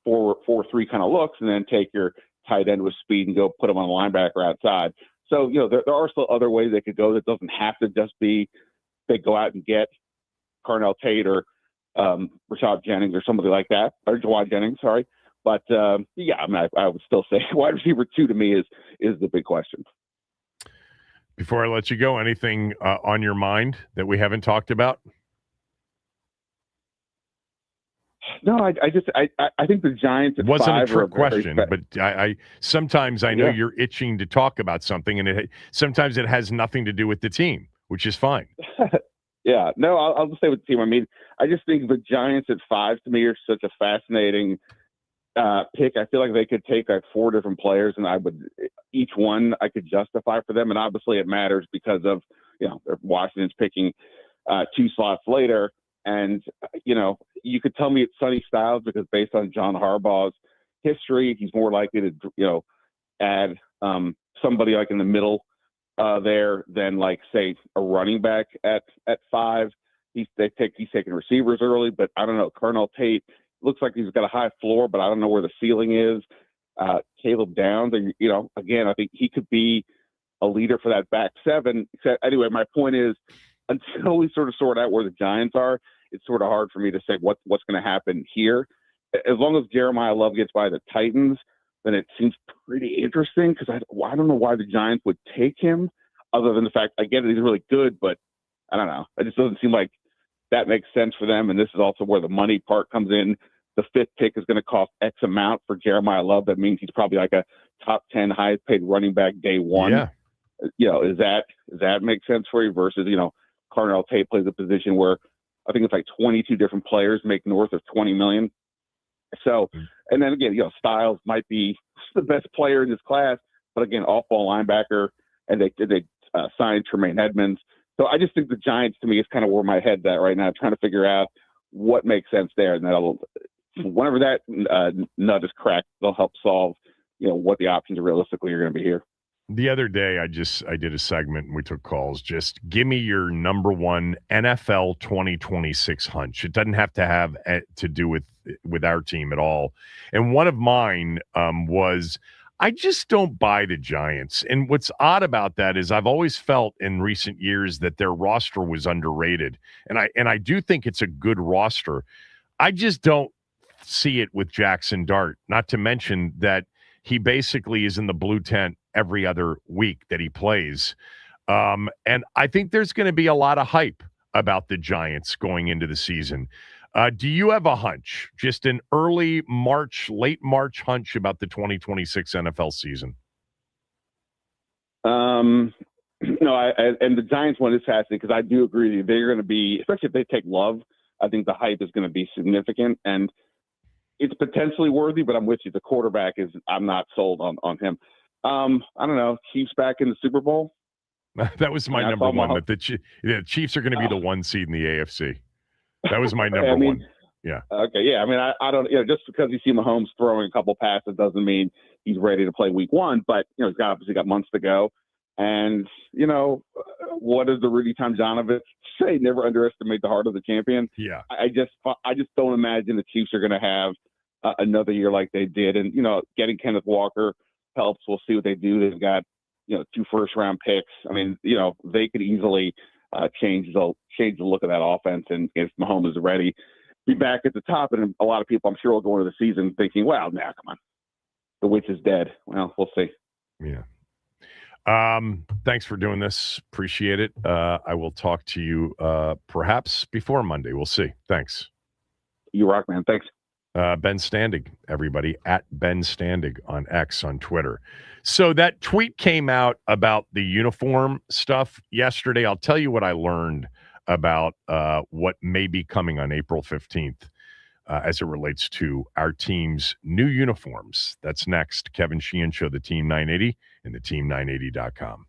4-3 kind of looks, and then take your tight end with speed and go put them on the linebacker outside. So, there are still other ways they could go. That doesn't have to just be they go out and get Carnell Tate or Rashad Jennings or somebody like that, or Jawad Jennings, sorry. But, I mean, I would still say wide receiver 2 to me is the big question. Before I let you go, anything on your mind that we haven't talked about? No, I think the Giants at wasn't 5 a trick question, but I sometimes I know you're itching to talk about something, and sometimes it has nothing to do with the team, which is fine. Yeah, no, I'll just say with the team. I mean, I just think the Giants at 5 to me are such a fascinating pick. I feel like they could take 4 different players, and each one I could justify for them. And obviously it matters because of, Washington's picking 2 slots later. And, you could tell me it's Sonny Styles because based on John Harbaugh's history, he's more likely to, add somebody like in the middle there than, like, say, a running back at 5. He's taking receivers early, but I don't know. Carnell Tate looks like he's got a high floor, but I don't know where the ceiling is. Caleb Downs, again, I think he could be a leader for that back 7. Anyway, my point is, until we sort of sort out where the Giants are, it's sort of hard for me to say what's going to happen here. As long as Jeremiah Love gets by the Titans, then it seems pretty interesting because I don't know why the Giants would take him, other than the fact, I get it, he's really good, but I don't know. It just doesn't seem like that makes sense for them. And this is also where the money part comes in. The 5th pick is going to cost X amount for Jeremiah Love. That means he's probably like a top 10 highest paid running back day one. Yeah. Does that make sense for you versus, Carnell Tate plays a position where I think it's like 22 different players make north of 20 million. So, and then again, Styles might be the best player in this class, but again, off-ball linebacker, and they signed Tremaine Edmonds. So I just think the Giants, to me, is kind of where my head's at right now, trying to figure out what makes sense there. And whenever that nut is cracked, they'll help solve, what the options realistically are going to be here. The other day, I did a segment and we took calls. Just give me your number one NFL 2026 hunch. It doesn't have to have to do with our team at all. And one of mine was, I just don't buy the Giants. And what's odd about that is I've always felt in recent years that their roster was underrated. And I do think it's a good roster. I just don't see it with Jackson Dart, not to mention that he basically is in the blue tent every other week that he plays. And I think there's going to be a lot of hype about the Giants going into the season. Do you have a hunch, just an early March, late March hunch about the 2026 NFL season? No, and the Giants one is fascinating because I do agree with you. They're going to be, especially if they take Love, I think the hype is going to be significant. And it's potentially worthy, but I'm with you. The quarterback I'm not sold on him. I don't know. Chiefs back in the Super Bowl. That was my number one. That the Chiefs are going to be the 1 seed in the AFC. That was my number one. Yeah. Okay. Yeah. I mean, I don't. Just because you see Mahomes throwing a couple passes doesn't mean he's ready to play Week 1. But he's obviously got months to go. And what does the Rudy Tomjanovich say? Never underestimate the heart of the champion. Yeah. I just don't imagine the Chiefs are going to have another year like they did. And getting Kenneth Walker helps. We'll see what they do. They've got 2 first-round picks. I mean, they could easily change the look of that offense. And if Mahomes is ready, be back at the top. And a lot of people, I'm sure, will go into the season thinking, "Well, now come on, the witch is dead." Well, we'll see. Yeah. Thanks for doing this. Appreciate it. I will talk to you perhaps before Monday. We'll see. Thanks. You rock, man. Thanks. Ben Standig, everybody, at Ben Standig on X on Twitter. So that tweet came out about the uniform stuff yesterday. I'll tell you what I learned about what may be coming on April 15th as it relates to our team's new uniforms. That's next. Kevin Sheehan Show, the Team 980 and the team980.com.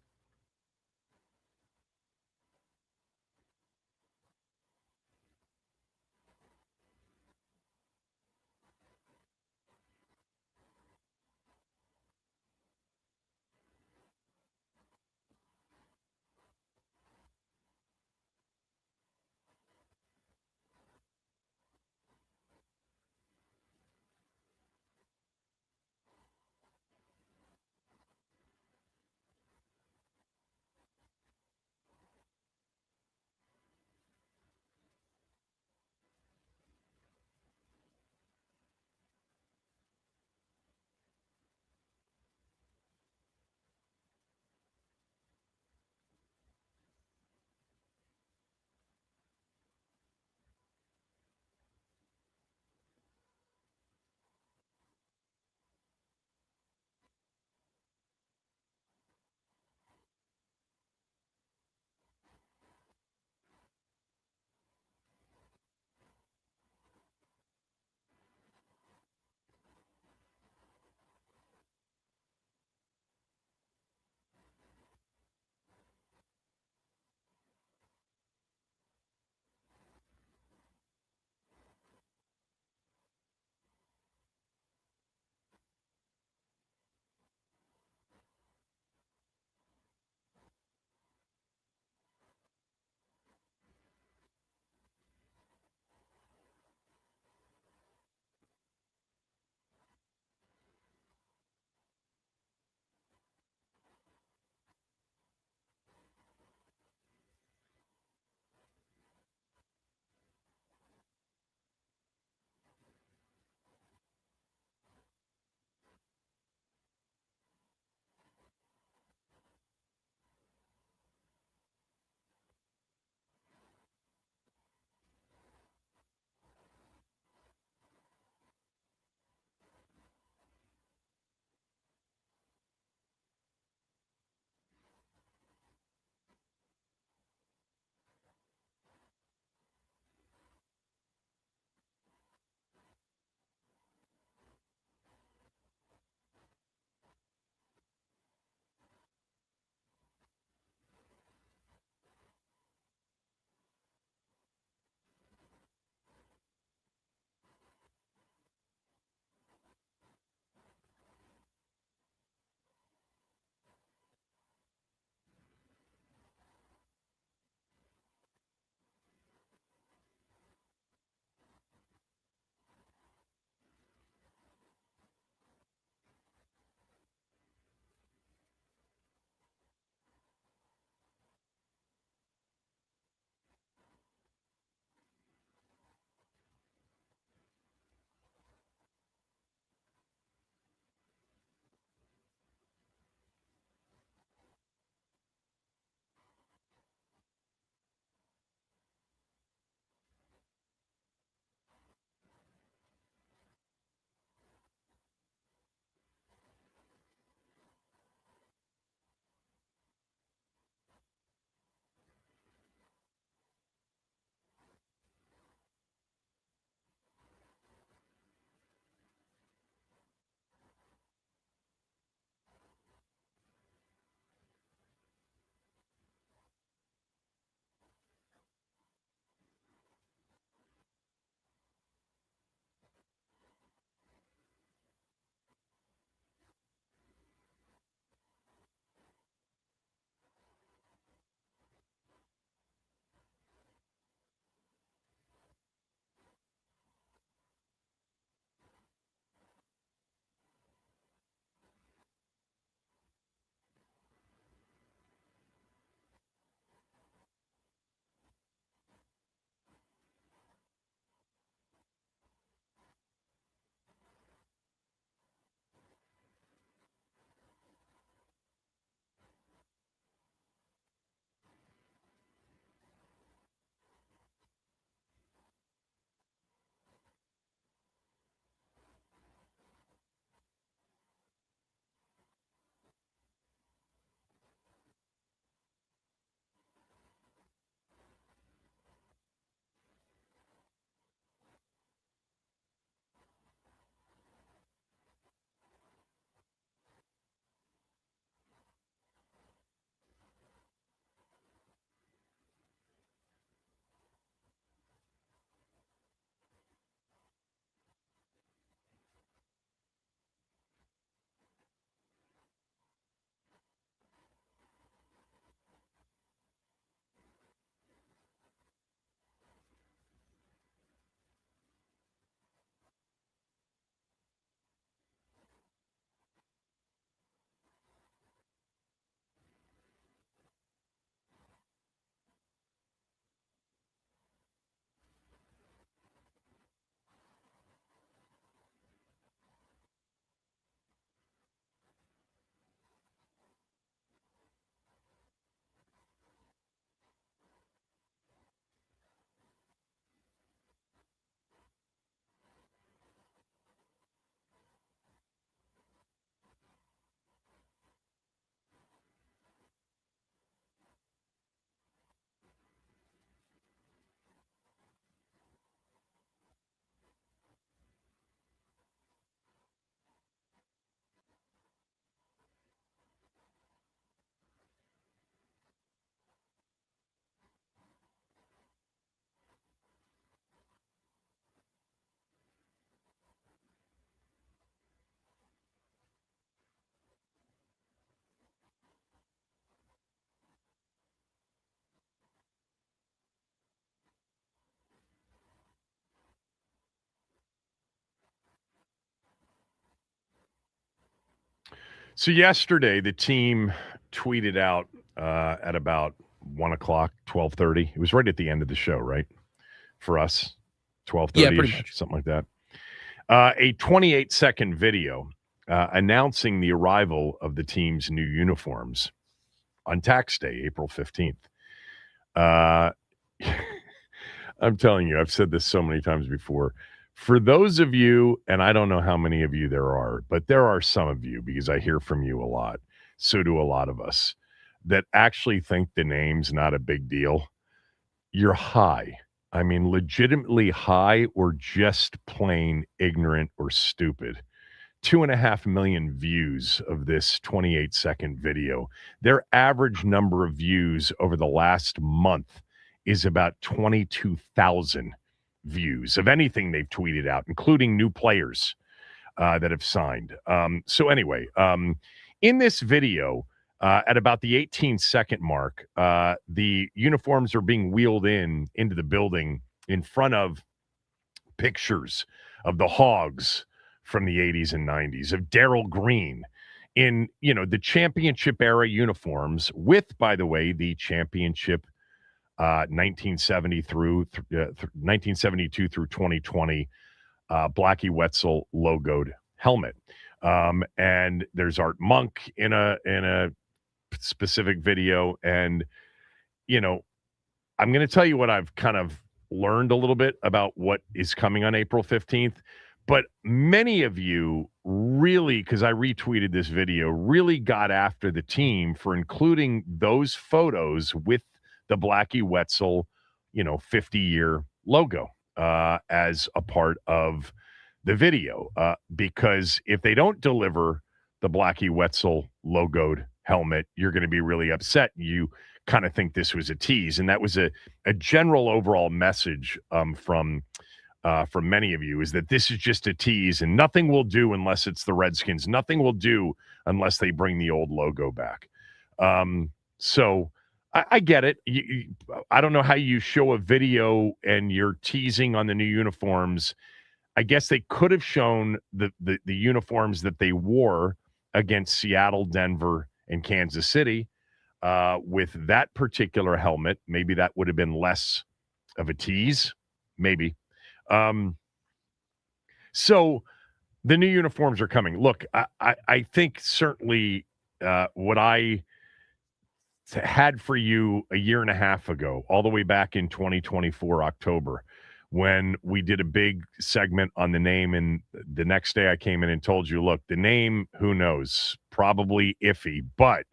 So yesterday, the team tweeted out at about 1 o'clock, 12:30. It was right at the end of the show, right? For us, 12:30, yeah, pretty much. something like that. A 28-second video announcing the arrival of the team's new uniforms on tax day, April 15th. I'm telling you, I've said this so many times before. For those of you, and I don't know how many of you there are, but there are some of you, because I hear from you a lot, so do a lot of us, that actually think the name's not a big deal. You're high. I mean, legitimately high, or just plain ignorant or stupid. 2.5 million views of this 28-second video. Their average number of views over the last month is about 22,000 views of anything they've tweeted out, including new players that have signed. So anyway, in this video, at about the 18-second mark, the uniforms are being wheeled into the building in front of pictures of the Hogs from the 80s and 90s, of Darryl Green in, the championship era uniforms with, by the way, the championship 1972 through 2020 Blackie Wetzel logoed helmet. And there's Art Monk in a specific video. And, I'm going to tell you what I've kind of learned a little bit about what is coming on April 15th. But many of you really, because I retweeted this video, really got after the team for including those photos with the Blackie Wetzel, 50-year logo as a part of the video. Because if they don't deliver the Blackie Wetzel logoed helmet, you're going to be really upset. You kind of think this was a tease. And that was a general overall message from many of you, is that this is just a tease and nothing will do unless it's the Redskins. Nothing will do unless they bring the old logo back. So I get it. I don't know how you show a video and you're teasing on the new uniforms. I guess they could have shown the uniforms that they wore against Seattle, Denver, and Kansas City with that particular helmet. Maybe that would have been less of a tease. Maybe. So the new uniforms are coming. Look, I think certainly what I had for you a year and a half ago, all the way back in 2024, October, when we did a big segment on the name, and the next day I came in and told you, look, the name, who knows, probably iffy, but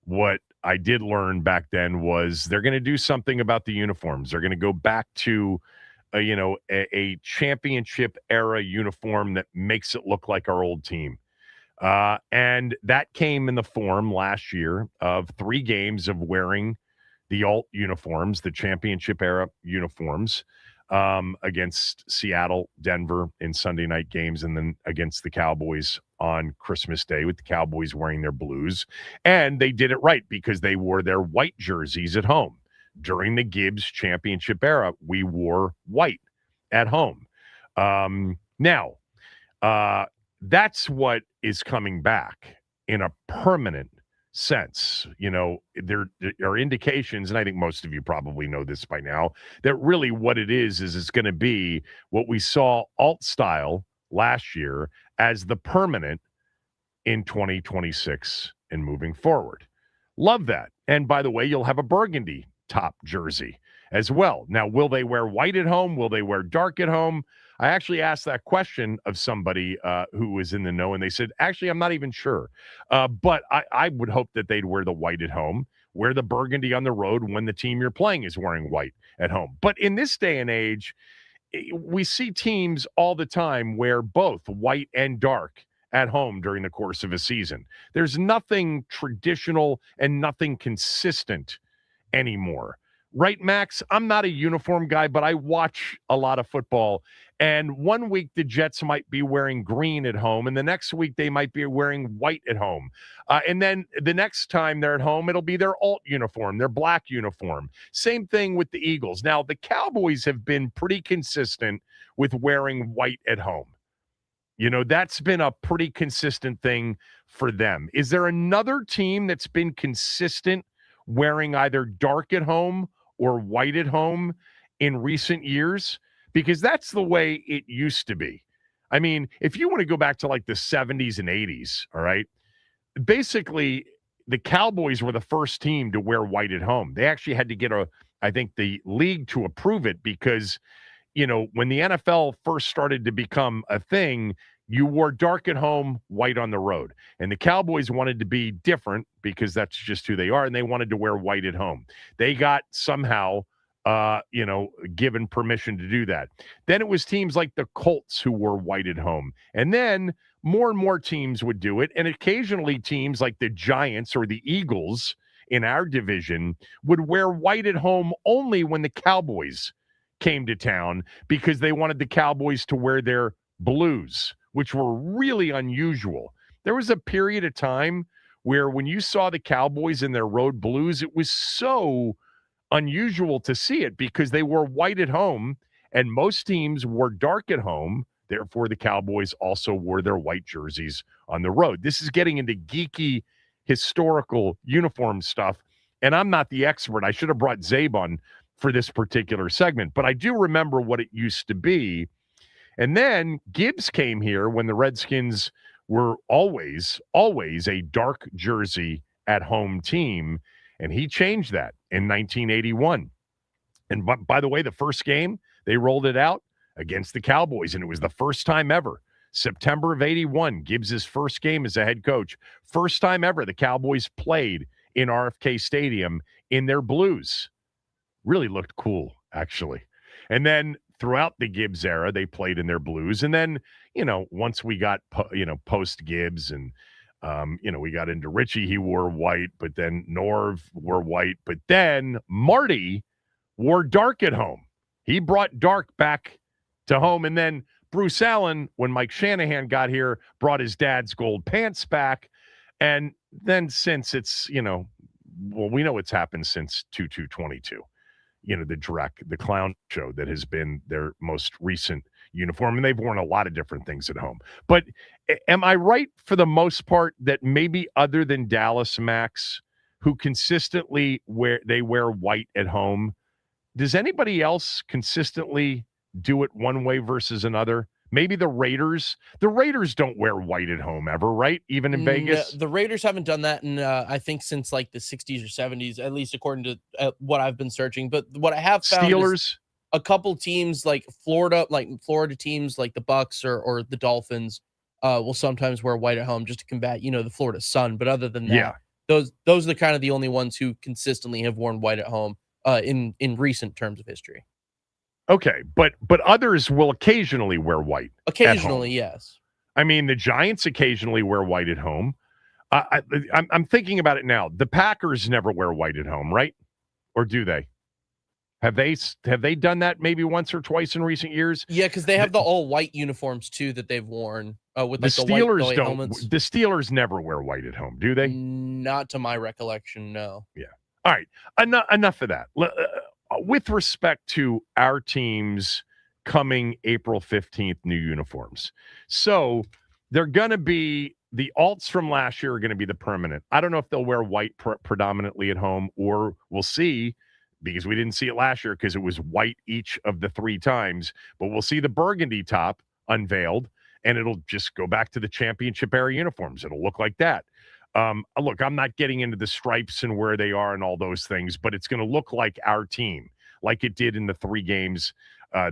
what I did learn back then was they're going to do something about the uniforms. They're going to go back to a championship era uniform that makes it look like our old team. And that came in the form last year of 3 games of wearing the alt uniforms, the championship era uniforms, against Seattle, Denver in Sunday night games, and then against the Cowboys on Christmas Day with the Cowboys wearing their blues. And they did it right because they wore their white jerseys at home. During the Gibbs championship era, we wore white at home. Now, that's what is coming back in a permanent sense. There are indications, and I think most of you probably know this by now, that really what it is it's going to be what we saw alt style last year as the permanent in 2026 and moving forward. Love that. And by the way, you'll have a burgundy top jersey as well. Now, will they wear white at home? Will they wear dark at home? I actually asked that question of somebody who was in the know, and they said, actually, I'm not even sure. But I would hope that they'd wear the white at home, wear the burgundy on the road when the team you're playing is wearing white at home. But in this day and age, we see teams all the time wear both white and dark at home during the course of a season. There's nothing traditional and nothing consistent anymore. Right, Max? I'm not a uniform guy, but I watch a lot of football. And one week the Jets might be wearing green at home, and the next week they might be wearing white at home. And then the next time they're at home, it'll be their alt uniform, their black uniform. Same thing with the Eagles. Now, the Cowboys have been pretty consistent with wearing white at home. That's been a pretty consistent thing for them. Is there another team that's been consistent wearing either dark at home or white at home in recent years? Because that's the way it used to be. I mean, if you want to go back to like the 70s and 80s, all right, basically the Cowboys were the first team to wear white at home. They actually had to get I think the league to approve it because, when the NFL first started to become a thing, you wore dark at home, white on the road. And the Cowboys wanted to be different because that's just who they are, and they wanted to wear white at home. They got somehow given permission to do that. Then it was teams like the Colts who were white at home. And then more and more teams would do it. And occasionally teams like the Giants or the Eagles in our division would wear white at home only when the Cowboys came to town because they wanted the Cowboys to wear their blues, which were really unusual. There was a period of time where when you saw the Cowboys in their road blues, it was so unusual to see it because they were white at home and most teams were dark at home. Therefore, the Cowboys also wore their white jerseys on the road. This is getting into geeky historical uniform stuff, and I'm not the expert. I should have brought Zabe on for this particular segment, but I do remember what it used to be. And then Gibbs came here when the Redskins were always a dark jersey at home team, and he changed that in 1981. And by the way, the first game, they rolled it out against the Cowboys, and it was the first time ever. September of 81, Gibbs' first game as a head coach. First time ever the Cowboys played in RFK Stadium in their blues. Really looked cool, actually. And then throughout the Gibbs era, they played in their blues. And then, once we got, post Gibbs and, we got into Richie, he wore white, but then Norv wore white. But then Marty wore dark at home. He brought dark back to home. And then Bruce Allen, when Mike Shanahan got here, brought his dad's gold pants back. And then since it's, we know it's happened since 2/2/22. The clown show that has been their most recent uniform. And they've worn a lot of different things at home. But am I right for the most part that maybe other than Dallas, Max, who consistently wear white at home, does anybody else consistently do it one way versus another? Maybe the Raiders. The Raiders don't wear white at home ever, right? Even in Vegas? The Raiders haven't done that in, I think, since like the 60s or 70s, at least according to what I've been searching. But what I have found is a couple teams like Florida teams like the Bucks or the Dolphins will sometimes wear white at home just to combat, the Florida sun. But other than that, those are the kind of the only ones who consistently have worn white at home in recent terms of history. Okay, but others will occasionally wear white. Occasionally, yes. I mean, the Giants occasionally wear white at home. I'm thinking about it now. The Packers never wear white at home, right? Or do they? Have they done that maybe once or twice in recent years? Yeah, because they have the all white uniforms too that they've worn with the like Steelers the white don't. helmets. The Steelers never wear white at home, do they? Not to my recollection, no. Yeah. All right. Enough of that. With respect to our teams coming April 15th, new uniforms. So they're going to be the alts from last year are going to be the permanent. I don't know if they'll wear white predominantly at home, or we'll see, because we didn't see it last year because it was white each of the 3 times. But we'll see the burgundy top unveiled, and it'll just go back to the championship era uniforms. It'll look like that. Look, I'm not getting into the stripes and where they are and all those things, but it's going to look like our team, like it did in the 3 games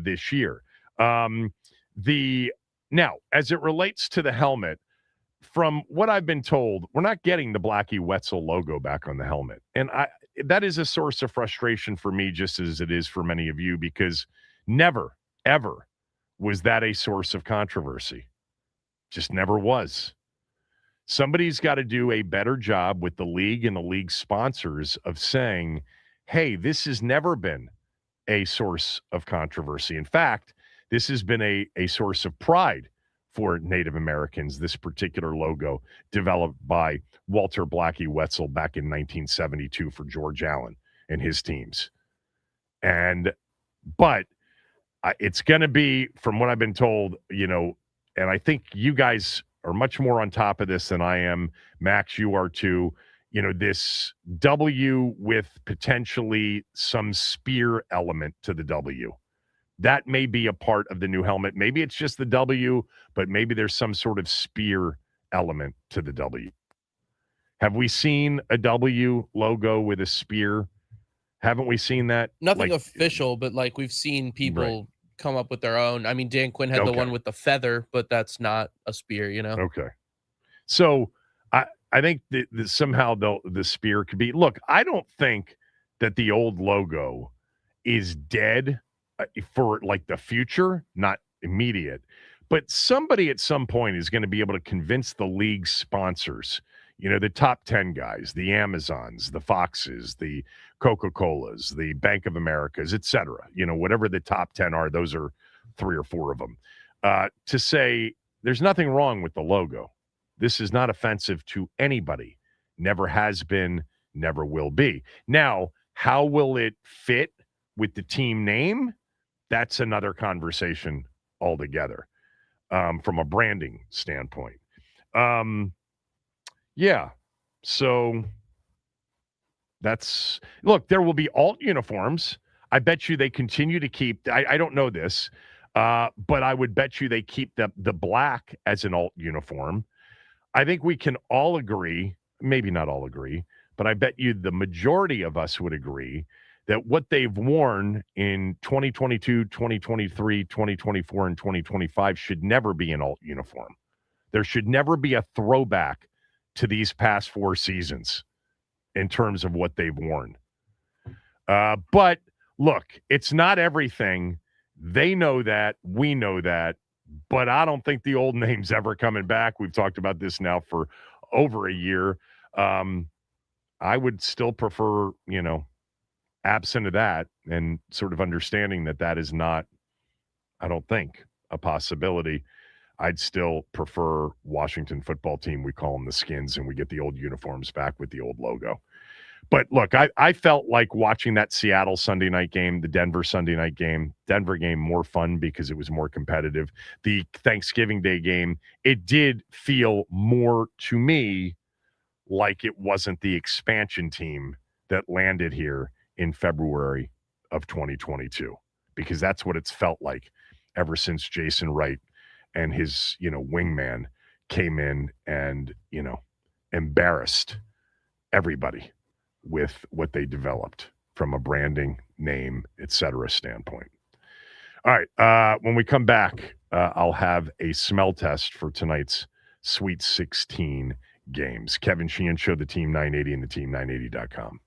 this year. Now, as it relates to the helmet, from what I've been told, we're not getting the Blackie Wetzel logo back on the helmet. And that is a source of frustration for me, just as it is for many of you, because never, ever was that a source of controversy. Just never was. Somebody's got to do a better job with the league and the league sponsors of saying, hey, this has never been a source of controversy. In fact, this has been a source of pride for Native Americans, this particular logo developed by Walter Blackie Wetzel back in 1972 for George Allen and his teams. But it's going to be, from what I've been told, and I think you guys are much more on top of this than I am. Max, you are too. This W with potentially some spear element to the W. That may be a part of the new helmet. Maybe it's just the W, but maybe there's some sort of spear element to the W. Have we seen a W logo with a spear? Haven't we seen that? Nothing official, but like we've seen people come up with their own. I mean, Dan Quinn had the one with the feather, but that's not a spear, Okay. So I think that somehow the spear could be. Look, I don't think that the old logo is dead for like the future, not immediate. But somebody at some point is going to be able to convince the league sponsors, the top 10 guys, the Amazons, the Foxes, the Coca-Colas, the Bank of Americas, et cetera, whatever the top 10 are, those are 3 or 4 of them, to say there's nothing wrong with the logo. This is not offensive to anybody. Never has been, never will be. Now, how will it fit with the team name? That's another conversation altogether, from a branding standpoint. Yeah. So look, there will be alt uniforms. I bet you they continue to keep, I don't know this, but I would bet you they keep the black as an alt uniform. I think we can all agree, maybe not all agree, but I bet you the majority of us would agree that what they've worn in 2022, 2023, 2024, and 2025 should never be an alt uniform. There should never be a throwback to these past 4 seasons in terms of what they've worn. But look, it's not everything. They know that. We know that. But I don't think the old name's ever coming back. We've talked about this now for over a year. I would still prefer, absent of that and sort of understanding that is not, I don't think, a possibility. I'd still prefer Washington football team. We call them the Skins, and we get the old uniforms back with the old logo. But look, I felt like watching that Seattle Sunday night game, the Denver Sunday night game, Denver game more fun because it was more competitive. The Thanksgiving Day game, it did feel more to me like it wasn't the expansion team that landed here in February of 2022, because that's what it's felt like ever since Jason Wright and his, wingman came in and, embarrassed everybody with what they developed from a branding, name, etc. standpoint. All right. When we come back, I'll have a smell test for tonight's Sweet 16 games. Kevin Sheehan Show, the Team 980 and the team980.com.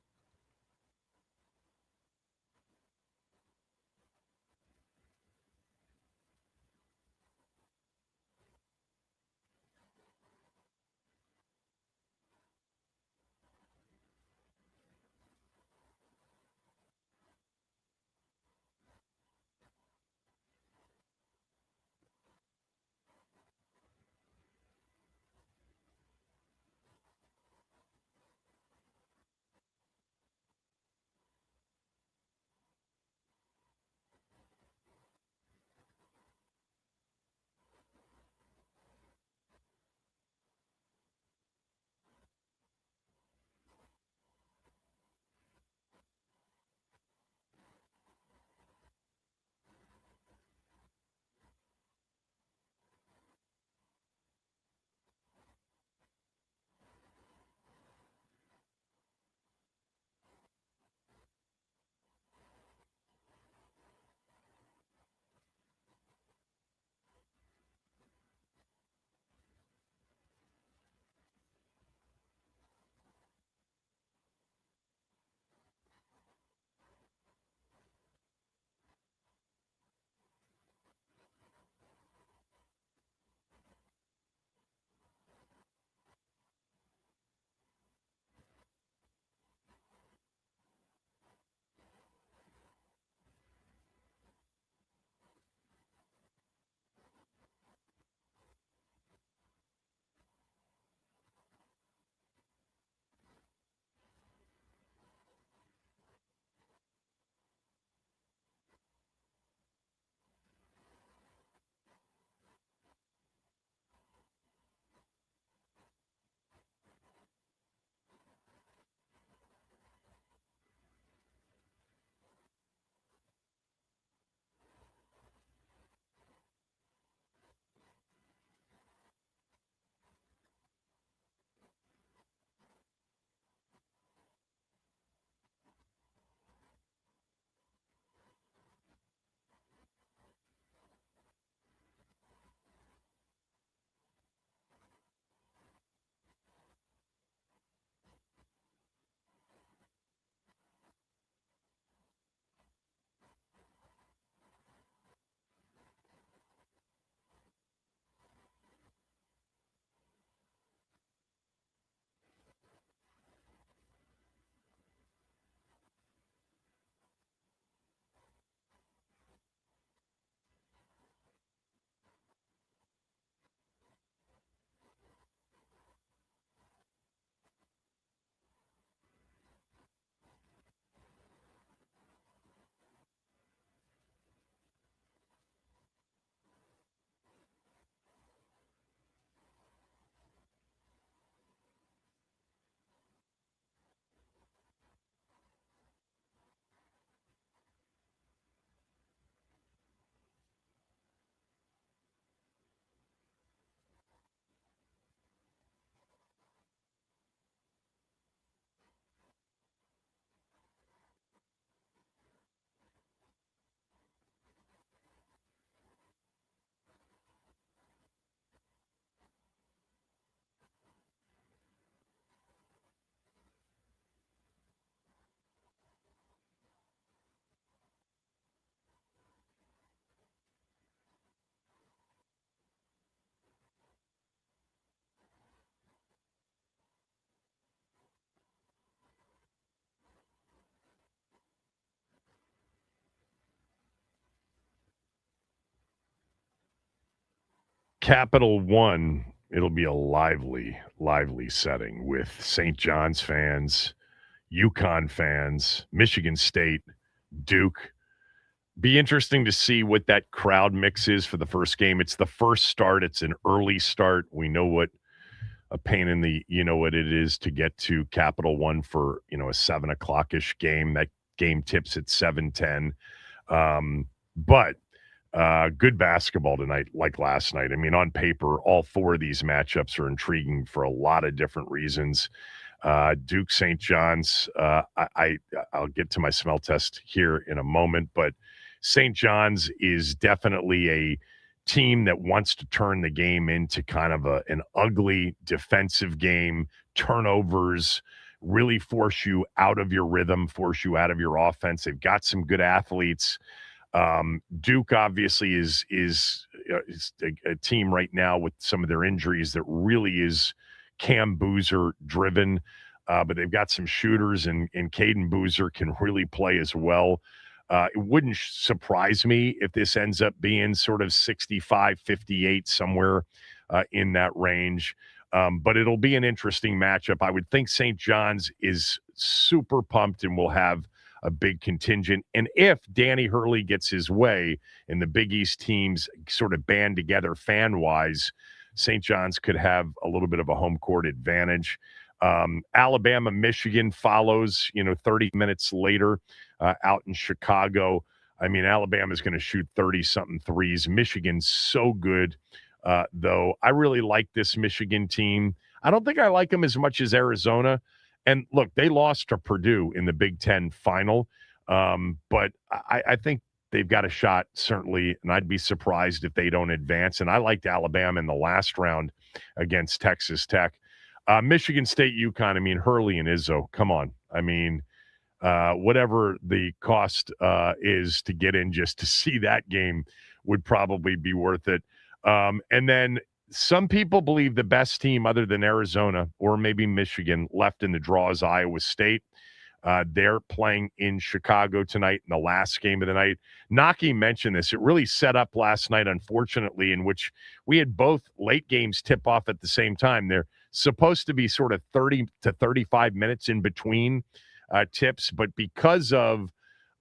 Capital One, it'll be a lively setting with St. John's fans, UConn fans, Michigan State, Duke. Be interesting to see what that crowd mix is for the first game. It's the first start. It's an early start. We know what a pain in the, what it is to get to Capital One for, a 7 o'clock-ish game. That game tips at 7:10. But good basketball tonight, like last night. I mean, on paper, all four of these matchups are intriguing for a lot of different reasons. Duke St. John's, I'll get to my smell test here in a moment, but St. John's is definitely a team that wants to turn the game into kind of an ugly defensive game, turnovers, really force you out of your rhythm, force you out of your offense. They've got some good athletes. Duke obviously is a team right now with some of their injuries that really is Cam Boozer driven, but they've got some shooters, and Caden Boozer can really play as well. It wouldn't surprise me if this ends up being sort of 65-58, somewhere in that range. But it'll be an interesting matchup. I would think St. John's is super pumped and will have a big contingent. And if Danny Hurley gets his way and the Big East teams sort of band together fan-wise, St. John's could have a little bit of a home court advantage. Alabama, Michigan follows, 30 minutes later out in Chicago. I mean, Alabama's going to shoot 30-something threes. Michigan's so good, though. I really like this Michigan team. I don't think I like them as much as Arizona. And look, they lost to Purdue in the Big Ten final, but I think they've got a shot, certainly, and I'd be surprised if they don't advance. And I liked Alabama in the last round against Texas Tech. Michigan State, UConn, I mean, Hurley and Izzo, come on. I mean, whatever the cost is to get in just to see that game would probably be worth it. And then some people believe the best team other than Arizona or maybe Michigan left in the draw is Iowa State. They're playing in Chicago tonight in the last game of the night. Naki mentioned this. It really set up last night, unfortunately, in which we had both late games tip off at the same time. They're supposed to be sort of 30 to 35 minutes in between tips, but because of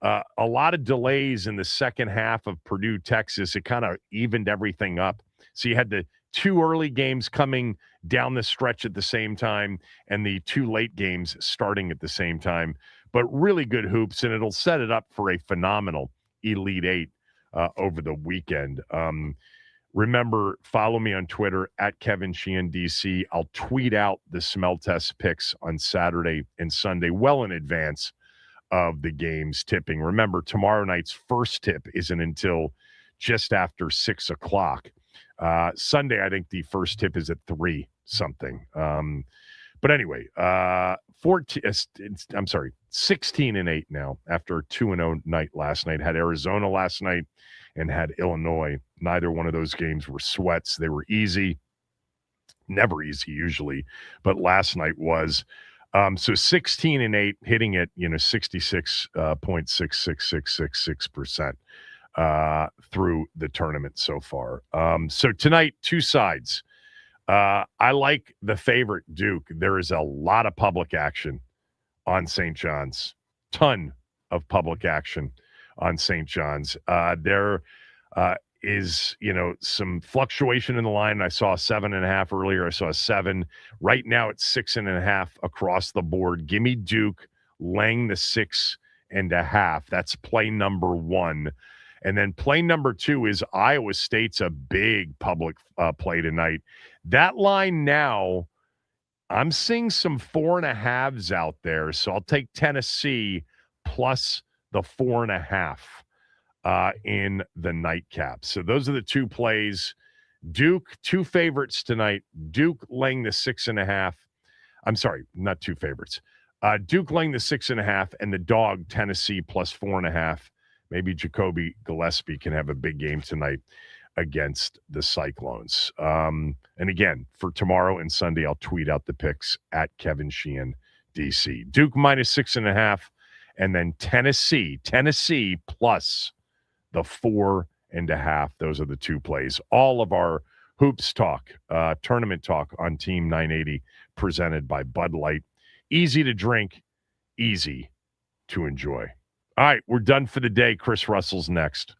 a lot of delays in the second half of Purdue, Texas, it kind of evened everything up. So you had the two early games coming down the stretch at the same time and the two late games starting at the same time. But really good hoops, and it'll set it up for a phenomenal Elite Eight over the weekend. Remember, follow me on Twitter at Kevin Sheehan DC. I'll tweet out the smell test picks on Saturday and Sunday well in advance of the game's tipping. Remember, tomorrow night's first tip isn't until just after 6 o'clock. Sunday, I think the first tip is at 3 something. But anyway, 16-8 now after a 2-0 night last night. Had Arizona last night and had Illinois. Neither one of those games were sweats. They were easy. Never easy usually, but last night was. So 16-8, hitting at 66.66666% through the tournament so far. So tonight, two sides. I like the favorite Duke. There is a lot of public action on St. John's. Ton of public action on St. John's. There is, some fluctuation in the line. I saw 7.5 earlier. I saw 7. Right now it's 6.5 across the board. Give me Duke laying the 6.5. That's play number 1. And then play number 2 is Iowa State's a big public play tonight. That line now, I'm seeing some 4.5s out there. So I'll take Tennessee plus the 4.5 in the nightcap. So those are the two plays. Duke, two favorites tonight. Duke laying the 6.5. I'm sorry, not two favorites. Duke laying the 6.5 and the dog Tennessee plus 4.5. Maybe Jacoby Gillespie can have a big game tonight against the Cyclones. And again, for tomorrow and Sunday, I'll tweet out the picks at Kevin Sheehan, DC. Duke minus 6.5, and then Tennessee plus the 4.5. Those are the two plays. All of our Hoops Talk, Tournament Talk on Team 980, presented by Bud Light. Easy to drink, easy to enjoy. All right, we're done for the day. Chris Russell's next.